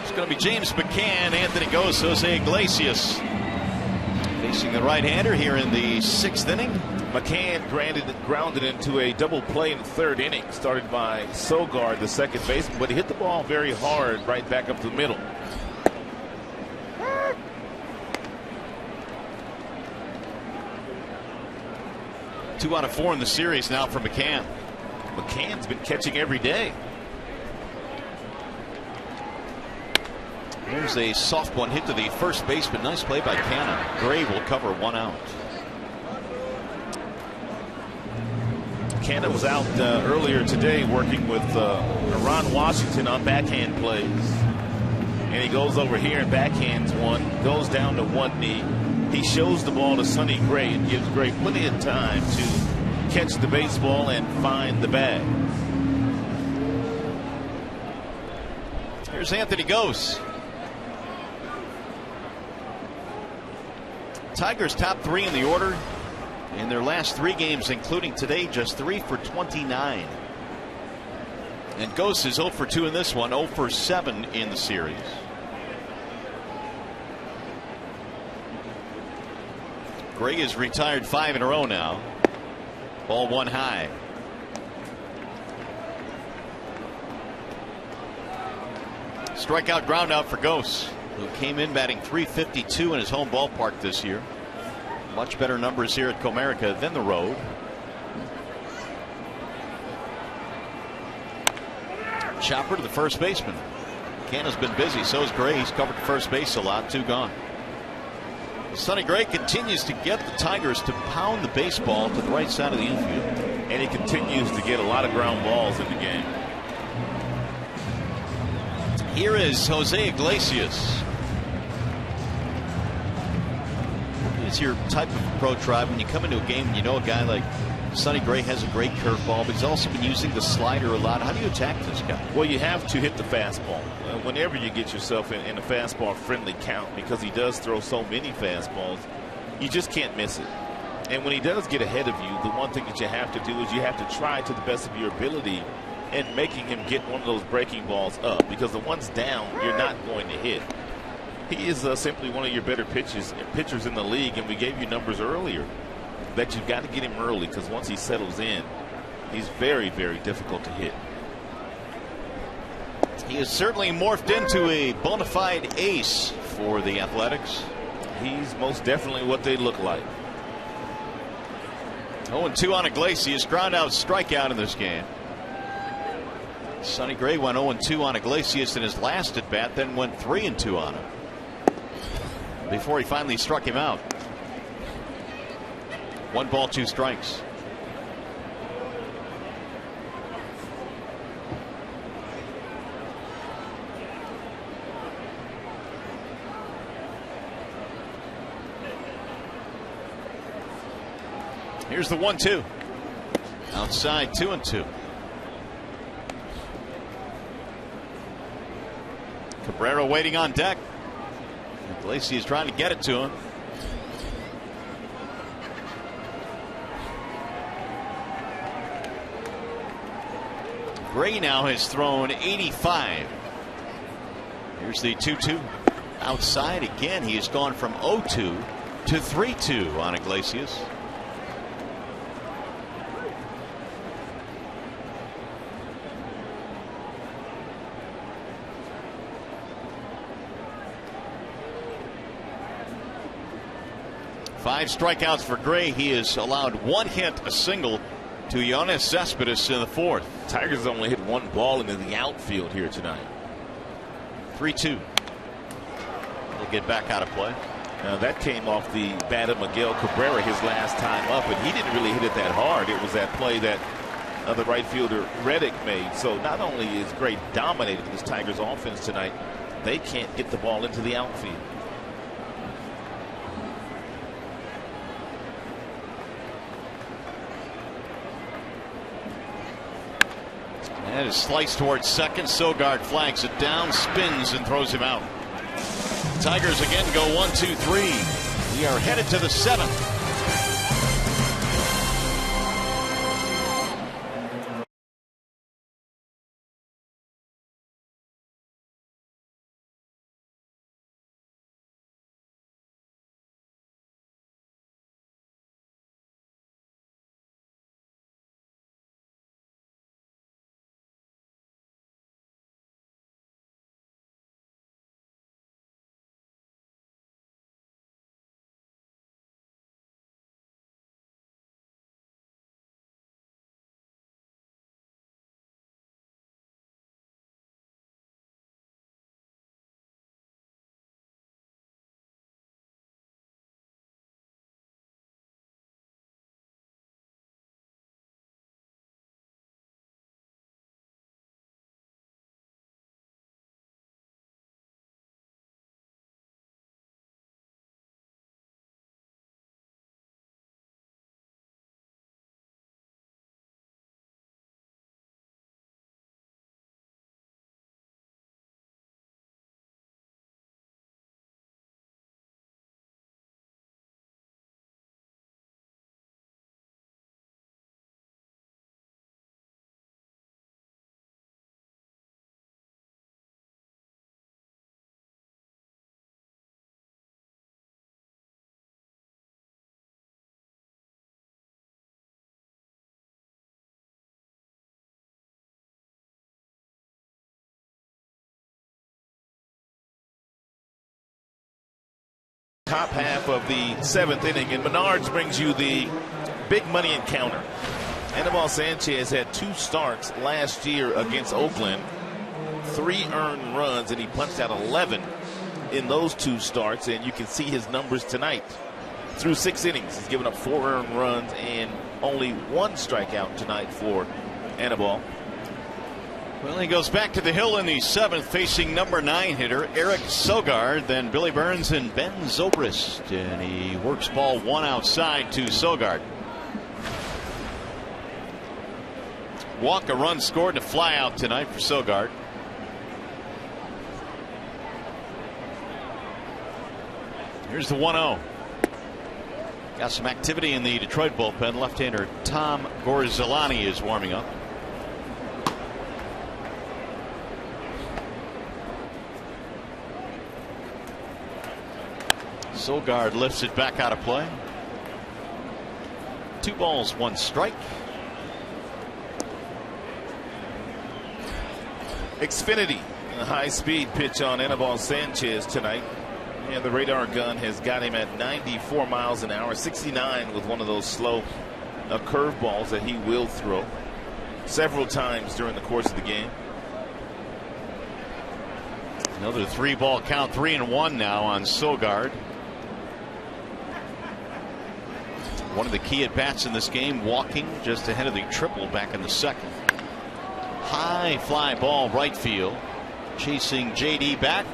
It's going to be James McCann, Anthony Gose, Jose Iglesias facing the right-hander here in the 6th inning. McCann grounded into a double play in the 3rd inning, started by Sogard, the second baseman, but he hit the ball very hard right back up the middle. Two out of 4 in the series now for McCann. McCann's been catching every day. There's a soft one hit to the first baseman. Nice play by Canna. Gray will cover 1 out. Canna was out earlier today working with Ron Washington on backhand plays. And he goes over here and backhands one, goes down to one knee. He shows the ball to Sonny Gray and gives Gray plenty of time to catch the baseball and find the bag. Here's Anthony Gose. Tigers top 3 in the order. In their last 3 games, including today, just 3 for 29. And Gose is 0 for 2 in this one, 0 for 7 in the series. Gray is retired 5 in a row now. Ball 1 high. Strikeout, ground out for Gose, who came in batting .352 in his home ballpark this year. Much better numbers here at Comerica than the road. Chopper to the first baseman. Canna's been busy, so is Gray. He's covered first base a lot. 2 gone. Sonny Gray continues to get the Tigers to pound the baseball to the right side of the infield. And he continues to get a lot of ground balls in the game. Here is Jose Iglesias. It's your type of approach, Rob. When you come into a game and you know a guy like Sonny Gray has a great curveball, but he's also been using the slider a lot. How do you attack this guy? Well, you have to hit the fastball. Whenever you get yourself in a fastball friendly count, because he does throw so many fastballs, you just can't miss it. And when he does get ahead of you, the one thing that you have to do is you have to try to the best of your ability and making him get one of those breaking balls up, because the ones down you're not going to hit. He is simply one of your better pitchers in the league, and we gave you numbers earlier that you've got to get him early, because once he settles in, he's very, very difficult to hit. He has certainly morphed into a bona fide ace for the Athletics. He's most definitely what they look like. 0-2 on Iglesias. Ground out, strikeout in this game. Sonny Gray went 0-2 on Iglesias in his last at bat, then went 3-2 on him before he finally struck him out. 1 ball, 2 strikes. Here's the 1-2. Outside, 2-2. Cabrera waiting on deck. Iglesias trying to get it to him. Gray now has thrown 85. Here's the 2-2. Outside again. He has gone from 0-2 to 3-2 on Iglesias. Five strikeouts for Gray. He has allowed 1 hit, a single, to Yoenis Cespedes in the 4th. Tigers only hit 1 ball into the outfield here tonight. 3-2. He'll get back out of play. Now that came off the bat of Miguel Cabrera his last time up, and he didn't really hit it that hard. It was that play that the right fielder Reddick made. So not only is Gray dominating this Tigers offense tonight, they can't get the ball into the outfield. And is sliced towards second. Sogard flags it down, spins and throws him out. Tigers again go 1-2-3. We are headed to the 7th. Top half of the 7th inning, and Menards brings you the big money encounter. Anibal Sanchez had 2 starts last year against Oakland, 3 earned runs, and he punched out 11 in those 2 starts, and you can see his numbers tonight. Through 6 innings, he's given up 4 earned runs and only 1 strikeout tonight for Anibal. Well, he goes back to the hill in the 7th, facing number 9 hitter Eric Sogard, then Billy Burns and Ben Zobrist, and he works ball 1 outside to Sogard. Walk, a run scored, and a fly out tonight for Sogard. Here's the 1-0. Got some activity in the Detroit bullpen. Left-hander Tom Gorzolani is warming up. Sogard lifts it back out of play. 2 balls, 1 strike. Xfinity, a high-speed pitch on Anibal Sanchez tonight. And the radar gun has got him at 94 miles an hour, 69 with one of those slow curveballs that he will throw several times during the course of the game. Another 3-ball count, 3-1 now on Sogard. One of the key at bats in this game, walking just ahead of the triple back in the 2nd. High fly ball right field, chasing JD back.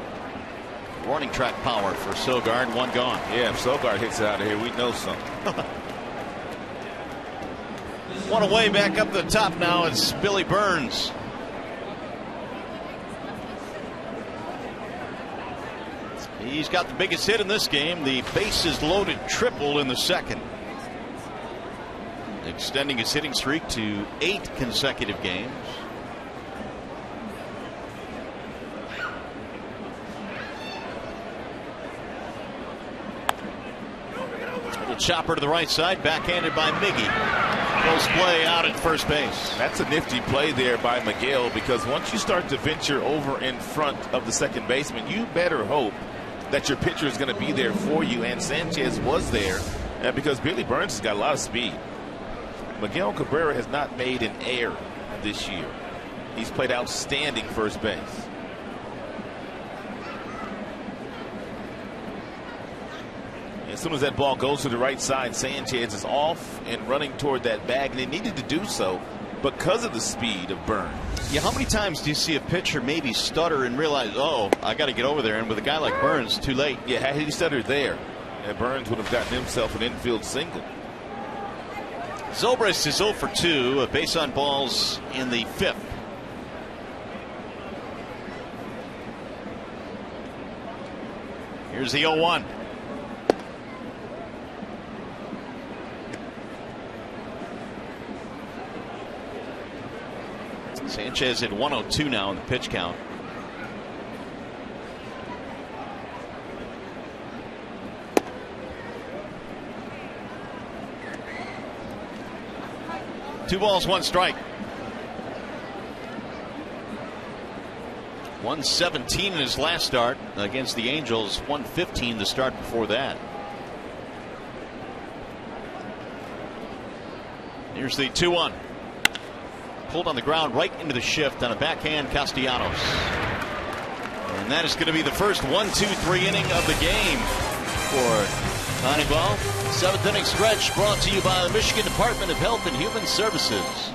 Warning track power for Sogard, 1 gone. Yeah, if Sogard hits it out of here, we know something. 1 away, back up the top now. It's Billy Burns. He's got the biggest hit in this game, the bases loaded triple in the 2nd. Extending his hitting streak to 8 consecutive games. Little chopper to the right side, backhanded by Miggy. Close play out at first base. That's a nifty play there by Miguel, because once you start to venture over in front of the second baseman, you better hope that your pitcher is going to be there for you, and Sanchez was there because Billy Burns has got a lot of speed. Miguel Cabrera has not made an error this year. He's played outstanding first base. As soon as that ball goes to the right side, Sanchez is off and running toward that bag, and he needed to do so because of the speed of Burns. Yeah, how many times do you see a pitcher maybe stutter and realize, oh, I got to get over there, and with a guy like Burns, too late? Yeah, had he stuttered there, Burns would have gotten himself an infield single. Zobrist is 0 for 2, a base on balls in the 5th. Here's the 0-1. Sanchez at 102 now in the pitch count. Two balls, one strike. 117 in his last start against the Angels. 115 the start before that. Here's the 2-1. Pulled on the ground right into the shift on a backhand Castellanos. And that is going to be the first 1-2-3 inning of the game for Honeyball. Seventh inning stretch brought to you by the Michigan Department of Health and Human Services.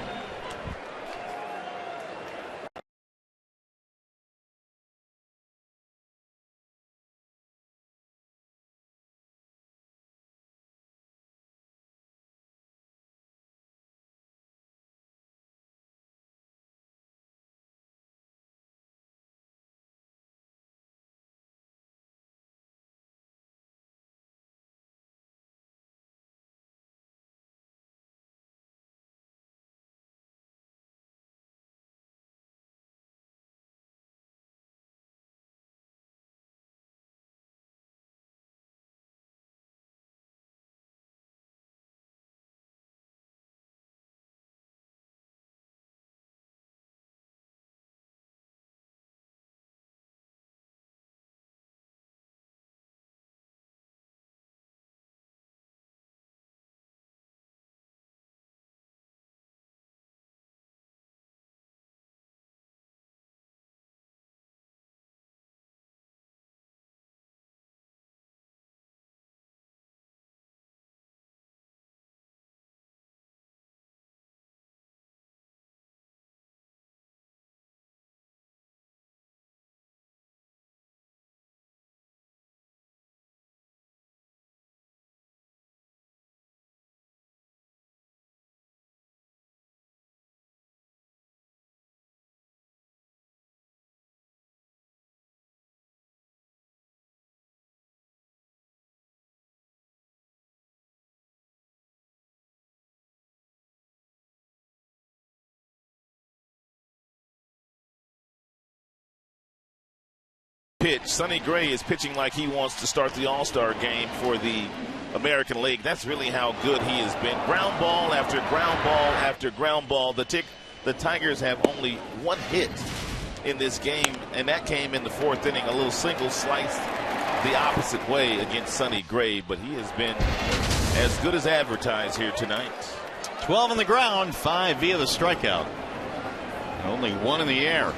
Pitch. Sonny Gray is pitching like he wants to start the All-Star game for the American League. That's really how good he has been. Ground ball after ground ball after ground ball. The Tigers have only one hit in this game, and that came in the fourth inning. A little single sliced the opposite way against Sonny Gray, but he has been as good as advertised here tonight. 12 on the ground, 5 via the strikeout. Only 1 in the air.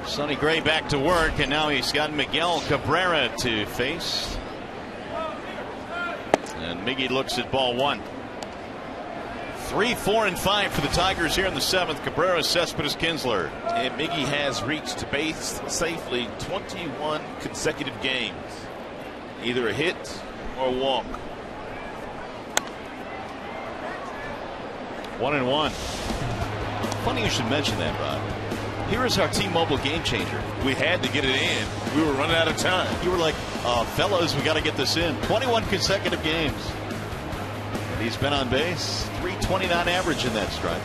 Sonny Gray back to work, and now he's got Miguel Cabrera to face. And Miggy looks at ball 1. 3, 4, and 5 for the Tigers here in the 7th. Cabrera, Cespedes, Kinsler. And Miggy has reached base safely 21 consecutive games. Either a hit or a walk. 1-1. Funny you should mention that, Rod. Here is our T-Mobile game changer. We had to get it in. We were running out of time. You were like, fellas, we got to get this in. 21 consecutive games. And he's been on base. 329 average in that stretch.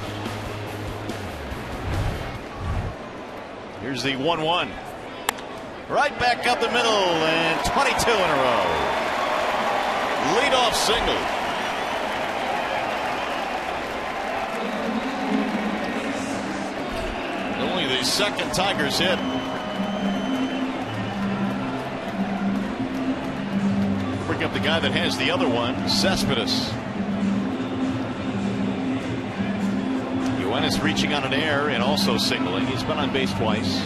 Here's the 1-1. Right back up the middle, and 22 in a row. Leadoff single. Only the second Tigers hit. Bring up the guy that has the other one, Cespedes. Yoenis reaching on an air and also singling. He's been on base twice.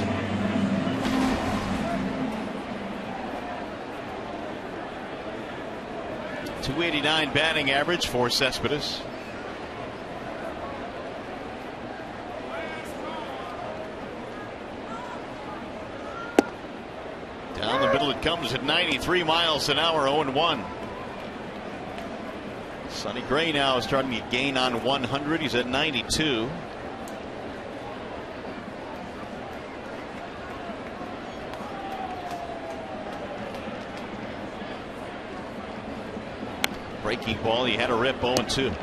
.289 batting average for Cespedes. Down the middle it comes at 93 miles an hour, 0-1. Sonny Gray now is starting to gain on 100. He's at 92. Breaking ball. He had a rip 0-2.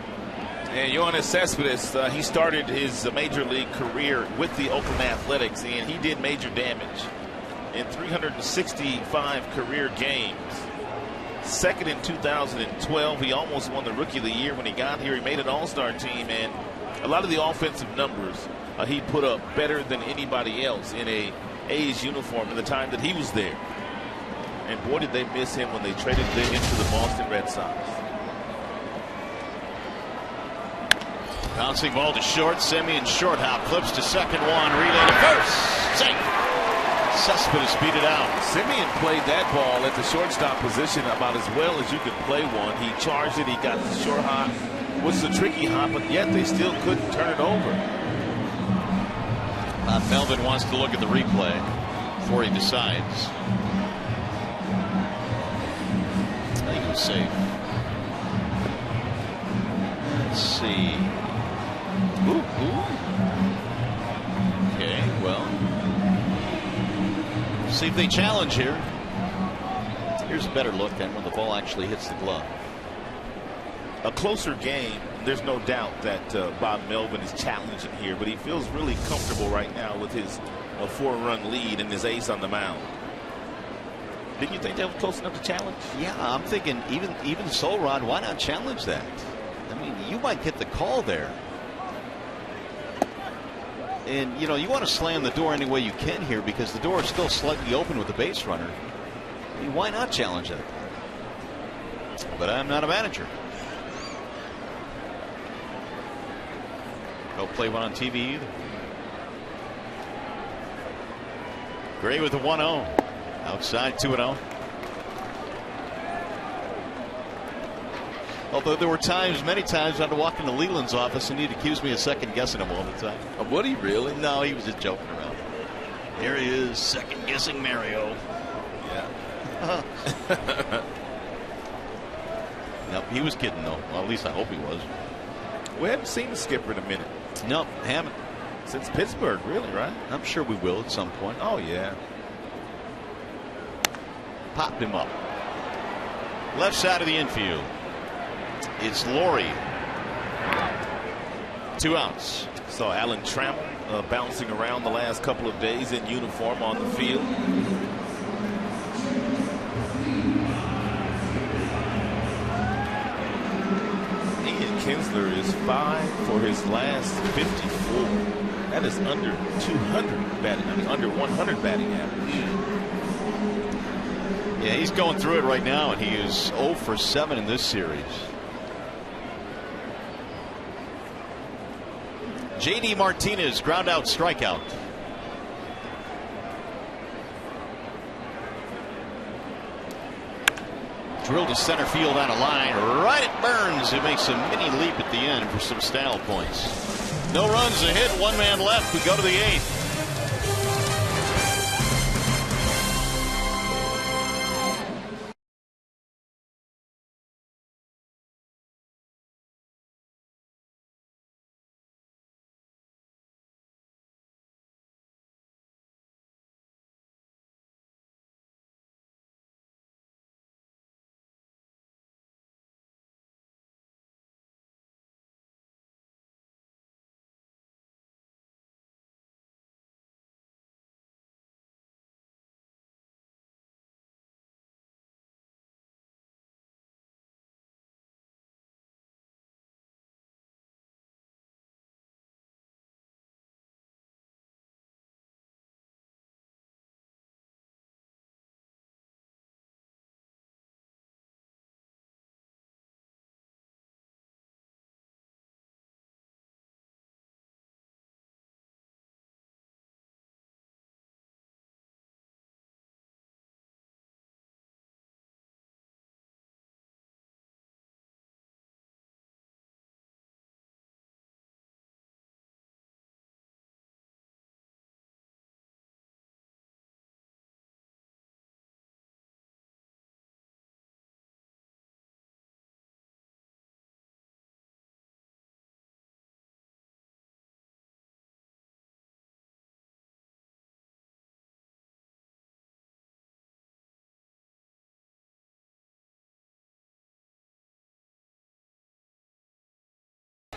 And Yoenis Cespedes, he started his major league career with the Oakland Athletics, and he did major damage in 365 career games. Second in 2012. He almost won the Rookie of the Year when he got here. He made an all-star team, and a lot of the offensive numbers he put up better than anybody else in a A's uniform in the time that he was there. And boy, did they miss him when they traded him into the Boston Red Sox. Bouncing ball to short. Semien short hop. Flips to second one. Relay to first. Safe. Cespedes beat it out. Semien played that ball at the shortstop position about as well as you could play one. He charged it. He got the short hop, which is a tricky hop, but yet they still couldn't turn it over. Melvin wants to look at the replay before he decides. I think it was safe. Let's see. Ooh. Okay, well, see if they challenge here. Here's a better look than when the ball actually hits the glove. A closer game, there's no doubt that Bob Melvin is challenging here, but he feels really comfortable right now with his 4-run lead and his ace on the mound. Didn't you think that was close enough to challenge? Yeah, I'm thinking even so, Rod, why not challenge that? I mean, you might get the call there. And, you know, you want to slam the door any way you can here because the door is still slightly open with the base runner. I mean, why not challenge that? But I'm not a manager. Don't play one on TV either. Gray with a 1-0. Outside 2-0. Although there were times, many times, I had to walk into Leland's office and he'd accuse me of second guessing him all the time. Would he really? No, he was just joking around. There he is, second guessing Mario. Yeah. Nope, he was kidding though. Well, at least I hope he was. We haven't seen the skipper in a minute. Nope, haven't. Since Pittsburgh, really, right? I'm sure we will at some point. Oh, yeah. Popped him up. Left side of the infield. It's Laurie. 2 outs. Saw Alan Trammell bouncing around the last couple of days in uniform on the field. Ian Kinsler is 5 for his last 54. That is under 200 batting, I mean under 100 batting average. Yeah, he's going through it right now, and he is 0 for 7 in this series. J.D. Martinez, ground out strikeout. Drilled to center field on a line. Right at Burns, who makes a mini leap at the end for some style points. No runs, a hit, 1 man left. We go to the 8th.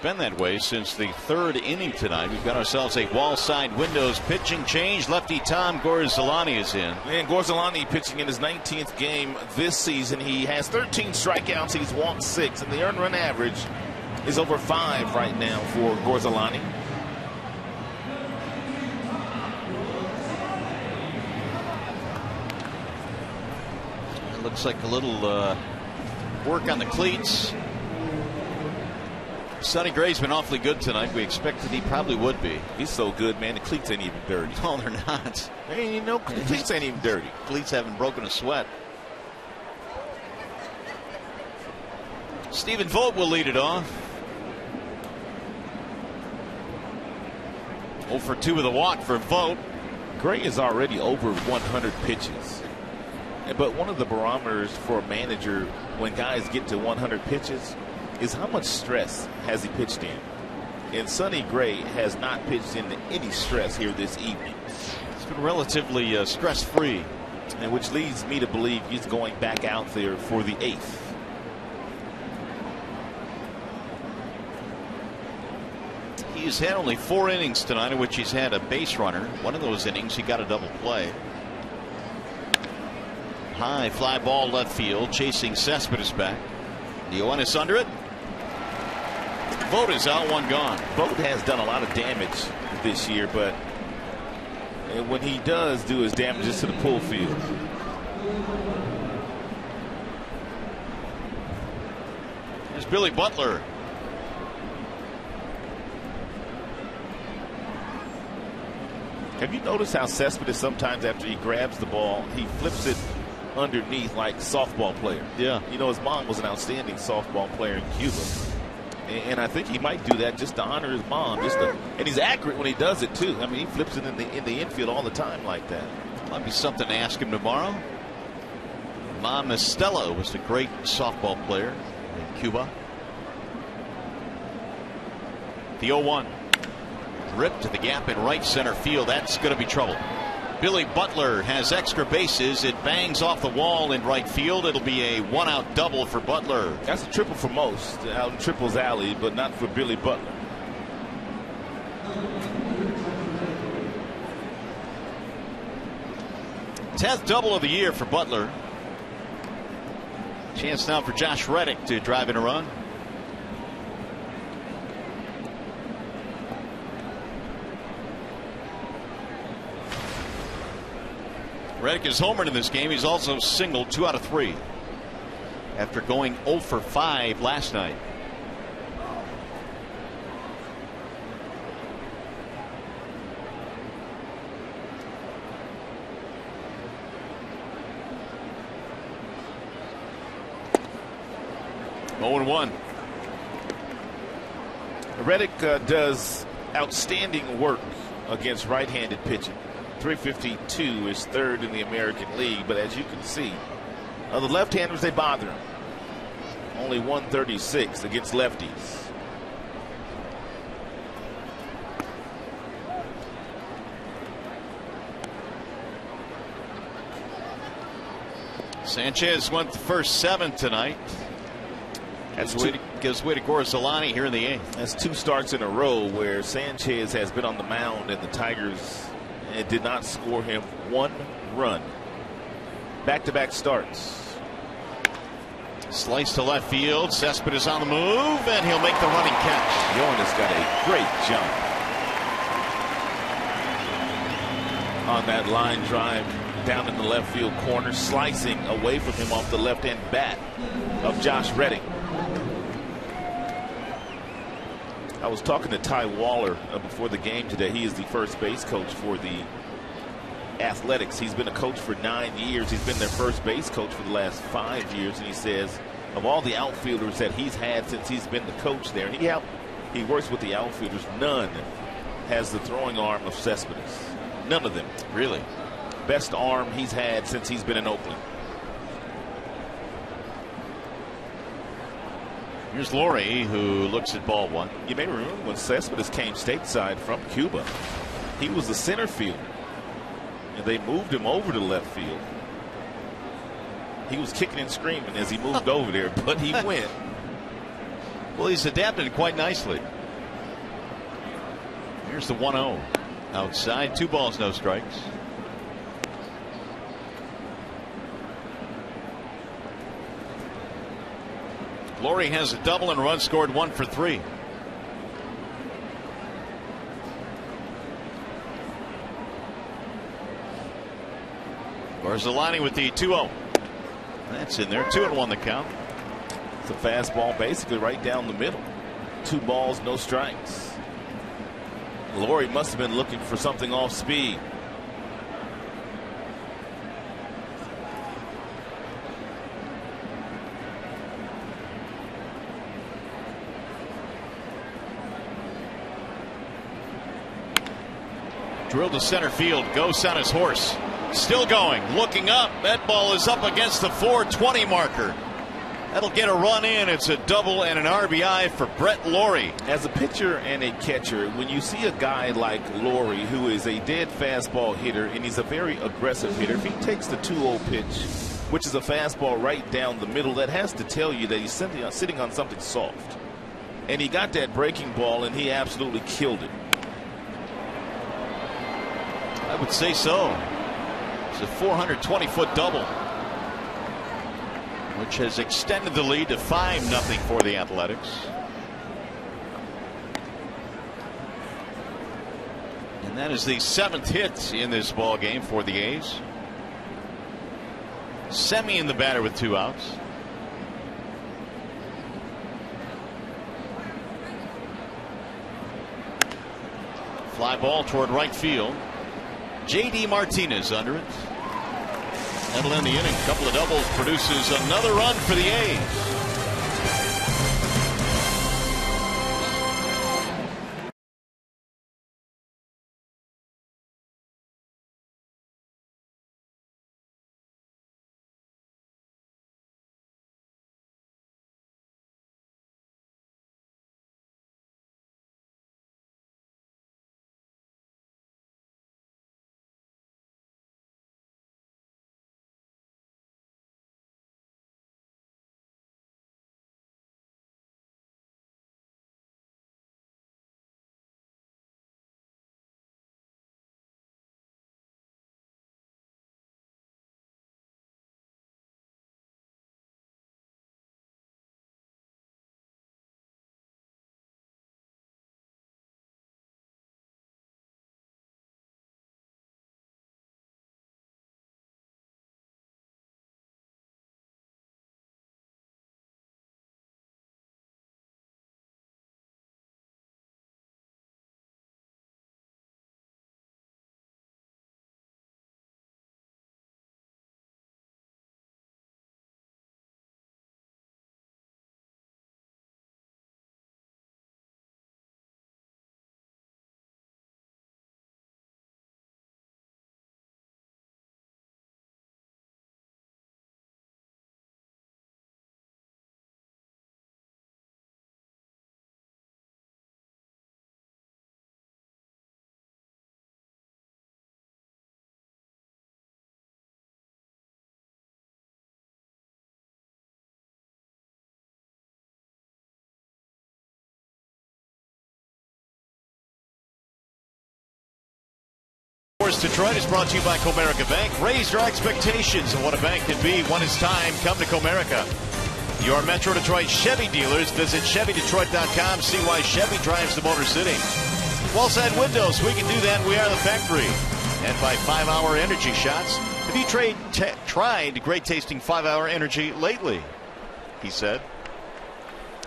Been that way since the third inning tonight. We've got ourselves a wall side windows pitching change. Lefty Tom Gorzolani is in. And Gorzolani pitching in his 19th game this season. He has 13 strikeouts. He's walked 6, and the earned run average is over 5 right now for Gorzolani. It looks like a little work on the cleats. Sonny Gray's been awfully good tonight. We expected he probably would be. He's so good, man. The cleats ain't even dirty. No, they're not. Hey, you know, the cleats ain't even dirty. Cleats haven't broken a sweat. Stephen Vogt will lead it off. 0 for 2 with a walk for Vogt. Gray is already over 100 pitches. But one of the barometers for a manager when guys get to 100 pitches is how much stress has he pitched in. And Sonny Gray has not pitched into any stress here this evening. It's been relatively stress-free. And which leads me to believe he's going back out there for the 8th. He's had only 4 innings tonight in which he's had a base runner. One of those innings he got a double play. High fly ball left field, chasing Cespedes back. Ioannis under it. Vogt is out, 1 gone. Vogt has done a lot of damage this year, but when he does do his damages to the pull field. There's Billy Butler. Have you noticed how Cespedes sometimes after he grabs the ball, he flips it underneath like softball player? Yeah. You know, his mom was an outstanding softball player in Cuba. And I think he might do that just to honor his mom. And he's accurate when he does it, too. I mean, he flips it in the infield all the time like that. Might be something to ask him tomorrow. Mom Estella was a great softball player in Cuba. The 0-1. Ripped to the gap in right center field. That's going to be trouble. Billy Butler has extra bases. It bangs off the wall in right field. It'll be a 1-out double for Butler. That's a triple for most out in Triple's alley, but not for Billy Butler. Tenth double of the year for Butler. Chance now for Josh Reddick to drive in a run. Reddick is homered in this game. He's also singled 2 out of 3 after going 0 for 5 last night. (0-1). Reddick does outstanding work against right-handed pitching. 352 is 3rd in the American League, but as you can see, the left-handers, they bother him. Only 136 against lefties. Sanchez went the first 7 tonight. Gives way to Gorzolani here in the 8th. That's 2 starts in a row where Sanchez has been on the mound and the Tigers did not score him 1 run. Back-to-back starts. Slice to left field. Cespedes on the move, and he'll make the running catch. Ioannis got a great jump on that line drive down in the left field corner, slicing away from him off the left-hand bat of Josh Reddick. I was talking to Ty Waller before the game today. He is the first base coach for the Athletics. He's been a coach for 9 years. He's been their first base coach for the last 5 years. And he says of all the outfielders that he's had since he's been the coach there, and he works with the outfielders, none has the throwing arm of Cespedes. None of them. Really? Best arm he's had since he's been in Oakland. Here's Laurie, who looks at ball 1. You may remember when Cespedes came stateside from Cuba, he was the center fielder, and they moved him over to left field. He was kicking and screaming as he moved over there, but he went. Well, he's adapted quite nicely. Here's the 1-0. Outside, 2 balls, no strikes. Laurie has a double and run scored, 1 for 3. Barzilani with the 2-0. That's in there. 2-1 the count. It's a fastball basically right down the middle. 2 balls, no strikes. Laurie must have been looking for something off speed. Drilled to center field. Goes on his horse. Still going. Looking up. That ball is up against the 420 marker. That'll get a run in. It's a double and an RBI for Brett Laurie. As a pitcher and a catcher, when you see a guy like Laurie, who is a dead fastball hitter, and he's a very aggressive hitter, if he takes the 2-0 pitch, which is a fastball right down the middle, that has to tell you that he's sitting on something soft. And he got that breaking ball, and he absolutely killed it. I would say so. It's a 420-foot double, which has extended the lead to 5-0 for the Athletics. And that is the 7th hit in this ball game for the A's. Semi in the batter with 2 outs. Fly ball toward right field. J.D. Martinez under it. That'll end the inning. A couple of doubles produces another run for the A's. Detroit is brought to you by Comerica Bank. Raise your expectations of what a bank can be when it's time. Come to Comerica. Your Metro Detroit Chevy dealers. Visit ChevyDetroit.com. See why Chevy drives the Motor City. Wallside Windows. We can do that. We are the factory. And by 5-Hour Energy Shots. Have you tried great tasting 5-Hour Energy lately? He said.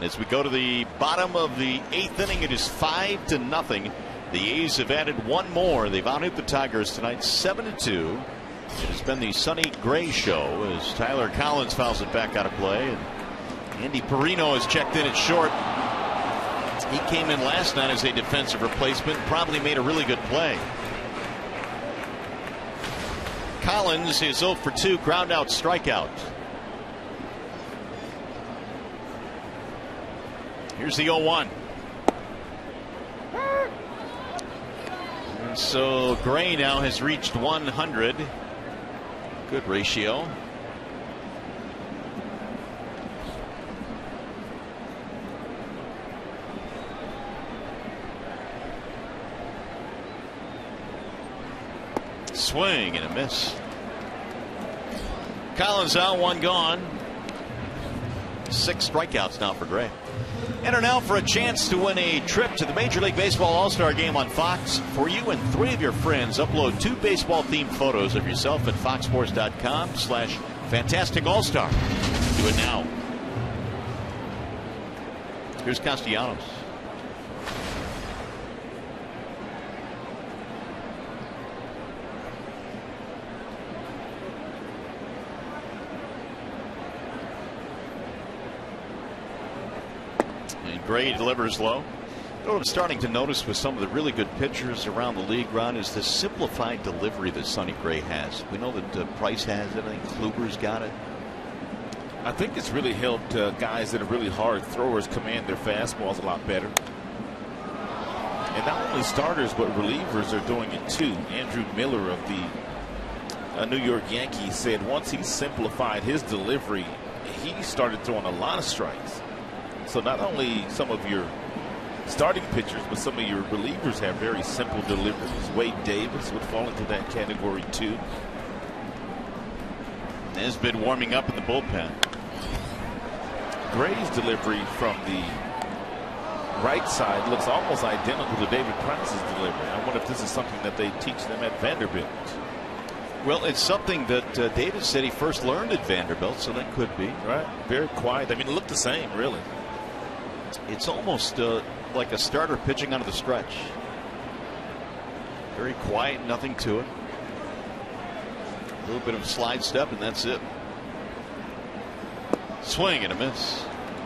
As we go to the bottom of the 8th inning, it is 5-0. The A's have added one more. They've out-hit the Tigers tonight 7-2. It has been the Sonny Gray show as Tyler Collins fouls it back out of play. And Andy Perino has checked in at short. He came in last night as a defensive replacement. Probably made a really good play. Collins is 0 for 2. Ground out strikeout. Here's the 0-1. And so Gray now has reached 100. Good ratio. Swing and a miss. Collins out, one gone. 6 strikeouts now for Gray. Enter now for a chance to win a trip to the Major League Baseball All-Star Game on Fox. For you and 3 of your friends, upload 2 baseball-themed photos of yourself at foxsports.com/Fantastic All-Star. Do it now. Here's Castellanos. And Gray delivers low. What I'm starting to notice with some of the really good pitchers around the league, Ron, is the simplified delivery that Sonny Gray has. We know that Price has it. I think Kluber's got it. I think it's really helped guys that are really hard throwers command their fastballs a lot better. And not only starters, but relievers are doing it too. Andrew Miller of the New York Yankees said once he simplified his delivery, he started throwing a lot of strikes. So not only some of your starting pitchers, but some of your relievers have very simple deliveries. Wade Davis would fall into that category too. Has been warming up in the bullpen. Gray's delivery from the right side looks almost identical to David Price's delivery. I wonder if this is something that they teach them at Vanderbilt. Well, it's something that David said he first learned at Vanderbilt, so that could be. Right. Very quiet. I mean, it looked the same, really. It's almost like a starter pitching out of the stretch. Very quiet, nothing to it. A little bit of a slide step, and that's it. Swing and a miss.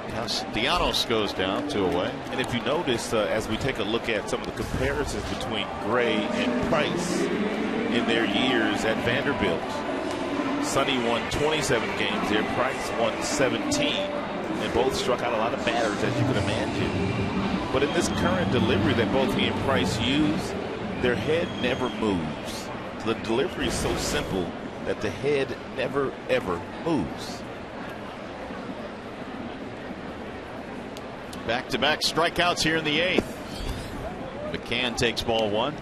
Castellanos goes down, 2 away. And if you notice, as we take a look at some of the comparisons between Gray and Price in their years at Vanderbilt, Sonny won 27 games there. Price won 17. And both struck out a lot of batters, as you can imagine. But in this current delivery that both he and Price use, their head never moves. The delivery is so simple that the head never, ever moves. Back-to-back strikeouts here in the 8th. McCann takes ball 1.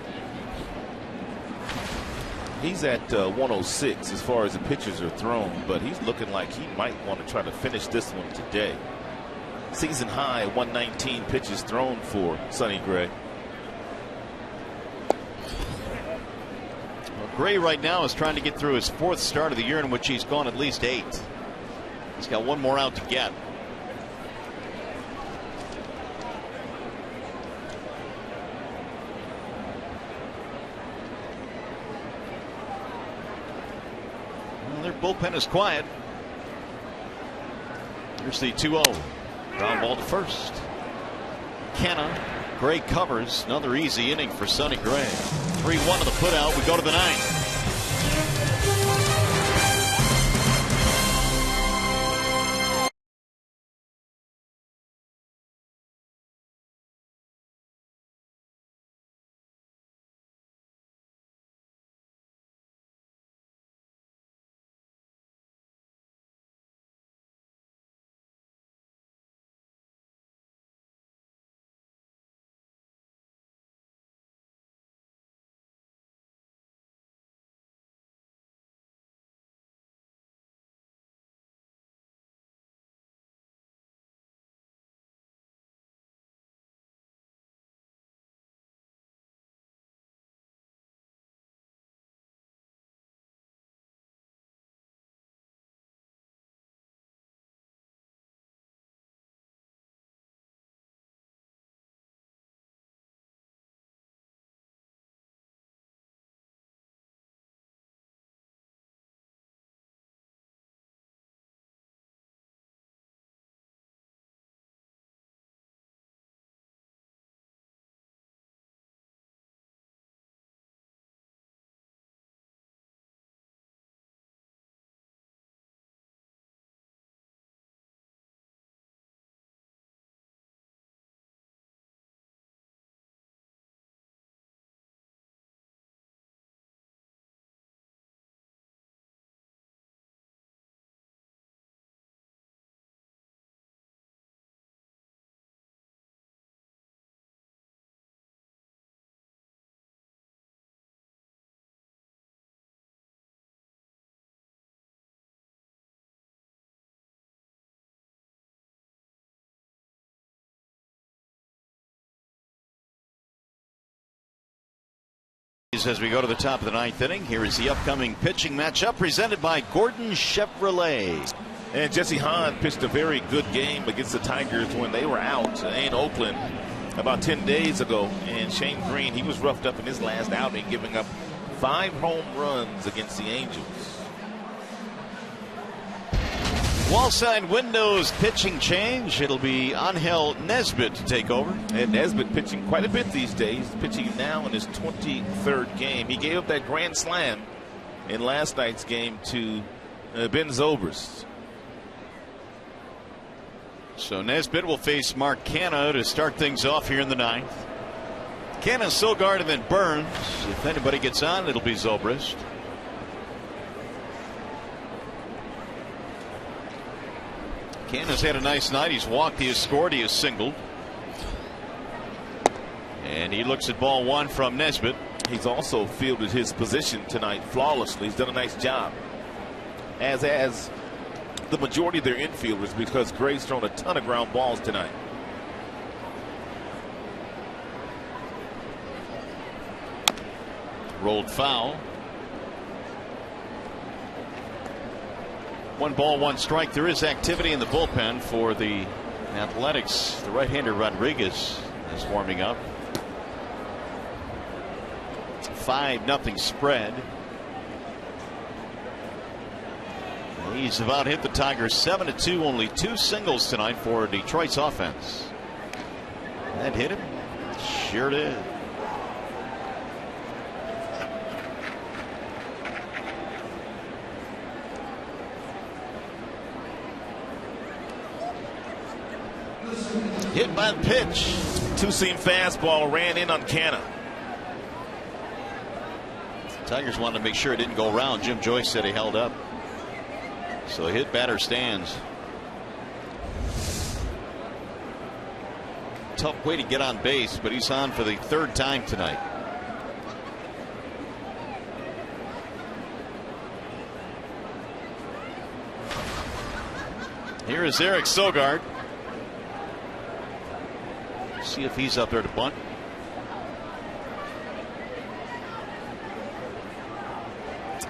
He's at 106 as far as the pitches are thrown, but he's looking like he might want to try to finish this one today. Season high 119 pitches thrown for Sonny Gray. Well, Gray right now is trying to get through his 4th start of the year in which he's gone at least 8. He's got 1 more out to get. Their bullpen is quiet. Here's the 2-0. Ground ball to first. Kenna. Gray covers. Another easy inning for Sonny Gray. 3-1 to the putout. We go to the 9th. As we go to the top of the ninth inning, here is the upcoming pitching matchup presented by Gordon Chevrolet. And Jesse Hahn pitched a very good game against the Tigers when they were out in Oakland about 10 days ago. And Shane Green, he was roughed up in his last outing, giving up 5 home runs against the Angels. Wallside Windows pitching change. It'll be Angel Nesbitt to take over. And Nesbitt pitching quite a bit these days, pitching now in his 23rd game. He gave up that grand slam in last night's game to Ben Zobrist. So Nesbitt will face Mark Canha to start things off here in the ninth. Canha, Sogard, and then Burns. If anybody gets on, it'll be Zobrist. Canha's had a nice night. He's walked, he has scored, he has singled. And he looks at ball one from Nesbitt. He's also fielded his position tonight flawlessly. He's done a nice job, as has the majority of their infielders, because Gray's thrown a ton of ground balls tonight. Rolled foul. 1 ball, 1 strike. There is activity in the bullpen for the Athletics. The right-hander Rodriguez is warming up. 5-0 spread. He's about hit the Tigers 7-2. Only 2 singles tonight for Detroit's offense. That hit him? Sure did. Hit by the pitch. 2-seam fastball ran in on Canha. Tigers wanted to make sure it didn't go around. Jim Joyce said he held up. So hit, batter stands. Tough way to get on base, but he's on for the 3rd time tonight. Here is Eric Sogard. See if he's up there to bunt.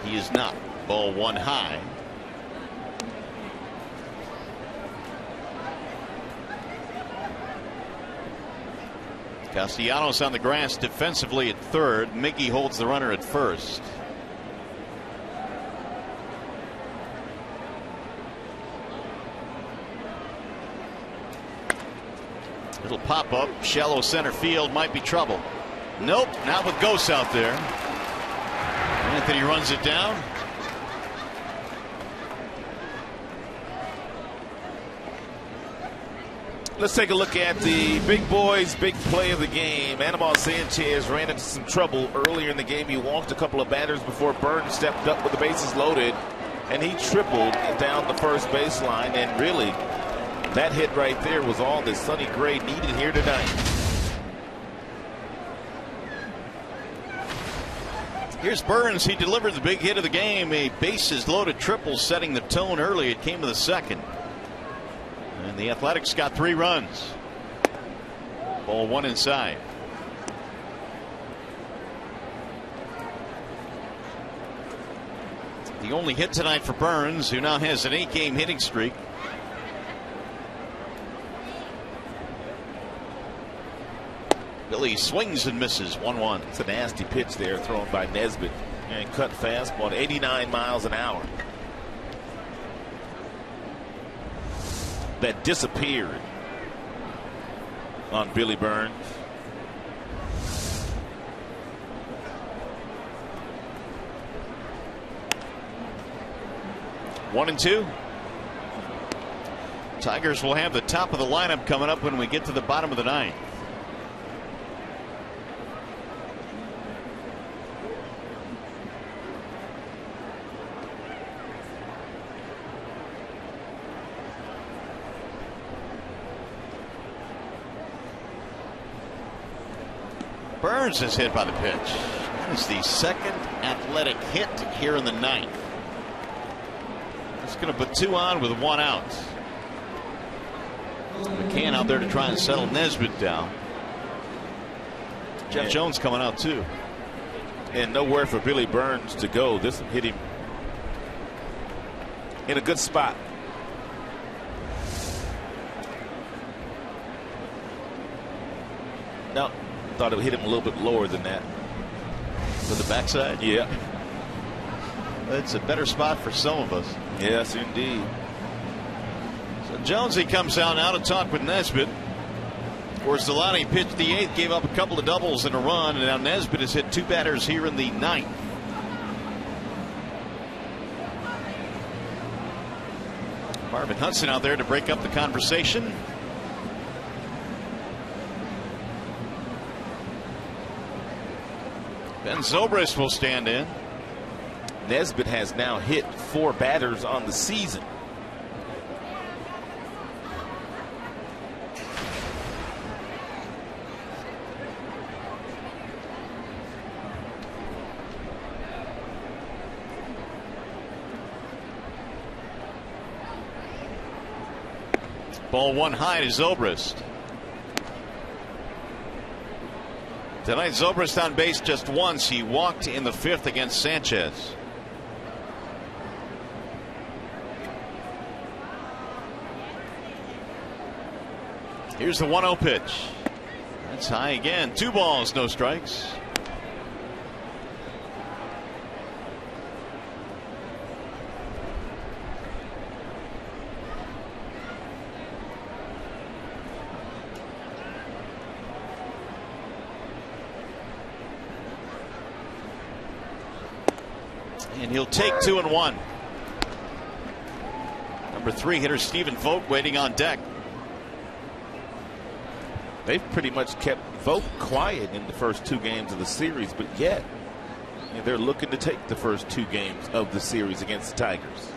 He is not. Ball 1 high. Castellanos on the grass defensively at 3rd. Mickey holds the runner at 1st. Little pop up, shallow center field, might be trouble. Nope, not with Ghosts out there. Anthony runs it down. Let's take a look at the big boys' big play of the game. Anibal Sanchez ran into some trouble earlier in the game. He walked a couple of batters before Burns stepped up with the bases loaded, and he tripled down the first baseline. And really, that hit right there was all that Sonny Gray needed here tonight. Here's Burns. He delivered the big hit of the game. A bases loaded triple setting the tone early. It came to the 2nd. And the Athletics got 3 runs. Ball 1 inside. The only hit tonight for Burns, who now has an 8-game hitting streak. Billy swings and misses. 1-1. It's a nasty pitch there thrown by Nesbitt, and cut fastball at 89 miles an hour. That disappeared on Billy Burns. One and 2. Tigers will have the top of the lineup coming up when we get to the bottom of the 9th. Burns is hit by the pitch. That is the 2nd Athletic hit here in the 9th. It's going to put 2 on with 1 out. McCann out there to try and settle Nesbitt down. Jeff Jones coming out too. And nowhere for Billy Burns to go. This hit him in a good spot. No, thought it would hit him a little bit lower than that. To the backside? Yeah. It's a better spot for some of us. Yes, indeed. So Jonesy comes out now to talk with Nesbitt. Of course, Delani pitched the 8th, gave up a couple of doubles and a run, and now Nesbitt has hit 2 batters here in the 9th. Marvin Hudson out there to break up the conversation. Ben Zobrist will stand in. Nesbitt has now hit 4 batters on the season. Ball 1 high to Zobrist. Tonight, Zobrist on base just once. He walked in the 5th against Sanchez. Here's the 1-0 pitch. That's high again. 2 balls, no strikes. And he'll take 2 and 1. Number 3 hitter Stephen Vogt waiting on deck. They've pretty much kept Vogt quiet in the first 2 games of the series, but yet they're looking to take the first 2 games of the series against the Tigers.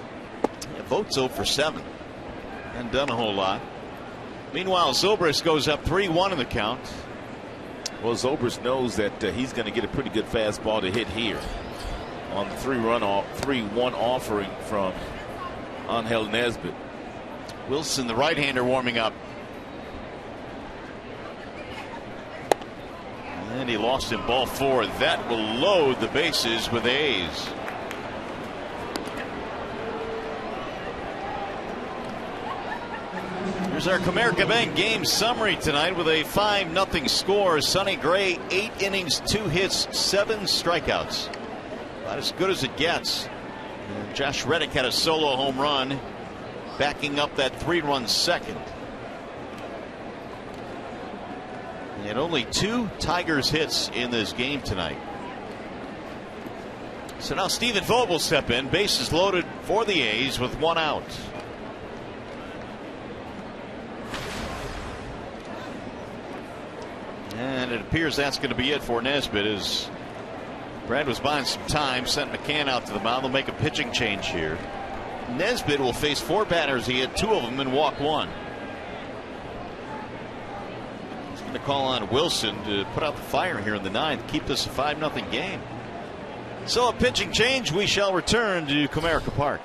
Yeah, Vogt's 0 for 7. Hadn't done a whole lot. Meanwhile, Zobrist goes up 3-1 in the count. Well, Zobrist knows that he's going to get a pretty good fastball to hit here on the 3-1 offering from Angel Nesbitt. Wilson, the right-hander, warming up. And he lost in ball 4. That will load the bases with A's. Here's our Comerica Bank game summary tonight with a 5-0 score. Sonny Gray, 8 innings, 2 hits, 7 strikeouts. About as good as it gets. And Josh Reddick had a solo home run, backing up that 3-run second. And only 2 Tigers hits in this game tonight. So now Stephen Vogt will step in. Bases loaded for the A's with 1 out. And it appears that's going to be it for Nesbitt, as Brad was buying some time, sent McCann out to the mound. They'll make a pitching change here. Nesbitt will face 4 batters. He had 2 of them and walk 1. He's going to call on Wilson to put out the fire here in the 9th, keep this a 5-0 game. So a pitching change. We shall return to Comerica Park.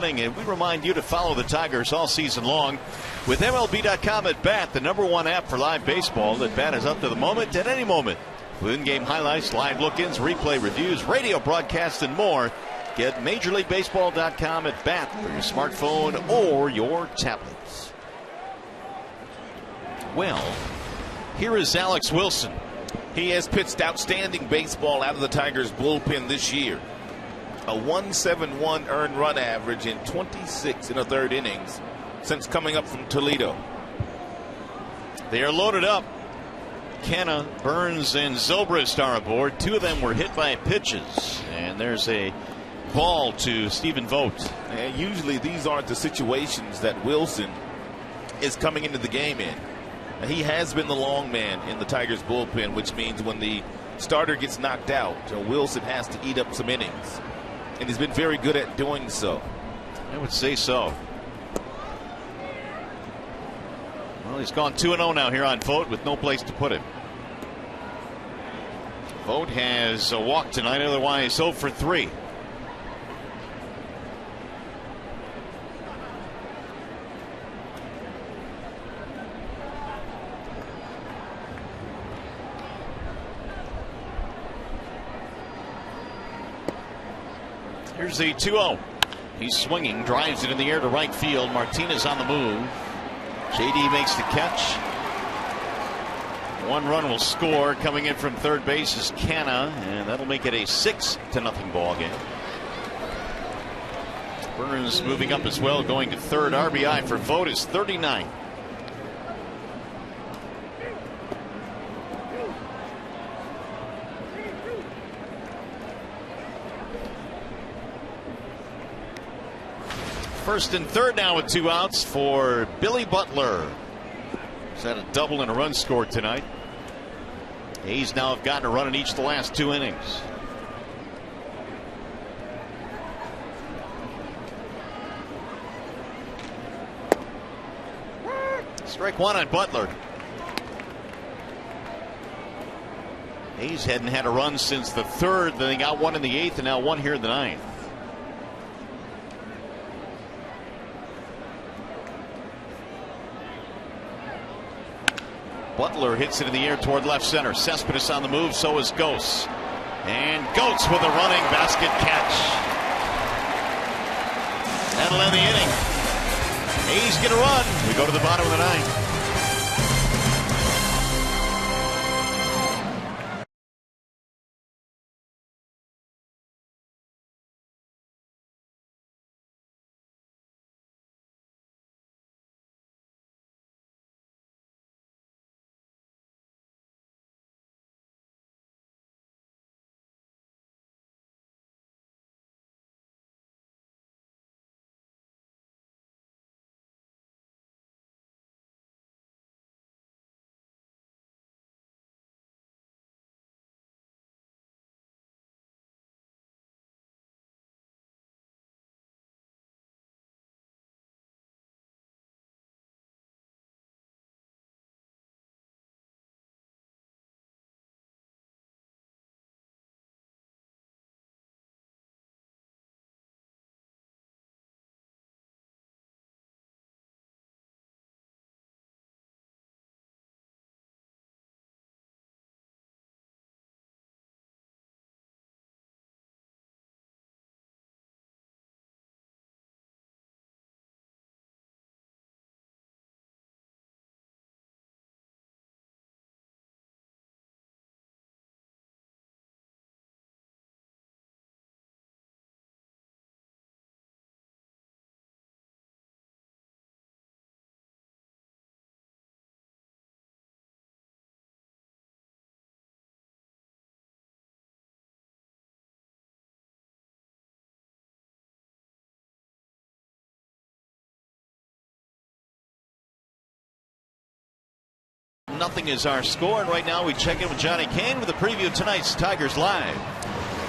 And we remind you to follow the Tigers all season long with MLB.com at BAT, the #1 app for live baseball. That BAT is up to the moment at any moment. With in-game highlights, live look-ins, replay reviews, radio broadcasts, and more. Get MajorLeagueBaseball.com at BAT for your smartphone or your tablets. Well, here is Alex Wilson. He has pitched outstanding baseball out of the Tigers bullpen this year. A 1.71 earned run average in 26 1/3 innings since coming up from Toledo. They are loaded up. Canna, Burns, and Zobrist are aboard. 2 of them were hit by pitches. And there's a ball to Stephen Vogt. And usually these aren't the situations that Wilson is coming into the game in. He has been the long man in the Tigers bullpen, which means when the starter gets knocked out, Wilson has to eat up some innings. And he's been very good at doing so. I would say so. Well, he's gone 2-0 now here on Vogt with no place to put him. Vogt has a walk tonight, otherwise 0 for 3. Here's the 2-0. He's swinging, drives it in the air to right field. Martinez on the move. JD makes the catch. 1 run will score. Coming in from third base is Canna, and that'll make it a 6-0 ball game. Burns moving up as well, going to third. RBI for Vogt is 39. First and third now with 2 outs for Billy Butler. He's had a double and a run scored tonight. A's now have gotten a run in each of the last 2 innings. Strike 1 on Butler. A's hadn't had a run since the 3rd. Then they got 1 in the 8th and now 1 here in the 9th. Butler hits it in the air toward left center. Cespedes on the move, so is Gose. And Goetz with a running basket catch. That'll end the inning. A's get a run. We go to the bottom of the 9th. Nothing is our score, and right now we check in with Johnny Kane with a preview of tonight's Tigers Live.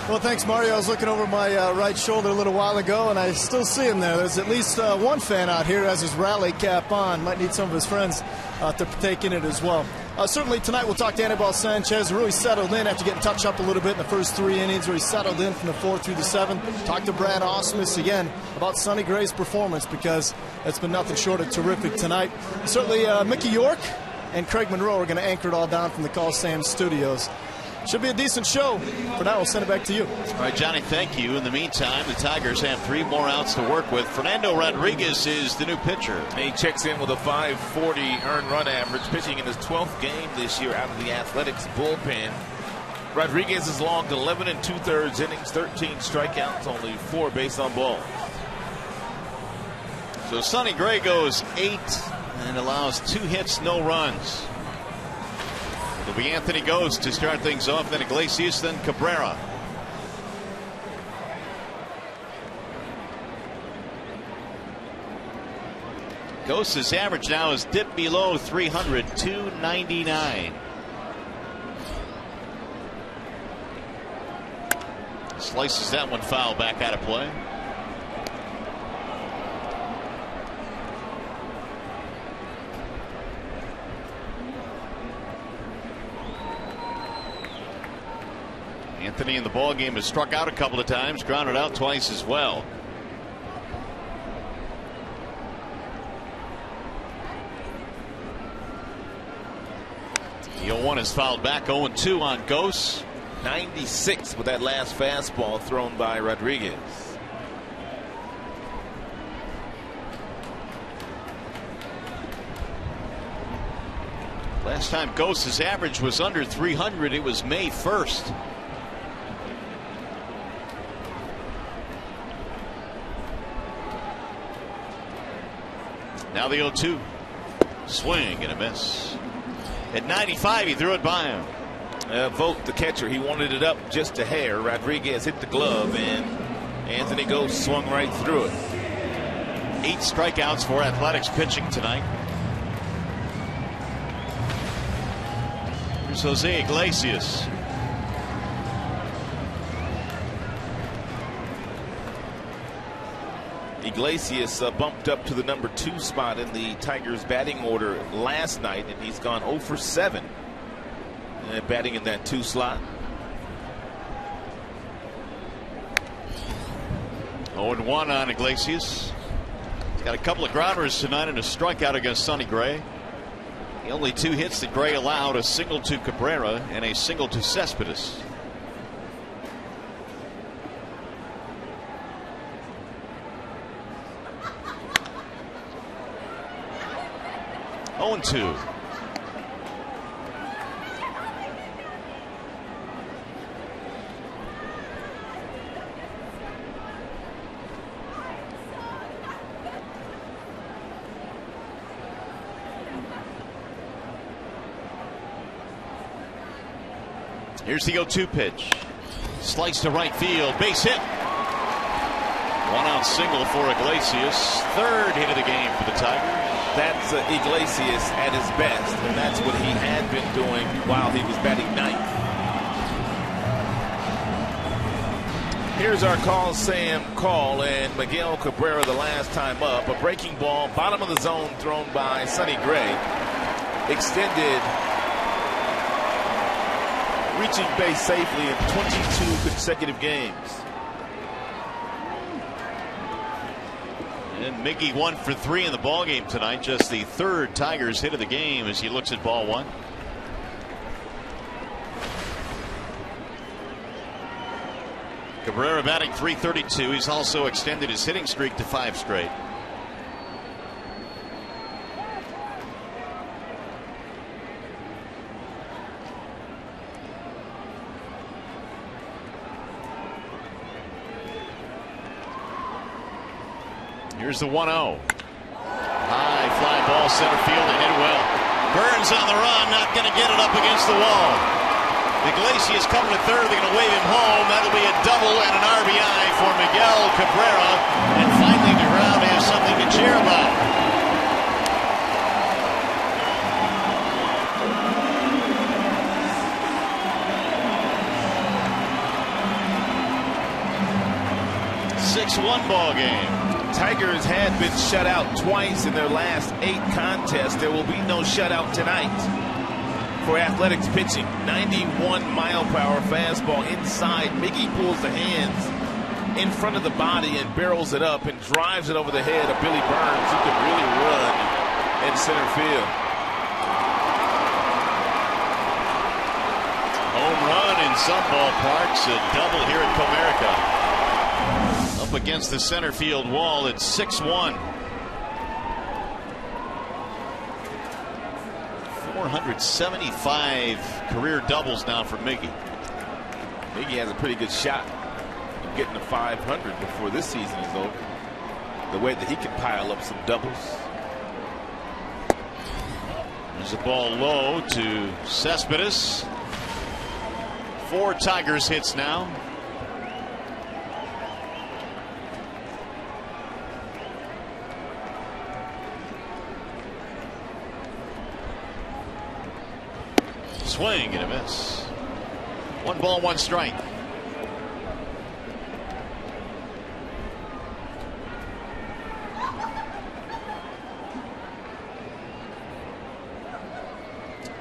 Well, thanks, Mario. I was looking over my right shoulder a little while ago, and I still see him there. There's at least one fan out here who has his rally cap on. Might need some of his friends to partake in it as well. Certainly tonight we'll talk to Anibal Sanchez, who really settled in after getting touched up a little bit in the first 3 innings, where he settled in from the 4th through the 7th. Talk to Brad Ausmus again about Sonny Gray's performance, because it's been nothing short of terrific tonight. Certainly Mickey York and Craig Monroe are going to anchor it all down from the Coliseum studios. Should be a decent show. For now, we'll send it back to you. All right, Johnny, thank you. In the meantime, the Tigers have 3 more outs to work with. Fernando Rodriguez is the new pitcher. He checks in with a .540 earned run average, pitching in his 12th game this year out of the Athletics bullpen. Rodriguez has logged 11 2/3 innings, 13 strikeouts, only 4 base on balls. So Sonny Gray goes 8 and allows 2 hits, no runs. It'll be Anthony Ghost to start things off, then Iglesias, then Cabrera. Ghost's average now is dipped below 300, 299. Slices that one foul back out of play. Anthony in the ball game has struck out a couple of times, grounded out twice as well. The 0-1 is fouled back. 0-2 on Ghost. 96 with that last fastball thrown by Rodriguez. Last time Ghost's average was under 300, it was May 1st. Now the 0-2. Swing and a miss. At 95, he threw it by him. Vogt, the catcher, he wanted it up just a hair. Rodriguez hit the glove, and Anthony Ghost swung right through it. 8 strikeouts for Athletics pitching tonight. Here's Jose Iglesias. Iglesias bumped up to the number 2 spot in the Tigers batting order last night, and he's gone 0 for 7 batting in that 2 slot. 0-1 on Iglesias. He's got a couple of grounders tonight and a strikeout against Sonny Gray. The only 2 hits that Gray allowed, a single to Cabrera and a single to Cespedes. Two. Here's the 0-2 pitch. Slice to right field. Base hit. 1-out single for Iglesias. 3rd hit of the game for the Tigers. That's Iglesias at his best, and that's what he had been doing while he was batting 9th. Here's our Coliseum call, and Miguel Cabrera the last time up. A breaking ball, bottom of the zone, thrown by Sonny Gray. Extended, reaching base safely in 22 consecutive games. And Miggy 1 for 3 in the ballgame tonight. Just the 3rd Tigers hit of the game as he looks at ball 1. Cabrera batting .332. He's also extended his hitting streak to 5 straight. Here's the 1-0. High fly ball center field and hit well. Burns on the run, not going to get it up against the wall. Iglesias coming to 3rd. They're going to wave him home. That'll be a double and an RBI for Miguel Cabrera. And finally, the crowd has something to cheer about. .6-1 ball game. Tigers had been shut out twice in their last 8 contests. There will be no shutout tonight. for athletics pitching. 91-mile-per-hour fastball inside. Miggy pulls the hands in front of the body and barrels it up and drives it over the head of Billy Burns, who could really run in center field. Home run in some ballparks, a double here at Comerica. Up against the center field wall, it's 6-1. 475 career doubles now for Miggy. Miggy has a pretty good shot of getting to 500 before this season is over. The way that he can pile up some doubles. There's a ball low to Cespedes. 4 Tigers hits now. Swing and a miss. 1 ball, 1 strike.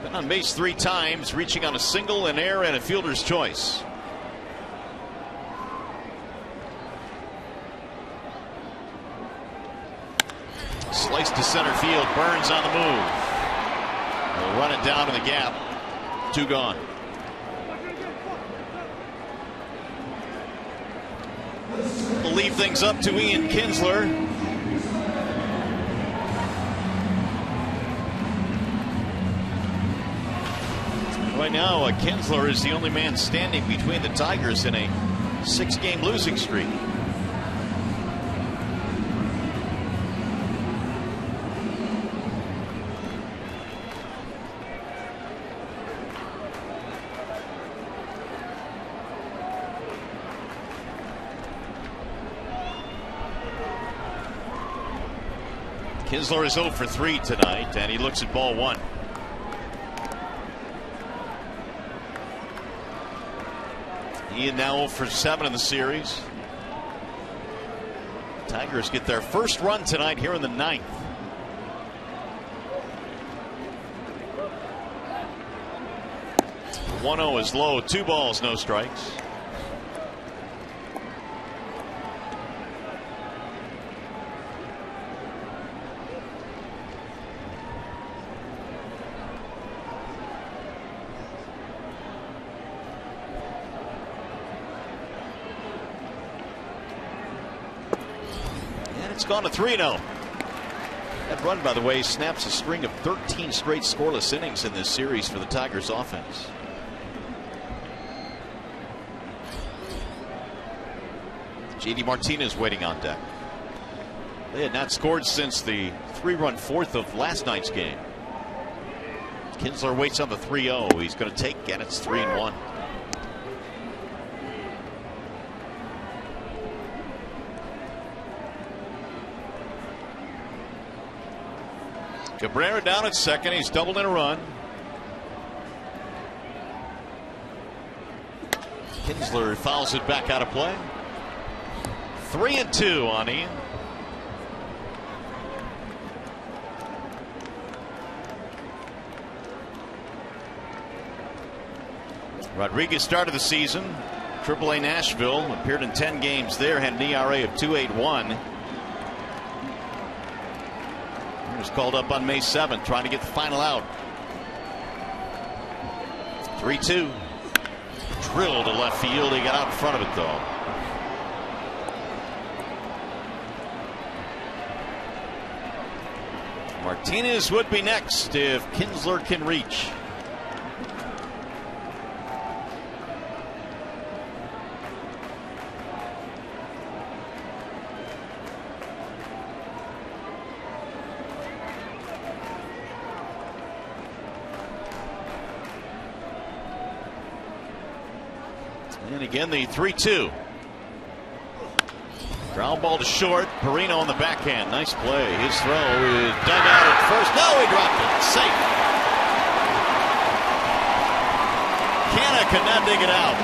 Been on base 3 times, reaching on a single, an error, and a fielder's choice. Slice to center field. Burns on the move. They'll run it down in the gap. 2 gone. We'll leave things up to Ian Kinsler. Right now, Kinsler is the only man standing between the Tigers in a 6-game losing streak. Kinsler is 0 for 3 tonight, and he looks at ball 1. Ian now 0 for 7 in the series. Tigers get their first run tonight here in the 9th. The 1-0 is low. 2 balls, no strikes. It's gone to 3-0. That run, by the way, snaps a string of 13 straight scoreless innings in this series for the Tigers offense. JD Martinez waiting on deck. They had not scored since the 3-run 4th of last night's game. Kinsler waits on the 3-0. He's going to take, and it's 3-1. Cabrera down at second. He's doubled in a run. Kinsler fouls it back out of play. 3-2 on Ian. Rodriguez started the season. AAA Nashville, appeared in 10 games there, had an ERA of 2.81. He was called up on May 7th, trying to get the final out. 3-2. Drilled to left field. He got out in front of it, though. Martinez would be next if Kinsler can reach. And again, the 3-2. Ground ball to short. Perino on the backhand. Nice play. His throw is dug out at first. No, he dropped it. Safe. Canna could not dig it out.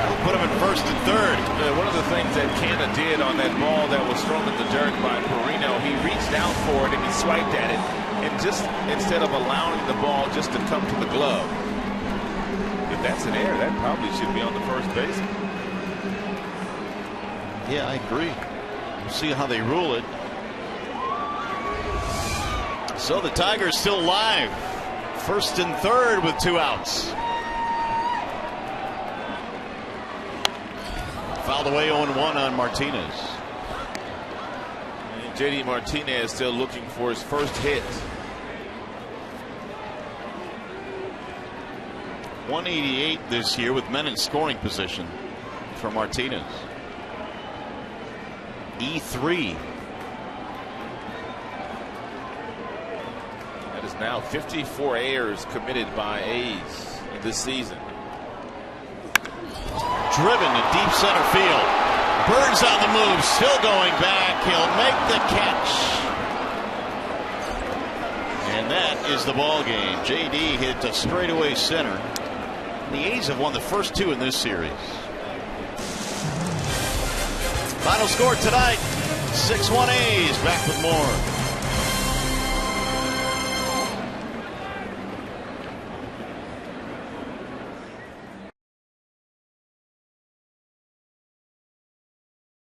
He'll put him at first and third. One of the things that Canna did on that ball that was thrown in the dirt by Perino, he reached out for it and he swiped at it. And just instead of allowing the ball just to come to the glove, if that's an error, that probably should be on the first baseman. Yeah, I agree. We'll see how they rule it. So the Tigers still live. First and third with 2 outs. Fouled away 0-1 on Martinez. And J.D. Martinez still looking for his first hit. 188 this year with men in scoring position for Martinez. E3. That is now 54 errors committed by A's in this season. Driven to deep center field. Burns on the move, still going back. He'll make the catch. And that is the ball game. J.D. hit to straightaway center. The A's have won the first 2 in this series. Final score tonight, 6-1 A's. Back with more.